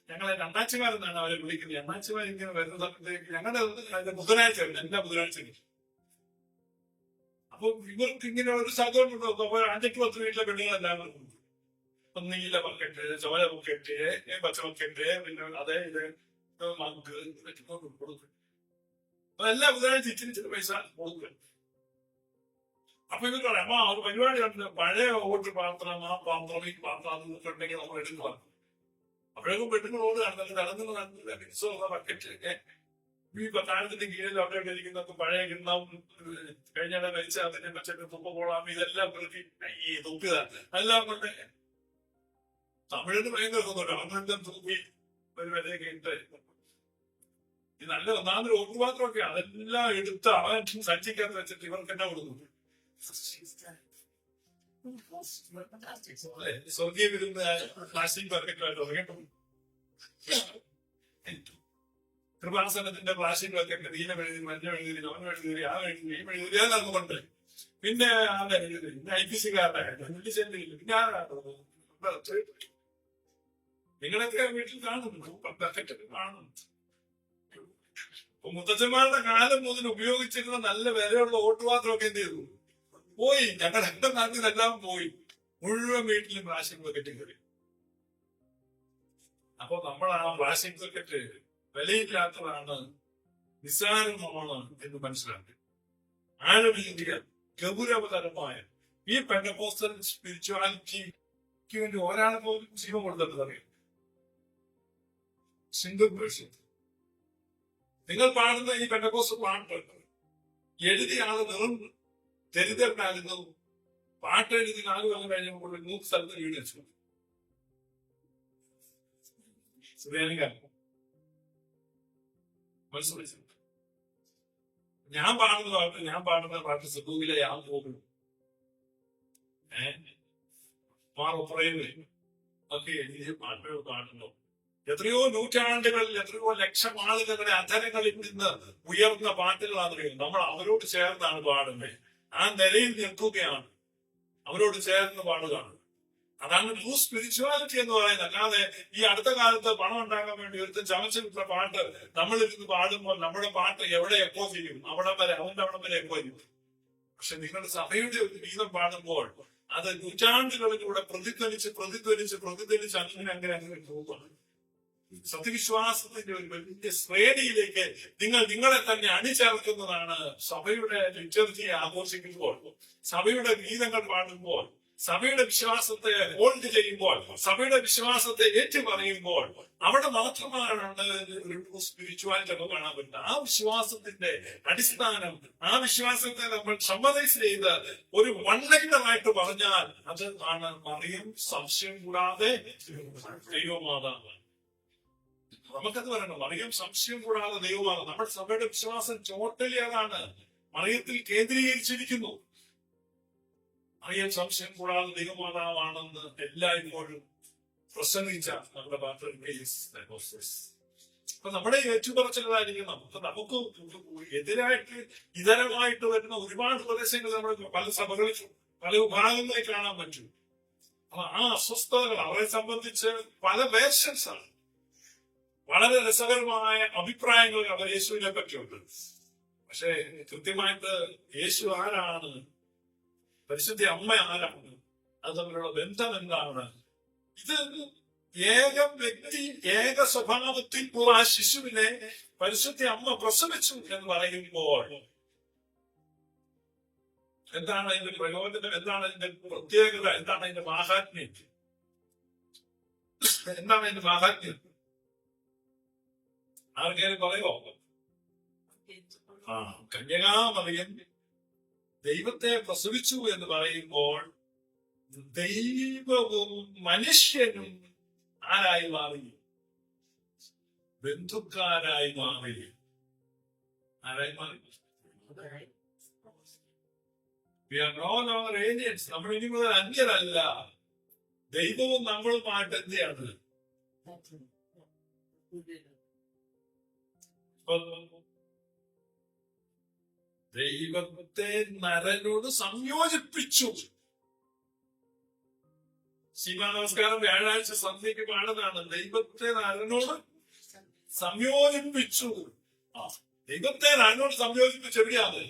S2: ഞങ്ങളെ അണ്ണാച്ചിമാരെന്നാണ് അവരെ വിളിക്കുന്നത്. അണ്ണാച്ചിമാർ ഇങ്ങനെ വരുന്ന സമയത്തേക്ക് ഞങ്ങളുടെ ബുധനാഴ്ച വരും, എല്ലാ ബുധനാഴ്ചയും. അപ്പൊ ഇവർക്ക് ഇങ്ങനെ ഒരു സ്ഥലത്തോട്ട് അപ്പൊ 5-10 വീട്ടിലെ പെണ്ണുങ്ങളെല്ലാം നീല ബക്കറ്റ്, ചോല ബക്കറ്റ്, പച്ച ബക്കറ്റ്, പിന്നെ അതേ ഇത് മഗ് കൊടുക്കും. അപ്പൊ എല്ലാ ബുധനാഴ്ച ഇച്ചിരി പൈസ കൊടുക്കും. അപ്പൊ ഇവർ പറയാം, അമ്മ ഒരു പരിപാടി ഉണ്ട്, പഴയ ഓട്ട് പാത്രം, ആ പാത്രം, ഈ പാത്രം അതൊക്കെ ഉണ്ടെങ്കിൽ നമ്മൾ എടുക്കുക. അപ്പോഴേക്കും പെണ്ണുങ്ങളോട് നടന്നുള്ള ബക്കറ്റ് ഈ താഴത്തിന്റെ കീഴിൽ അവിടെ ഇരിക്കുന്നൊക്കെ പഴയ കിണ്ണം കഴിഞ്ഞാൽ കഴിച്ച അതിനെ വെച്ചിട്ട് തുപ്പ പോളാം ഇതെല്ലാം പ്രതി ഈ തൂക്കിയതാണ്. എല്ലാം കൊണ്ട് തമിഴിന് ഭയങ്കര അവനെല്ലാം തൂക്കി ഒരു വിലയൊക്കെ ഇട്ട് ഇത് നല്ല ഒന്നാമതൊരു ഓട്ടുപാത്രമൊക്കെ അതെല്ലാം എടുത്ത് അവൻ സഞ്ചിക്കകത്ത് വെച്ചിട്ട് ഇവർക്ക് എന്നാ കൊടുക്കുന്നു. സ്വർഗീയ വിരുന്ന പ്ലാസ്റ്റിക് ബക്കറ്റുമായിട്ട് തുടങ്ങിയിട്ടുണ്ട്. കൃപാസനത്തിന്റെ പ്ലാസ്റ്റിക് ബക്കറ്റ് നീല മെഴുതി, മഞ്ഞ മെഴുതി, ലോൺ മെഴുതി, ആ മെഴുതി, ഈ മെഴുതി അതുകൊണ്ട് പിന്നെ IPC കാരനായിട്ട് പിന്നെ നിങ്ങളൊക്കെ വീട്ടിൽ കാണുന്നു ബക്കറ്റൊക്കെ കാണുന്നു. മുത്തച്ഛന്മാരുടെ കാലം മുതൽ ഉപയോഗിച്ചിരുന്ന നല്ല വിലയുള്ള ഓട്ടുപാത്രമൊക്കെ എന്ത് ചെയ്തു? പോയി. ഞങ്ങളുടെ എന്റെ നാട്ടിൽ എല്ലാം പോയി. മുഴുവൻ വീട്ടിലും പ്ലാസ്റ്റിക് ബക്കറ്റ് കയറി. അപ്പൊ നമ്മൾ ആ പ്ലാസ്റ്റിക് ബക്കറ്റ് വിലയില്ലാത്തതാണ്, നിസ്സാരമാണ് എന്ന് മനസ്സിലാക്കി ആഴമേറിയ ഗൗരവതരമായ ഈ പെന്തക്കോസ്റ്റൽ സ്പിരിച്വാലിറ്റിക്ക് വേണ്ടി ഒരാളെ പോലും ജീവൻ കൊടുത്തിട്ട് അറിയാം. Single person. നിങ്ങൾ പാടുന്ന ഈ പെന്തക്കോസ്റ്റൽ പാട്ട് എഴുതിയ ആള് വെറും ദരിദ്രനായിരുന്നു. പാട്ട് എഴുതി 4 കൊല്ലം കഴിഞ്ഞപ്പോൾ 100 സ്ഥലത്ത് വീട് വെച്ചു. മനസ്സിലായി. ഞാൻ പാടുന്ന പാട്ട് സുഖൂവിലെ ഞാൻ പോകും ഒക്കെ എഴുതിയ പാട്ടുകൾ പാടുന്നു. എത്രയോ നൂറ്റാണ്ടുകളിൽ എത്രയോ ലക്ഷം ആളുകളുടെ അധരങ്ങളിൽ നിന്ന് ഉയർന്ന പാട്ടുകളാണ്. നമ്മൾ അവരോട് ചേർന്നാണ് പാടുന്നത്. ആ നിലയിൽ നിൽക്കുകയാണ്, അവരോട് ചേർന്ന് പാടുകയാണ്. അതാണ് ട്രൂ സ്പിരിച്വാലിറ്റി എന്ന് പറയുന്നത്. അല്ലാതെ ഈ അടുത്ത കാലത്ത് പണം ഉണ്ടാക്കാൻ വേണ്ടി ഒരുത്തും ചമച്ചിട്ടുള്ള പാട്ട് നമ്മളിരുന്ന് പാടുമ്പോൾ നമ്മുടെ പാട്ട് എവിടെ എക്കോ ചെയ്യും? അവന്റെ അവിടം വരെ എക്കോ ചെയ്യും. പക്ഷെ നിങ്ങളുടെ സഭയുടെ ഒരു ഗീതം പാടുമ്പോൾ അത് നൂറ്റാണ്ടുകളിലൂടെ പ്രതിധ്വനിച്ച് അങ്ങനെ പോകുകയാണ്. സത്യവിശ്വാസത്തിന്റെ ഒരു വലിയ ശ്രേണിയിലേക്ക് നിങ്ങളെ തന്നെ അണിചേർക്കുന്നതാണ് സഭയുടെ ലിറ്റർജിയെ ആഘോഷിക്കുമ്പോൾ, സഭയുടെ ഗീതങ്ങൾ പാടുമ്പോൾ, സഭയുടെ വിശ്വാസത്തെ ഹോൾഡ് ചെയ്യുമ്പോൾ, സഭയുടെ വിശ്വാസത്തെ ഏറ്റുപറയുമ്പോൾ അവിടെ മാത്രമാണ് ഒരു സ്പിരിച്വാലിറ്റി ഒക്കെ കാണാൻ പറ്റുന്നത്. ആ വിശ്വാസത്തിന്റെ അടിസ്ഥാനം, ആ വിശ്വാസത്തെ നമ്മൾ സമ്മതൈസ് ചെയ്ത് ഒരു വൺലൈനറായിട്ട് പറഞ്ഞാൽ അത് ആണ് മറിയം സംശയം കൂടാതെ ദൈവമാതാവ്. നമുക്കത് പറയണം, മറിയം സംശയം കൂടാതെ ദൈവമാണ്. നമ്മുടെ സഭയുടെ വിശ്വാസം ടോട്ടലി അതാണ്, മറിയത്തിൽ കേന്ദ്രീകരിച്ചിരിക്കുന്നു. മറിയം സംശയം കൂടാതെ ദൈവമാതാവാണെന്ന് എല്ലായ്പ്പോഴും പ്രസംഗിച്ച നമ്മുടെ പാത്രം അപ്പൊ നമ്മുടെ ഏറ്റുപറച്ചിലായിരിക്കണം. അപ്പൊ നമുക്ക് എതിരായിട്ട് ഇതരമായിട്ട് വരുന്ന ഒരുപാട് പ്രദേശങ്ങൾ നമ്മൾ പല സഭകളിൽ പല വിഭാഗങ്ങളെ കാണാൻ പറ്റും. അപ്പൊ ആ അസ്വസ്ഥതകൾ അവരെ സംബന്ധിച്ച് പല വേർഷൻസ് ആണ്. വളരെ രസകരമായ അഭിപ്രായങ്ങൾ അവർ യേശുവിനെ പറ്റിയുണ്ട്. പക്ഷെ കൃത്യമായിട്ട് യേശു ആരാണ്, പരിശുദ്ധ അമ്മ ആരാണ്, അത് തമ്മിലുള്ള ബന്ധം എന്താണ്, ഇത് ഏക വ്യക്തി ഏക സ്വഭാവത്തിൽ ഉള്ള ആ ശിശുവിനെ പരിശുദ്ധ അമ്മ പ്രസവിച്ചു എന്ന് പറയുമ്പോൾ എന്താണ് അതിന്റെ പ്രയോജനം, എന്താണ് അതിന്റെ പ്രത്യേകത, എന്താണ് അതിന്റെ മാഹാത്മ്യം, എന്താണ് അതിന്റെ മാഹാത്മ്യം? ആർക്കേലും പറയോ? കന്യകാമറിയം ദൈവത്തെ പ്രസവിച്ചു എന്ന് പറയുമ്പോൾ ദൈവവും മനുഷ്യനും ആരായി മാറി? ബന്ധുക്കാരായി മാറി. ആരായി മാറി? We are no longer aliens. നമ്മൾ ഇനി മുതൽ അന്യരല്ല. ദൈവവും നമ്മളുമായിട്ട് എന്തെയാണ്? ദൈവത്തെ നരനോട് സംയോജിപ്പിച്ചു. ശിവാ നമസ്കാരം വ്യാഴാഴ്ച സന്ധ്യക്ക് കാണുന്നതാണ്. ദൈവത്തെ നരനോട് സംയോജിപ്പിച്ചു. ദൈവത്തെ നരനോട് സംയോജിപ്പിച്ചു. എവിടെയാണ്?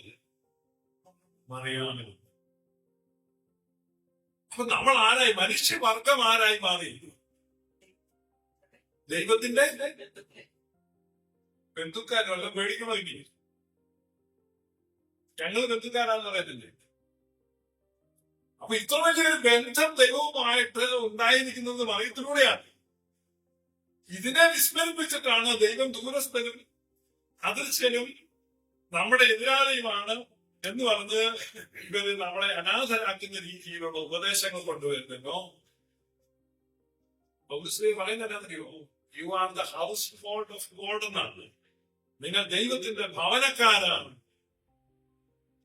S2: മറിയാമിൽ. അപ്പൊ നമ്മൾ ആരായി? മനുഷ്യവർഗം ആരായി മാറി? ദൈവത്തിന്റെ ബന്ധുക്കാരല്ല. പേടിക്കണോ? ഇനി ഞങ്ങൾ ബന്ധുക്കാരാന്ന് പറയത്തില്ലേ? അപ്പൊ ഇത്ര വലിയൊരു ബന്ധം ദൈവവുമായിട്ട് ഉണ്ടായിരിക്കുന്നത് മറിയത്തിലൂടെയാണ്. ഇതിനെ വിസ്മരിപ്പിച്ചിട്ടാണ് ദൈവം ദൂരസ്ഥനും അദൃശ്യനും നമ്മുടെ എതിരാളിയുമാണ് എന്ന് പറഞ്ഞ് ഇവര് നമ്മളെ അനാഥരാക്കുന്ന രീതിയിലുള്ള ഉപദേശങ്ങൾ കൊണ്ടുവരുന്നോ. പറയുന്നറിയോ? You are the household of God എന്നാണ്. നിങ്ങൾ ദൈവത്തിന്റെ ഭവനക്കാരാണ്.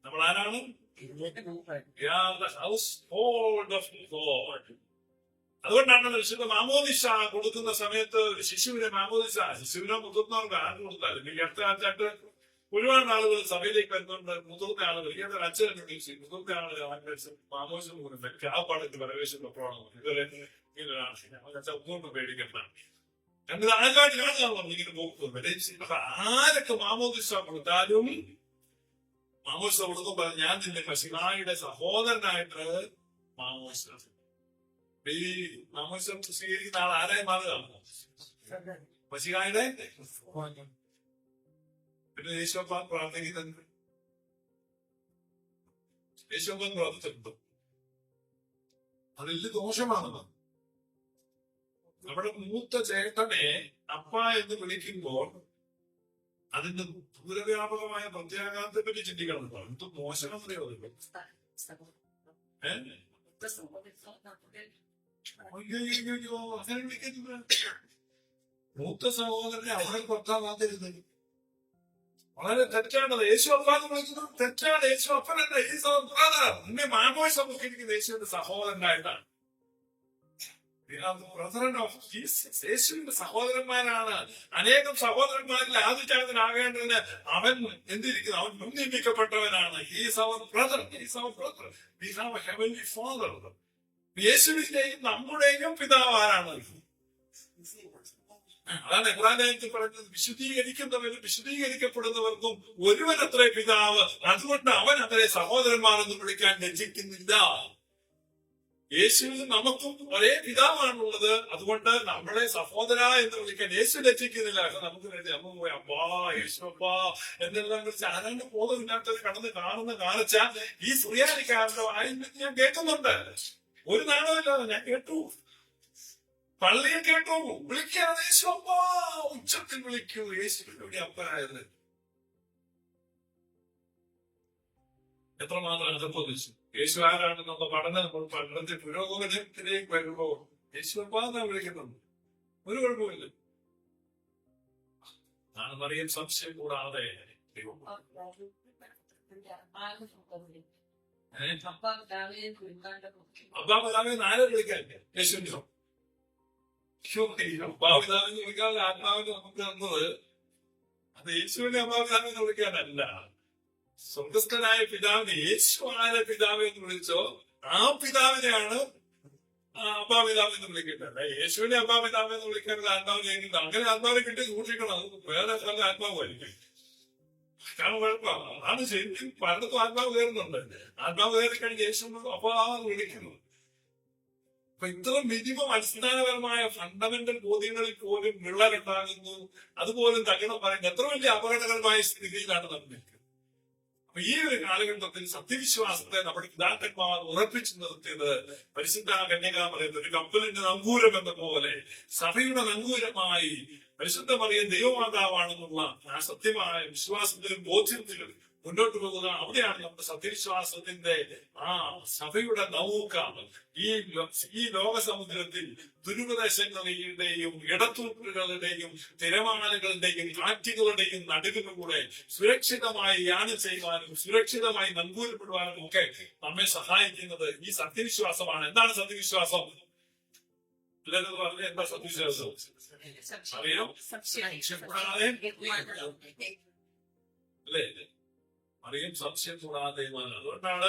S2: നമ്മൾ ആരാണ്? അതുകൊണ്ടാണ് വിശുദ്ധ മാമോദിസ കൊടുക്കുന്ന സമയത്ത് ശിശുവിനെ ശിശുവിനെ മുതിർന്നവർക്ക് ആരും കൊടുത്താലും ഈ അടുത്ത കാലത്തായിട്ട് ഒരുപാട് ആളുകൾ സഭയിലേക്ക് വരുന്നുണ്ട്. മുതിർന്ന ആളുകൾ ഇങ്ങനത്തെ അച്ഛനെ വിളിച്ച് മുതിർന്ന ആളുകൾ മാമോദിസം കൊടുക്കുന്നുണ്ട്. ആ പാടത്ത് പ്രവേശിച്ചപ്പോഴാണ് ഇതുവരെ ഒന്നുകൊണ്ട് പേടിക്കണ്ട. ഞങ്ങൾ ആകാടിയാണ് ഇങ്ങനെ പോകുന്നത്. ആരൊക്കെ മാമോദിസ കൊടുത്താലും മാമോദിസ കൊടുക്കുമ്പോ ഞാൻ നിന്റെ മശിഹായുടെ സഹോദരനായിട്ട് മാമോദിസ. ഈ മാമോദിസ സ്വീകരിക്കുന്ന ആൾ ആരായി മാറുക? മശിഹായുടെ. പിന്നെ യേശോപ്പാൻ പ്രാർത്ഥിക്കുന്നുണ്ട്. യേശോപ്പാൻ പ്രാർത്ഥിച്ചിട്ടുണ്ട്. അത് വലിയ ദോഷമാണെന്ന്. നമ്മുടെ മൂത്ത ചേട്ടനെ അപ്പ എന്ന് വിളിക്കുമ്പോൾ അതിന്റെ ദൂരവ്യാപകമായ പ്രത്യാഘാതത്തെ പറ്റി ചിന്തിക്കണം. എന്ത് മോശമെന്നറിയോ? അയ്യോ അങ്ങനെ വിളിക്കരുത്. മൂത്ത സഹോദരനെ അവരെ പുറത്താകാതിരുന്നത് വളരെ തെറ്റാണ്. യേശു അപ്പാന്ന് വിളിക്കുന്നത് തെറ്റാണ്. യേശു അപ്പനല്ല. നിന്നെ മാമോദിസം നോക്കിയിരിക്കുന്നത് യേശുവിന്റെ സഹോദരനായിട്ടാണ്. യേശുവിന്റെ സഹോദരന്മാരാണ്. അനേകം സഹോദരന്മാരിൽ ആദിജാതനാകേണ്ടതിന് അവൻ എന്തിരിക്കുന്നു? അവൻ മുൻനിയമിക്കപ്പെട്ടവനാണ്. യേശുവിന്റെയും നമ്മുടെയും പിതാവ് ആരാണ്? അതാണ് ഖുർആനിൽ പറയുന്നത്, വിശുദ്ധീകരിക്കുന്നവരും വിശുദ്ധീകരിക്കപ്പെടുന്നവർക്കും ഒരുവനത്രേ പിതാവ്, അതുകൊണ്ട് അവൻ അവരെ സഹോദരന്മാരെന്ന് വിളിക്കാൻ ലജ്ജിക്കുന്നില്ല. യേശുവിന് നമുക്കും ഒരേ പിതാവാണുള്ളത്. അതുകൊണ്ട് നമ്മളെ സഹോദര എന്ന് വിളിക്കാൻ യേശു ലജ്ജിക്കുന്നില്ല. നമുക്ക് അപ്പാ യേശു അപ്പാ എന്നെല്ലാം വിളിച്ച് ആരാണ്ട് ബോധമില്ലാത്തത് കടന്ന് കാണുന്ന കാണിച്ച ഈ സുറിയാനിക്കാരുടെ വായിൽ ഞാൻ കേൾക്കുന്നുണ്ട്. ഒരു നാണമില്ലാതെ ഞാൻ കേട്ടു. പള്ളിയിൽ കേട്ടു. വിളിക്കാതെ യേശു അപ്പാ ഉച്ചത്തിൽ വിളിക്കൂ. യേശുവിന്റെ അപ്പനായത് എത്രമാത്രം അനുഭവിച്ചു. യേശു ആരാണെന്നുള്ള പഠനത്തിൽ പുരോഗമനത്തിലേക്ക് വരുമ്പോൾ യേശു അപ്പാന്നാ വിളിക്കുന്നത്. ഒരു കുഴപ്പമില്ല. ആണ് മറിയം സംശയം കൂടാതെ അപ്പാ പിതാവെ ആരെ വിളിക്കാൻ? യേശുവിന്റെ അമ്മാപിതാവെന്ന് വിളിക്കാനുള്ള ആത്മാവിനെ നമുക്ക് തന്നത് അത് യേശുവിനെ അമ്മാപിതാവെന്ന് വിളിക്കാനല്ല. സ്വർഗസ്ഥനായ പിതാവിനെ യേശു ആരെ പിതാവ് എന്ന് വിളിച്ചോ ആ പിതാവിനെയാണ് അമ്മാപിതാവ് എന്ന് വിളിക്കേണ്ടത്. യേശുവിനെ അമ്മാപിതാവ് എന്ന് വിളിക്കാനുള്ള ആത്മാവിനെ അങ്ങനെ ആത്മാവിനെ കിട്ടി സൂക്ഷിക്കണം. അത് വേറെ നല്ല ആത്മാവായിരിക്കും. കാരണം കുഴപ്പമാണ്. അതാണ് ശരിക്കും പലർക്കും ആത്മാവ് കയറുന്നുണ്ട്. ആത്മാവ് കയറി കഴിഞ്ഞ് യേശു അപ്പാന്ന് വിളിക്കുന്നു. അപ്പൊ ഇത്ര മിനിമം അടിസ്ഥാനപരമായ ഫണ്ടമെന്റൽ ബോധ്യങ്ങളിൽ പോലും വിള്ളലുണ്ടാകുന്നു, അതുപോലും തകണം പറയുന്നത് എത്ര വലിയ അപകടകരമായ സ്ഥിതിയിലാണ് നമ്മൾ നിൽക്കുന്നത്. അപ്പൊ ഈ ഒരു കാലഘട്ടത്തിൽ സത്യവിശ്വാസത്തെ നമ്മുടെ പിതാക്കന്മാർ ഉറപ്പിച്ചു നിർത്തിയത് പരിശുദ്ധ കന്യകാമറിയത്ത് ഒരു കപ്പലിന്റെ നങ്കൂരം എന്ന പോലെ സഭയുടെ നങ്കൂരമായി പരിശുദ്ധ മറിയം ദൈവമാതാവാണെന്നുള്ള ആ സത്യമായ വിശ്വാസത്തിലും ബോധ്യത്തിലും മുന്നോട്ട് പോകുക. അവിടെയാണ് നമ്മുടെ സത്യവിശ്വാസത്തിന്റെ ആ സഭയുടെ നൗക ഈ ലോകസമുദ്രത്തിൽ ദുരുപദേശങ്ങളുടെയും ഇടത്തൂക്കുകളുടെയും തിരമാലകളുടെയും കാറ്റുകളുടെയും നടുവിലൂടെ സുരക്ഷിതമായി യാനം ചെയ്യുവാനും സുരക്ഷിതമായി നങ്കൂരപ്പെടുവാനും ഒക്കെ നമ്മെ സഹായിക്കുന്നത് ഈ സത്യവിശ്വാസമാണ്. എന്താണ് സത്യവിശ്വാസം? എല്ലാവരും പറഞ്ഞ എന്താ സത്യവിശ്വാസം? അറിയാം അല്ലേ? അറിയും സംശയം കൂടാതെ. അതുകൊണ്ടാണ്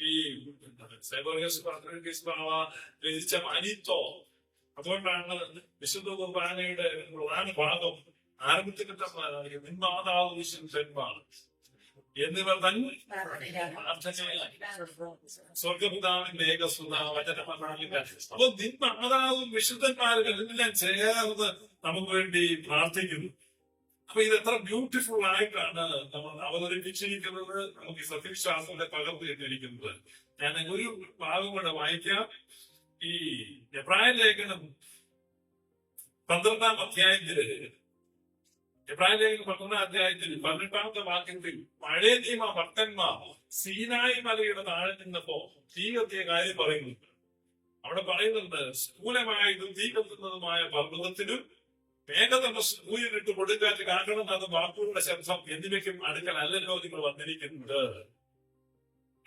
S2: ഈ രചിച്ച അനിത്തോ, അതുകൊണ്ടാണ് വിശുദ്ധ കുർബാനയുടെ പ്രധാന ഭാഗം ആരംഭത്തിൽ നിന്മാതാവ് വിശുദ്ധന്മാർ എന്നിവർ തന്നെ സ്വർഗപിതാവിന്റെ ഏകസുത വചനമനാലിന്റെ. അപ്പൊ നിന്മാതാവും വിശുദ്ധന്മാരും എല്ലാം ചേർന്ന് നമുക്ക് വേണ്ടി പ്രാർത്ഥിക്കുന്നു. അപ്പൊ ഇത് എത്ര ബ്യൂട്ടിഫുൾ ആയിട്ടാണ് നമ്മൾ അവതരിപ്പിച്ചിരിക്കുന്നത്, നമുക്ക് ഈ സത്യവിശ്വാസത്തിന്റെ പകർന്നു കിട്ടിയിരിക്കുന്നത്. ഞാൻ ഒരു ഭാഗം കൂടെ വായിക്കാം. ഈ എബ്രായ ലേഖനം 12-ാം അധ്യായത്തില് 18-ാമത്തെ വാക്യത്തിൽ പഴയ നിയമ ഭക്തന്മാർ സീനായി മലയുടെ താഴെ നിന്നപ്പോ തീ കത്തിയ കാര്യം പറയുന്നുണ്ട്. അവിടെ പറയുന്നുണ്ട് സ്ഥൂലമായതും തീ കത്തുന്നതുമായ പർവ്വതത്തിനും മേഘതമ സൂര്യനിട്ട് കൊടുങ്കാറ്റ് കാരണം അത് വാക്കുകളുടെ ശബ്ദം എന്നിവയ്ക്കും അടുക്കൽ അല്ലല്ലോ നിങ്ങൾ വന്നിരിക്കുന്നത്.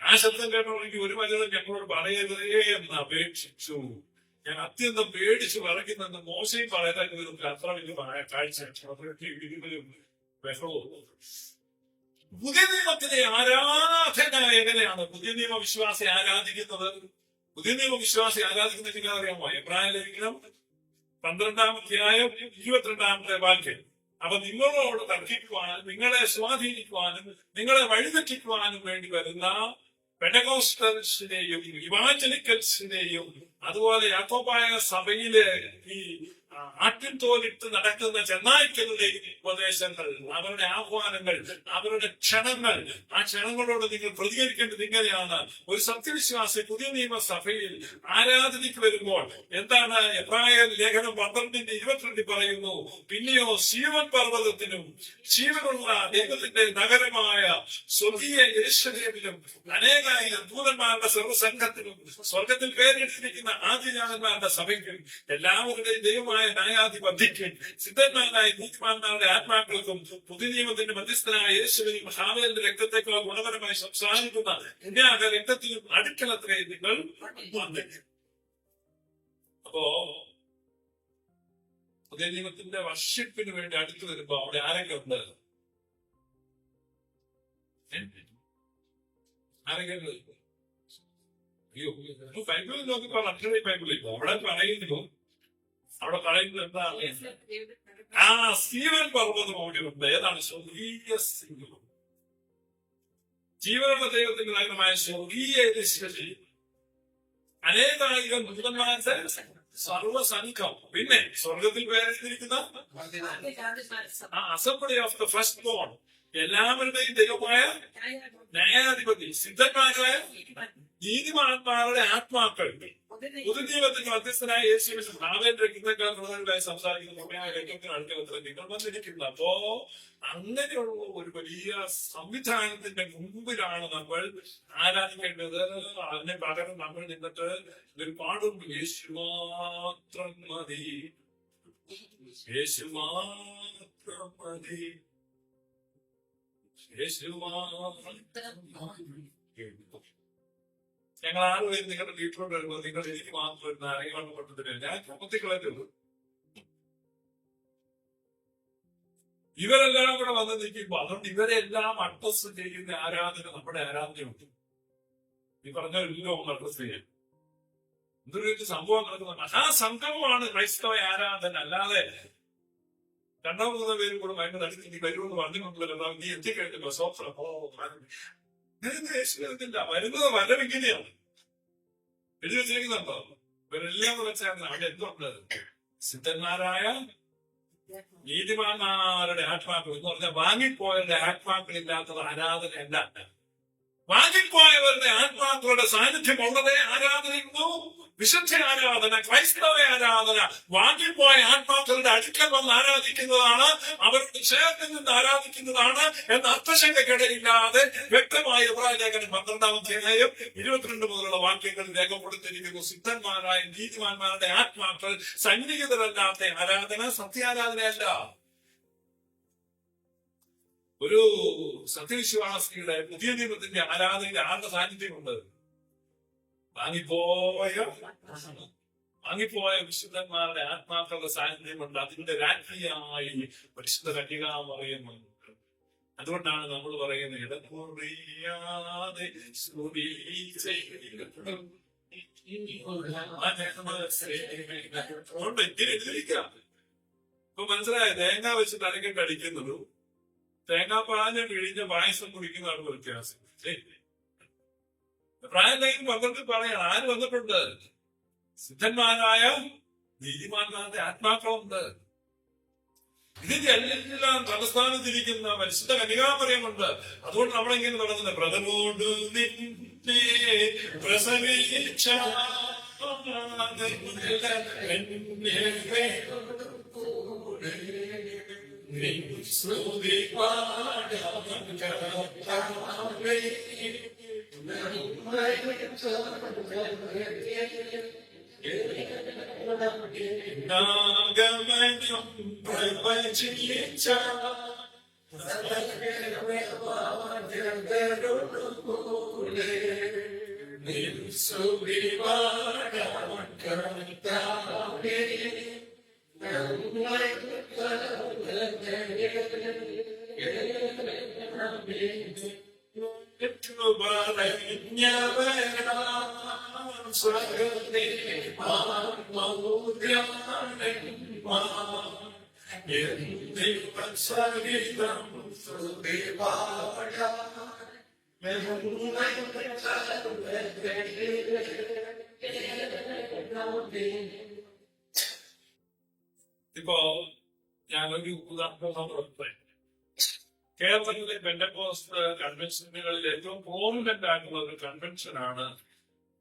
S2: ആ ശബ്ദം കേട്ടോണെങ്കിൽ ഒരു മനുഷ്യൻ ഞങ്ങളോട് പറയരുതേ എന്ന് അപേക്ഷിച്ചു. ഞാൻ അത്യന്തം പേടിച്ചു വിറയ്ക്കുന്നെന്ന് മോശയും പറയുന്ന വിധത്തിൽ അത്ര വലിയ കാഴ്ച. പുതിയ നിയമത്തിലെ ആരാധന എങ്ങനെയാണ് പുതിയ നിയമ വിശ്വാസി ആരാധിക്കുന്നത്? പുതിയ നിയമ വിശ്വാസി ആരാധിക്കുന്ന നിങ്ങൾ അറിയാമോ? എബ്രായ ലേഖനം 12-ാം അധ്യായം 22-ാമത്തെ വാക്യം. അപ്പൊ നിങ്ങളോട് തർക്കിക്കുവാനും നിങ്ങളെ സ്വാധീനിക്കുവാനും നിങ്ങളെ വഴിതെറ്റിക്കുവാനും വേണ്ടി വരുന്ന പെന്റക്കോസ്റ്റൽസിനെയും ഇവാഞ്ചലിക്കൽസിനെയും അതുപോലെ യാക്കോബായ സഭയിലെ ഈ ആട്ടിൻതോലിട്ട് നടക്കുന്ന ചെന്നായ്ക്കളുടെയും ഉപദേശങ്ങൾ, അവരുടെ ആഹ്വാനങ്ങൾ, അവരുടെ ക്ഷണങ്ങൾ, ആ ക്ഷണങ്ങളോട് നിങ്ങൾ പ്രതികരിക്കേണ്ടത് ഇങ്ങനെയാണ്. ഒരു സത്യവിശ്വാസി പുതിയ നിയമസഭയിൽ ആരാധനയ്ക്ക് വരുമ്പോൾ എന്താണ് എബ്രായർ ലേഖനം 12-22 പറയുന്നു? പിന്നെയോ ശീവൻ പർവ്വതത്തിനും ജീവനുള്ള ദൈവത്തിന്റെ നഗരമായ സ്വർഗീയ യെരൂശലേമിലും അനേകായിരം ദൂതന്മാരുടെ സർവ്വസംഘത്തിനും സ്വർഗത്തിൽ പേരെടുത്തിരിക്കുന്ന ആദിജാതന്മാരുടെ സഭയ്ക്കും എല്ലാവരുടെയും ദൈവമായ ന്യായാധിപതിക്കും സിദ്ധന്മാരായ നീതിമാന്മാരുടെ ആത്മാക്കൾക്കും പുതിയ നിയമത്തിന്റെ മധ്യസ്ഥനായ യേശുവിനും ഹാവേലിന്റെ രക്തത്തെക്കാൾ ഗുണപരമായി സംസാരിക്കുന്ന ഇന്ത്യാക രക്തത്തിലും അടുക്കളത്രേ നിങ്ങൾ വന്നിരിക്കും. അപ്പോ പുതിയ നിയമത്തിന്റെ വർഷിപ്പിന് വേണ്ടി അടുത്തു വരുമ്പോ അവിടെ ആരൊക്കെ ഉണ്ട്? ആരൊക്കെ ഉണ്ട്? അയ്യോ, ബൈബിളിൽ നോക്കിപ്പോ അക്ഷര ബൈബിളിൽ അവിടെ പറയുന്നത് എന്താണ്? ആ സീവൻ പർവ്വതം അവിടെയുണ്ട്. ഏതാണ്? സ്വർഗീയ സിംഹം. ജീവനുള്ള ദൈവത്തിന്റെ നഗരമായ സ്വർഗീയ യെരൂശലേം, അനേകായിരം ദൂതന്മാരുടെ സർവസംഘം, പിന്നെ സ്വർഗത്തിൽ പേരെഴുതിയിരിക്കുന്ന assembly of the first born, എല്ലാവരുടെയും ദൈവമായ ന്യായാധിപതി, സിദ്ധന്മാരായ നീതിമാന്മാരുടെ ആത്മാക്കൾ, പുതുജീവത്തിന്റെ മധ്യസ്ഥനായ യേശുവിന്റെ ഹാവേലിന്റെ രക്തത്തെക്കാൾ സംസാരിക്കുന്ന അടുക്കലത്തിൽ നിങ്ങൾ വന്നിരിക്കുന്നത്. അപ്പോ അങ്ങനെയുള്ള ഒരു വലിയ സംവിധാനത്തിന്റെ മുമ്പിലാണ് നമ്മൾ ആരാധിക്കേണ്ടത്. അതിന് പകരം നമ്മൾ നിന്നിട്ട് ഇതിൽ പാടും യേശു മാത്രം മതി, യേശു മാത്രം മതി, യേശു മാത്രം മതി. ഞങ്ങൾ 6 പേര് നിങ്ങളുടെ വീട്ടിലോട്ട് വരുമ്പോൾ നിങ്ങൾ എനിക്ക് മാത്രം വരുന്ന അറിയാൻ പറ്റത്തില്ല. ഞാൻ കുത്തിക്കളഞ്ഞു. ഇവരെല്ലാം കൂടെ വന്ന് നിൽക്കുമ്പോ അതുകൊണ്ട് ഇവരെല്ലാം അഡ്രസ് ചെയ്യുന്ന ആരാധന നമ്മുടെ ആരാധനയുണ്ട്. ഈ പറഞ്ഞ എല്ലാം അഡ്രസ് ചെയ്യാൻ എന്തൊരു വലിയ സംഭവം നടക്കുന്നുണ്ട്. ആ സംഭവമാണ് ക്രൈസ്തവ ആരാധന. അല്ലാതെ രണ്ടോ മൂന്നോ പേരും കൂടെ ഭയങ്കര അടുത്ത് നീ വരുമെന്ന് പറഞ്ഞുകൊണ്ടല്ലോ നീ എത്തിക്കഴിഞ്ഞല്ലോ സോഫ്രം യേശുവില്ല. വരുന്നത് വരവിങ്ങനെയാണ് എഴുതി വെച്ചിരിക്കുന്നുണ്ടോ? ഇവരെല്ലാം കൂടെ ചേർന്ന് അവിടെ എന്തുണ്ട്? സിദ്ധന്മാരായ നീതിമാന്മാരുടെ ആത്മാക്കൾ എന്ന് പറഞ്ഞാൽ വാങ്ങിപ്പോയവരുടെ ആത്മാക്കളില്ലാത്തത് ആരാധനയല്ല. വാങ്ങിപ്പോയവരുടെ ആത്മാക്കളുടെ സാന്നിധ്യം ഉള്ളതേ ആരാധനയുള്ളൂ. വിശുദ്ധ ആരാധന, ക്രൈസ്തവ ആരാധന വാങ്ങിപ്പോയ ആത്മാക്കളുടെ അടുക്കൽ വന്ന് ആരാധിക്കുന്നതാണ്, അവരുടെ ചേർന്ന് നിന്ന് ആരാധിക്കുന്നതാണ് എന്ന അർത്ഥശങ്കക്കിടയില്ലാതെ വ്യക്തമായ ഇബ്രായ ലേഖനം 12-ാം അധ്യായം 22 മുതലുള്ള വാക്യങ്ങളിൽ രേഖപ്പെടുത്തിയിരിക്കുന്നു. സിദ്ധന്മാരായ നീതിമാന്മാരുടെ ആത്മാക്കൾ സന്നിഹിതരല്ലാത്ത ആരാധന സത്യാരാധനയല്ല. ഒരു സത്യവിശ്വാസിയുടെ പുതിയ നിയമത്തിന്റെ ആരാധനയിൽ ആരുടെ സാന്നിധ്യമുണ്ട്? വാങ്ങിപ്പോയ വിശുദ്ധന്മാരുടെ ആത്മാക്കളുടെ സാന്നിധ്യമുണ്ട്. അതിന്റെ രാജ്ഞിയായി പരിശുദ്ധ കന്യകാമറിയമുണ്ട്. അതുകൊണ്ടാണ് നമ്മൾ പറയുന്നത് ഇടമുറിയാതെ ഇപ്പൊ മനസ്സിലായ തേങ്ങ വെച്ചിട്ട് അരക്കിട്ട് അടിക്കുന്നതും തേങ്ങാപ്പാലിനെ പിഴിഞ്ഞ പായസം കുടിക്കുന്നതാണ് വ്യത്യാസം. പ്രായം പന്ത്രണ്ട് പറയാണ് ആര് വന്നിട്ടുണ്ട്? സിദ്ധന്മാരായ നീതിമാന്മാരുടെ ആത്മാക്കളുണ്ട്. ഇതിന്റെ എല്ലാം തലസ്ഥാനത്തിരിക്കുന്ന പരിശുദ്ധ കന്യകാമറിയമുണ്ട്. അതുകൊണ്ട് നമ്മളെങ്ങനെ നടക്കുന്നത്? പ്രഥമോട് നിന്നെ പ്രസവിച്ച നാഗമനം പ്രവചിച്ച ഇപ്പോ ഞാനൊരു ഉദാഹരണം കേരളത്തിലെ പെന്തക്കോസ്റ്റ് കൺവെൻഷനുകളിൽ ഏറ്റവും പ്രോമിനന്റ് ആയിട്ടുള്ള ഒരു കൺവെൻഷനാണ്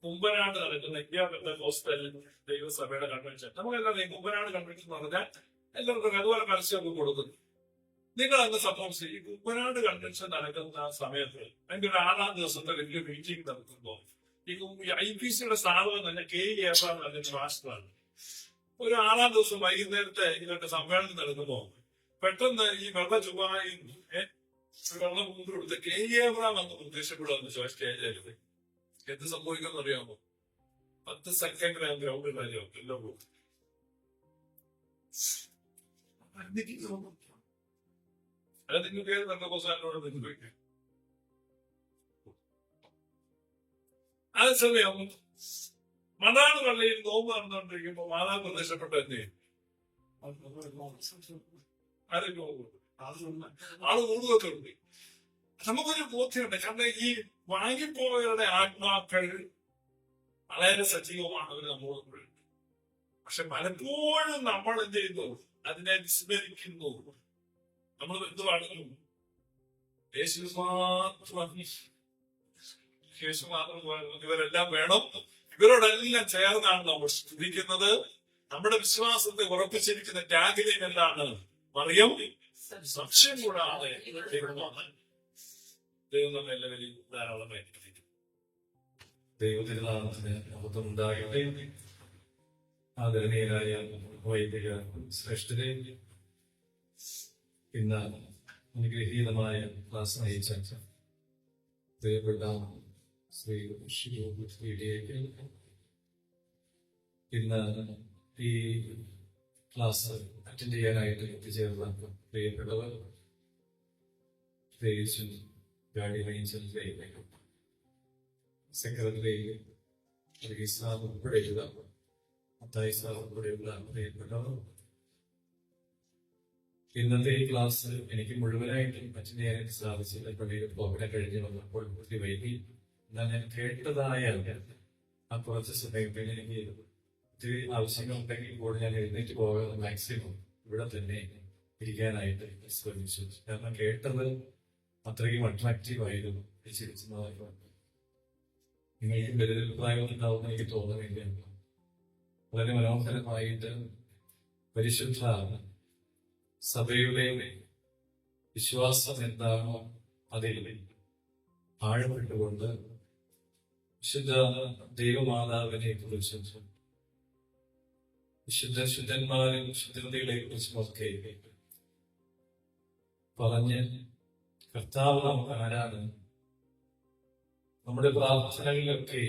S2: കുമ്പനാട് നടക്കുന്ന ഇന്ത്യ പെന്തക്കോസ്റ്റൽ ദൈവസഭയുടെ കൺവെൻഷൻ. നമുക്കെല്ലാം കുമ്പനാട് കൺവെൻഷൻ എന്ന് പറഞ്ഞാൽ എല്ലാവർക്കും അതുപോലെ പരസ്യമൊക്കെ കൊടുക്കുന്നു. നിങ്ങൾ അന്ന് സപ്പോസ് ഈ കുമ്പനാട് കൺവെൻഷൻ നടക്കുന്ന ആ സമയത്ത് അതിന്റെ ഒരു 6-ാം ദിവസത്തെ വലിയ മീറ്റിംഗ് നടത്തുമ്പോൾ ഈ IPC സ്ഥാപനം തന്നെ KEF അതിന്റെ മാസ്റ്ററാണ്. ഒരു 6-ാം ദിവസം വൈകുന്നേരത്തെ ഇതൊക്കെ സമ്മേളനം നടക്കുമ്പോൾ പെട്ടെന്ന് ഈ വെള്ള ചുവായും വെള്ളം കൊടുത്ത് KEF വന്ന് പ്രത്യക്ഷപ്പെടുമെന്ന് സ്റ്റേജിൽ എന്ത് സംഭവിക്കുമെന്ന് അറിയാമോ? 10 സെക്കൻഡിന് ഗ്രൗണ്ടിൽ കാര്യമോ എല്ലാം പോകും. അത് നിങ്ങൾക്ക് ഏത് പെന്തക്കോസ്തുകാരനോട് നിങ്ങൾ ചോദിക്കാം. അതേസമയം മണാട് പള്ളിയിൽ നോമ്പ് നടന്നുകൊണ്ടിരിക്കുമ്പോ മാതാവ് പ്രത്യക്ഷപ്പെട്ട എന്ത് ചെയ്യും? ആരെങ്കിലും ആള് കൂടുതലുണ്ട്. നമുക്കൊരു ബോധ്യമുണ്ട്. കാരണം ഈ വാങ്ങിപ്പോയവരുടെ ആത്മാക്കൾ വളരെ സജീവമാണ് അവർ നമ്മളോട്. പക്ഷെ പലപ്പോഴും നമ്മൾ എന്ത് ചെയ്യുന്നു? അതിനെ വിസ്മരിക്കുന്നു. നമ്മൾ എന്തുവാണെങ്കിലും യേശു മാത്രം ഇവരെല്ലാം വേണം. ഇവരോടെല്ലാം ചേർന്നാണ് നമ്മൾ സ്തുതിക്കുന്നത്. നമ്മുടെ വിശ്വാസത്തെ ഉറപ്പിച്ചിരിക്കുന്ന ത്യാഗിലേക്ക് എന്താണ്? മറിയം സംശയം കൂടാതെ ദൈവം നമ്മെ എല്ലാവരെയും ധാരാളമായിരിക്കും. ദൈവത്തിനാമത്തിന് അബദ്ധമുണ്ടാകട്ടെ. ആദരണീയരായ വൈദിക ശ്രേഷ്ഠരെ, ഇന്ന് അനുഗ്രഹീതമായ ക്ലാസ് നയിച്ച പ്രിയപ്പെട്ട ശ്രീ ഇന്ന് ഈ
S3: ക്ലാസ് അറ്റൻഡ് ചെയ്യാനായിട്ട് എത്തിച്ചേർന്ന പ്രിയപ്പെട്ടവർ, പ്രത്യേകിച്ചും ഗാഡി റേഞ്ചിലേക്കും സെക്രട്ടറി സാർ ഉൾപ്പെടെയുള്ള അത്തായി സാർ ഉൾപ്പെടെയുള്ള പ്രിയപ്പെട്ടവർ, ഇന്നത്തെ ഈ ക്ലാസ് എനിക്ക് മുഴുവനായിട്ടും അറ്റൻഡ് ചെയ്യാനായിട്ട് സാധിച്ചില്ല. പള്ളിയിൽ പോകാൻ കഴിഞ്ഞ് വന്നപ്പോൾ ഒത്തിരി വൈകി. എന്നാൽ ഞാൻ കേട്ടതായ ആ കുറച്ച് സമയത്തിൽ എനിക്ക് ഒത്തിരി ആവശ്യങ്ങളുണ്ടെങ്കിൽ കൂടെ ഞാൻ എഴുന്നേറ്റ് പോകാതെ മാക്സിമം ഇവിടെ തന്നെ ഇരിക്കാനായിട്ട് ശ്രമിച്ചു. കാരണം കേട്ടത് അത്രയും അട്രാക്റ്റീവ് ആയിരുന്നു. നിങ്ങൾക്ക് ബലിതഭിപ്രായം ഉണ്ടാവുന്ന എനിക്ക് തോന്നുന്നില്ല. വളരെ മനോഹരമായിട്ട് പരിശുദ്ധ സഭയുടെ വിശ്വാസം എന്താണോ അതിൽ ആഴപ്പെട്ടുകൊണ്ട് വിശുദ്ധ ദൈവമാതാവിനെ കുറിച്ചും വിശുദ്ധ ശുദ്ധന്മാരും ശുദ്ധതകളെ കുറിച്ചും ഒക്കെ പറഞ്ഞ് കർത്താവ് നമുക്ക് ആരാണ്, നമ്മുടെ പ്രാർത്ഥനകളിലൊക്കെ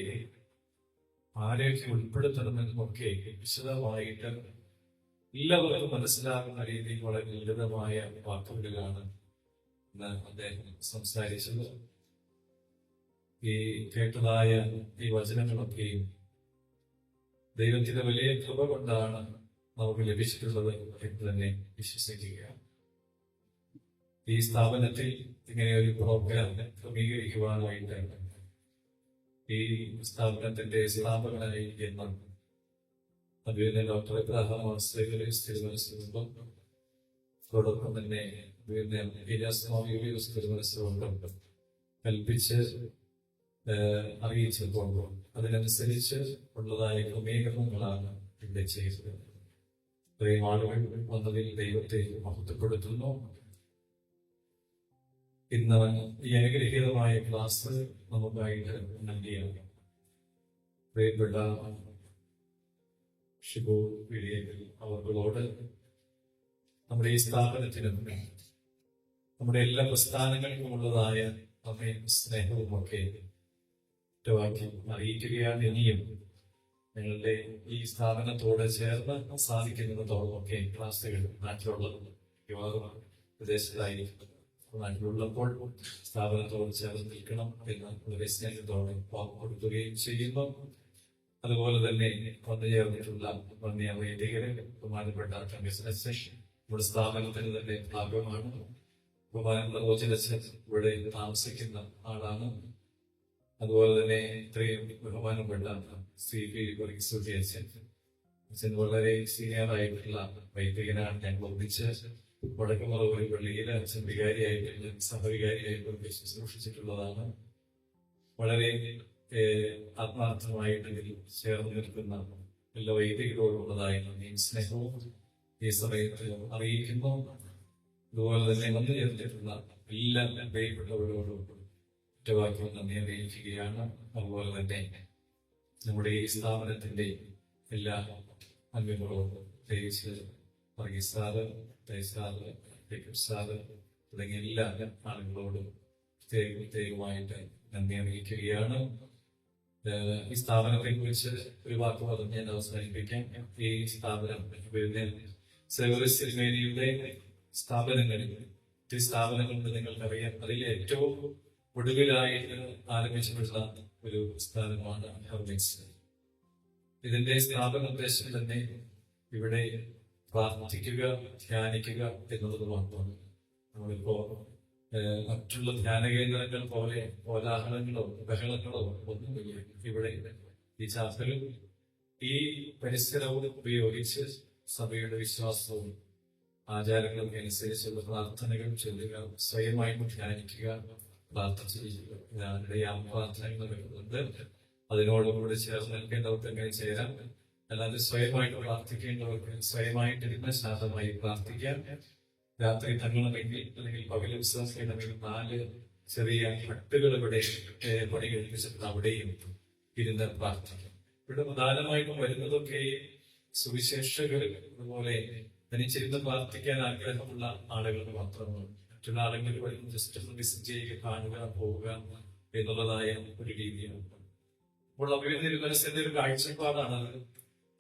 S3: ആരെയൊക്കെ ഉൾപ്പെടുത്തണമെന്നൊക്കെ വിശദമായിട്ട് എല്ലാവർക്കും മനസ്സിലാകുന്ന രീതിയിൽ വളരെ ലളിതമായ വാക്കുകളിലാണ് അദ്ദേഹം സംസാരിച്ചത്. ഈ കേട്ടതായ ഈ വചനങ്ങളൊക്കെയും ദൈവത്തിന്റെ വലിയ കൃപ കൊണ്ടാണ് നമുക്ക് ലഭിച്ചിട്ടുള്ളത് എന്ന് തന്നെ വിശ്വസിക്കുക. ഈ സ്ഥാപനത്തിൽ ഇങ്ങനെ ഒരു പ്രോഗ്രാം ക്രമീകരിക്കുവാനായിട്ട് ഈ സ്ഥാപനത്തിന്റെ സ്ഥാപകനായി എന്ന അതുപോലെ ഡോക്ടർ എബ്രഹാം തിരുമനസ്സുകൊണ്ടും അതോടൊപ്പം തന്നെ തിരുമനസ്സുകൊണ്ടും കൽപ്പിച്ച് അറിയിച്ചപ്പോൾ അതിനനുസരിച്ച് ഉള്ളതായ ക്രമീകരണങ്ങളാണ് ഇവിടെ ചെയ്തത്. ഇത്രയും ആളുകൾ വന്നതിൽ ദൈവത്തെ മഹത്വപ്പെടുത്തുന്നു. ഇന്ന് ഈ അനുഗ്രഹീതമായ ക്ലാസ് നമുക്കായിട്ട് നൽകിയാണ് പ്രിയപ്പെട്ട ഷിബു വിളിയൽ അവർകളോട് നമ്മുടെ ഈ സ്ഥാപനത്തിനും നമ്മുടെ എല്ലാ പ്രസ്ഥാനങ്ങൾക്കും ഉള്ളതായ അമ്മയും സ്നേഹവും ഒക്കെ ഒറ്റവാക്കി അറിയിക്കുകയാണ്. ഇനിയും ഞങ്ങളുടെ ഈ സ്ഥാപനത്തോട് ചേർന്ന് സാധിക്കുന്നതോളം ഒക്കെ ക്ലാസ്സുകൾ നാട്ടിലുള്ളത് വിദേശത്തായിരിക്കും. നാട്ടിലുള്ളപ്പോൾ സ്ഥാപനത്തോട് ചേർന്ന് നിൽക്കണം എന്ന് വളരെ സ്നേഹത്തോടെ കൊടുക്കുകയും ചെയ്യുന്നു. അതുപോലെ തന്നെ വന്നു ചേർന്നിട്ടുള്ള വൈദികരെ ബഹുമാനപ്പെട്ട നമ്മുടെ സ്ഥാപനത്തിന് തന്നെ ഭാഗമാണ്. ബഹുമാനപ്പെട്ട ഓച്ചിലച്ചൻ ഇവിടെ താമസിക്കുന്ന ആളാണ്. അതുപോലെ തന്നെ ഇത്രയും ബഹുമാനപ്പെട്ട അച്ഛൻ വളരെ സീനിയർ ആയിട്ടുള്ള വൈദികനാണ്. ഞങ്ങൾ ഒന്നിച്ച് വടക്കുമുറ പള്ളിയിൽ അച്ഛൻ വികാരിയായിട്ട് സഹവികാരിയായിട്ട് ശുശ്രൂഷിച്ചിട്ടുള്ളതാണ്. വളരെ ആത്മാർത്ഥമായിട്ട് ഇതിൽ ചേർന്ന് നിൽക്കുന്ന എല്ലാ വൈദികരോടുള്ളതായ നന്ദിയും സ്നേഹവും ഈ സമയത്ത് അറിയിക്കുന്നു. അതുപോലെ തന്നെ വന്നു ചേർന്നിട്ടുള്ള എല്ലാ പ്രിയപ്പെട്ടവരോടും ഒറ്റവാക്യം നന്ദി അറിയിക്കുകയാണ്. അതുപോലെ തന്നെ നമ്മുടെ ഈ സ്ഥാപനത്തിന്റെ എല്ലാ അംഗങ്ങളോടും പ്രത്യേകിച്ച് വർഗീസാറ്, സാറ് തുടങ്ങിയ എല്ലാ ആളുകളോടും പ്രത്യേകമായിട്ട് നന്ദി അറിയിക്കുകയാണ്. ഈ സ്ഥാപനത്തെ കുറിച്ച് ഒരു വാക്ക് പറഞ്ഞ് ഞാൻ അവസാനിപ്പിക്കാം. ഈ സ്ഥാപനം സിനിമയുടെ സ്ഥാപനങ്ങളിൽ ഒത്തിരി സ്ഥാപനങ്ങളുണ്ട്, നിങ്ങൾക്കറിയാം. അതിൽ ഏറ്റവും ഒടുവിലായിട്ട് ആരംഭിച്ചിട്ടുള്ള ഒരു സ്ഥാപനമാണ് ഹെർമിറ്റ്സ്. ഇതിന്റെ സ്ഥാപന ഉദ്ദേശം തന്നെ ഇവിടെ പ്രാർത്ഥിക്കുക, ധ്യാനിക്കുക എന്നുള്ളത് മാത്രമാണ്. നമ്മളിപ്പോ മറ്റുള്ള ധ്യാന കേന്ദ്രങ്ങൾ പോലെ കോലാഹലങ്ങളോ ബഹളങ്ങളോ ഒന്നുമില്ല. ഇവിടെ ഈ ചാപ്പലും ഈ പരിസരവും ഉപയോഗിച്ച് സഭയുടെ വിശ്വാസവും ആചാരങ്ങളും അനുസരിച്ചുള്ള പ്രാർത്ഥനകൾ ചൊല്ലുക, സ്വയമായിട്ട് ധ്യാനിക്കുക, പ്രാർത്ഥന ചെയ്യുക. ഞാനിവിടെ പ്രാർത്ഥനകൾ വരുന്നുണ്ട്. അതിനോടുകൂടി ചേർന്ന് നിൽക്കേണ്ടവർക്ക് എങ്ങനെ ചേരാം. അല്ലാതെ സ്വയമായിട്ട് പ്രാർത്ഥിക്കേണ്ടവർക്ക് സ്വയമായിട്ട് ശാന്തമായി പ്രാർത്ഥിക്കാം. രാത്രി തങ്ങണമെങ്കിൽ അല്ലെങ്കിൽ പകൽ വിശ്വസിക്കണമെങ്കിൽ 4 ചെറിയ ഹട്ടുകൾ ഇവിടെ പണി കഴിപ്പിച്ചിട്ട് അവിടെയും ഇരുന്ന് പ്രാർത്ഥിക്കാം. ഇവിടെ പ്രധാനമായിട്ടും വരുന്നതൊക്കെ സുവിശേഷകർ അതുപോലെ തനിച്ചിരുന്ന് പ്രാർത്ഥിക്കാൻ ആഗ്രഹമുള്ള ആളുകൾ മാത്രമാണ്. മറ്റുള്ള ആളുകൾ വരുന്ന ജസ്റ്റ് വിസിറ്റ് ചെയ്യുക, കാണുക, പോവുക എന്നുള്ളതായ ഒരു രീതിയാണ്. അപ്പോൾ അവരുടെ ഒരു മനസ്സിന്റെ ഒരു കാഴ്ചപ്പാടാണ്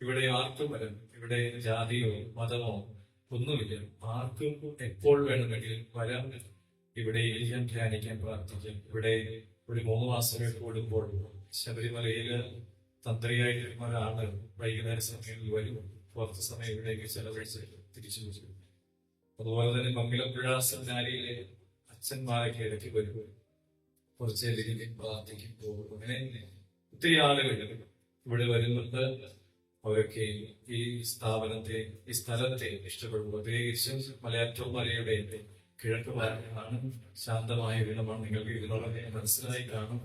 S3: ഇവിടെ ആർക്കും വരാം. ഇവിടെ ജാതിയോ മതമോ ഒന്നുമില്ല. ആർക്കും എപ്പോൾ വേണമെങ്കിലും വരാം. ഇവിടെ ഇരിക്കാൻ, ധ്യാനിക്കാൻ, പ്രാർത്ഥിക്കാം. ഇവിടെ ഒരു 3 മാസമേ കൂടുമ്പോൾ ശബരിമലയില് തന്ത്രിയായിട്ടുള്ള ഒരാള് വൈകുന്നേര സമയങ്ങളിൽ വരും. കുറച്ച് സമയം ഇവിടേക്ക് ചെലവഴിച്ച് തിരിച്ചു വരും. അതുപോലെ തന്നെ മംഗലപ്പുഴ സെമിനാരിയിലെ അച്ഛന്മാരൊക്കെ ഇടയ്ക്ക് വരും. കുറച്ച് രീതിയിൽ പ്രാർത്ഥിക്കും, പോകും. അങ്ങനെ ഒത്തിരി ആളുകൾ ഇവിടെ വരുന്നുണ്ട്. അവരൊക്കെ ഈ സ്ഥാപനത്തെ, ഈ സ്ഥലത്തെ ഇഷ്ടപ്പെടുന്നു. പ്രത്യേകിച്ചും മലയാറ്റൂർമലയുടെ കിഴക്ക് ഭാഗമാണ് ശാന്തമായ ഇടമാണ്. നിങ്ങൾക്ക് ഇതിനോടൊക്കെ മനസ്സിലായി കാണും.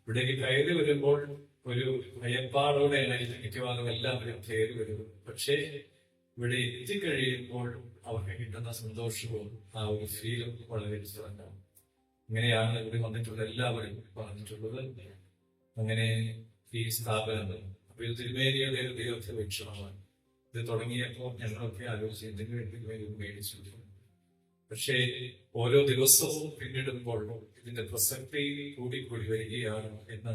S3: ഇവിടേക്ക് കയറി വരുമ്പോൾ ഒരു ഭയപ്പാടോടെയാണ് മിക്കവാറും എല്ലാവരും കയറി വരുന്നത്. പക്ഷേ ഇവിടെ എത്തിക്കഴിയുമ്പോൾ അവർക്ക് കിട്ടുന്ന സന്തോഷവും ആ ഒരു ഫീലും വളരെ ഡിഫറൻ്റാണ്. ഇങ്ങനെയാണ് ഇവിടെ വന്നിട്ടുള്ള എല്ലാവരും പറഞ്ഞിട്ടുള്ളത്. അങ്ങനെ ഈ സ്ഥാപനം ഇത് തിരുമേനിയുടെ ഒരു ദീർഘവീക്ഷണമാണ്. ഇത് തുടങ്ങിയപ്പോൾ ഞങ്ങളൊക്കെ ആലോചിച്ച് എന്തെങ്കിലും മേടിച്ചു. പക്ഷേ ഓരോ ദിവസവും പിന്നിടുമ്പോൾ ഇതിന്റെ പ്രസക്തി കൂടിക്കൂടി വരികയാണ് എന്ന്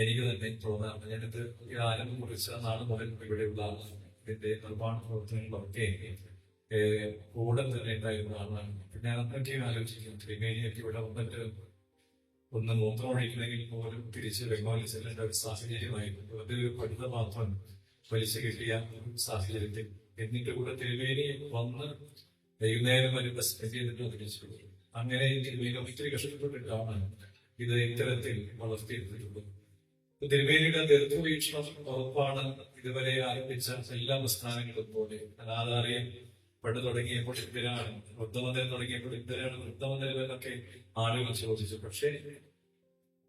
S3: എനിക്ക് തന്നെ തോന്നാറുണ്ട്. ഞാനിത് ആരംഭം കുറിച്ച നാൾ മുതൽ ഇവിടെയുള്ള ഇതിന്റെ നിർമ്മാണ പ്രവർത്തനങ്ങളൊക്കെ കൂടെ തന്നെ ഉണ്ടായിരുന്ന ആളാണ്. പിന്നെ അന്നൊക്കെ ആലോചിക്കും, തിരുമേനിയൊക്കെ ഇവിടെ വന്നിട്ട് ഒന്ന് മൂത്രമൊഴിക്കണമെങ്കിൽ പോലും തിരിച്ച് ബംഗാളിൽ ചെല്ലേണ്ട ഒരു സാഹചര്യമായിരുന്നു. അതൊരു പഠിത മാത്രം വലിച്ചു കിട്ടിയ ഒരു സാഹചര്യത്തിൽ എന്നിട്ട് കൂടെ തിരുമേനി വന്ന് വൈകുന്നേരം വരുമ്പോൾ സ്പെൻഡ് ചെയ്തിട്ട് തിരിച്ചു. അങ്ങനെ തിരുമേനി ഒത്തിരി കഷ്ടപ്പെട്ടിട്ടാണ് ഇത് ഇത്തരത്തിൽ വളർത്തിയെടുത്തിട്ടുള്ളത്. തിരുമേനിയുടെ ദീർഘവീക്ഷണം ഉറപ്പാണ്. ഇതുവരെ ആരംഭിച്ച എല്ലാ പ്രസ്ഥാനങ്ങളും പോലെ അനാഥാലയം പണ്ട് തുടങ്ങിയപ്പോൾ എന്തിനാണ്, വൃദ്ധമന്ദിരം തുടങ്ങിയപ്പോൾ എന്തിനാണ് വൃദ്ധമന്ദിരം എന്നൊക്കെ ആളുകൾ ചോദിച്ചു. പക്ഷേ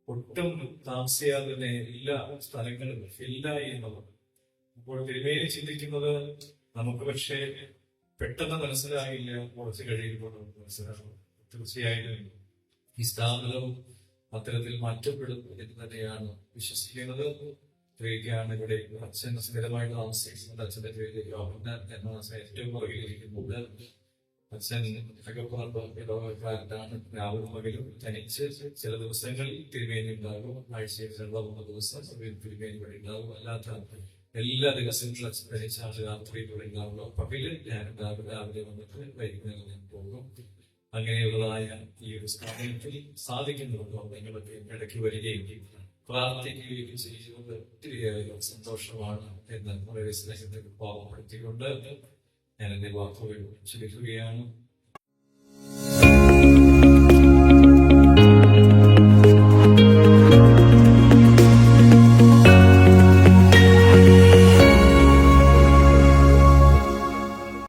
S3: ഒട്ടും താമസിയാതെ തന്നെ എല്ലാ സ്ഥലങ്ങളും ഫില്ലായി എന്നുള്ളത്. അപ്പോൾ തിരുമേനി ചിന്തിക്കുന്നത് നമുക്ക് പക്ഷേ പെട്ടെന്ന് മനസ്സിലായില്ല, കുറച്ച് കഴിയുമ്പോൾ നമുക്ക് മനസ്സിലാകും. തീർച്ചയായും ഈ സ്ഥാപനവും അത്തരത്തിൽ മാറ്റപ്പെടും എന്ന് തന്നെയാണ് വിശ്വസിക്കുന്നത്. ഇത്രയൊക്കെയാണ് ഇവിടെ അച്ഛൻ സ്ഥിരമായി താമസിക്കുന്നത്. അച്ഛന്റെ പേര് യോഹന്നാൻ എന്ന ഏറ്റവും പുറകിലിരിക്കുന്നത്. അച്ഛൻ രോഗക്കാരനാണ്. രാവിലെ പകലും തനിച്ച് ചില ദിവസങ്ങളിൽ തിരുമേനി ഉണ്ടാകും. ആഴ്ചയിൽ 2-3 ദിവസം തിരുമേനി ഇവിടെ ഉണ്ടാകും. അല്ലാത്ത എല്ലാ ദിവസങ്ങളും അച്ഛൻ തനിച്ചാണ് രാത്രി ഇവിടെ ഉണ്ടാവുക. പകല് ഞാൻ രാവിലെ വന്നിട്ട് വൈകുന്നേരം പോകും. അങ്ങനെയുള്ളതായ ഈ ഒരു സ്ഥാപനത്തിൽ സാധിക്കുന്നുണ്ടോ നിങ്ങളൊക്കെ ഇടയ്ക്ക് വരികയും പ്രാർത്ഥിക്കുകയും ചെയ്യുന്നത് ഒത്തിരിയേറെ സന്തോഷമാണ് എന്ന് വളരെ സ്നേഹത്തിൽ പാവപ്പെടുത്തിക്കൊണ്ട് ഞാൻ എന്റെ വാക്കുകൾ ചുരുക്കുകയാണ്.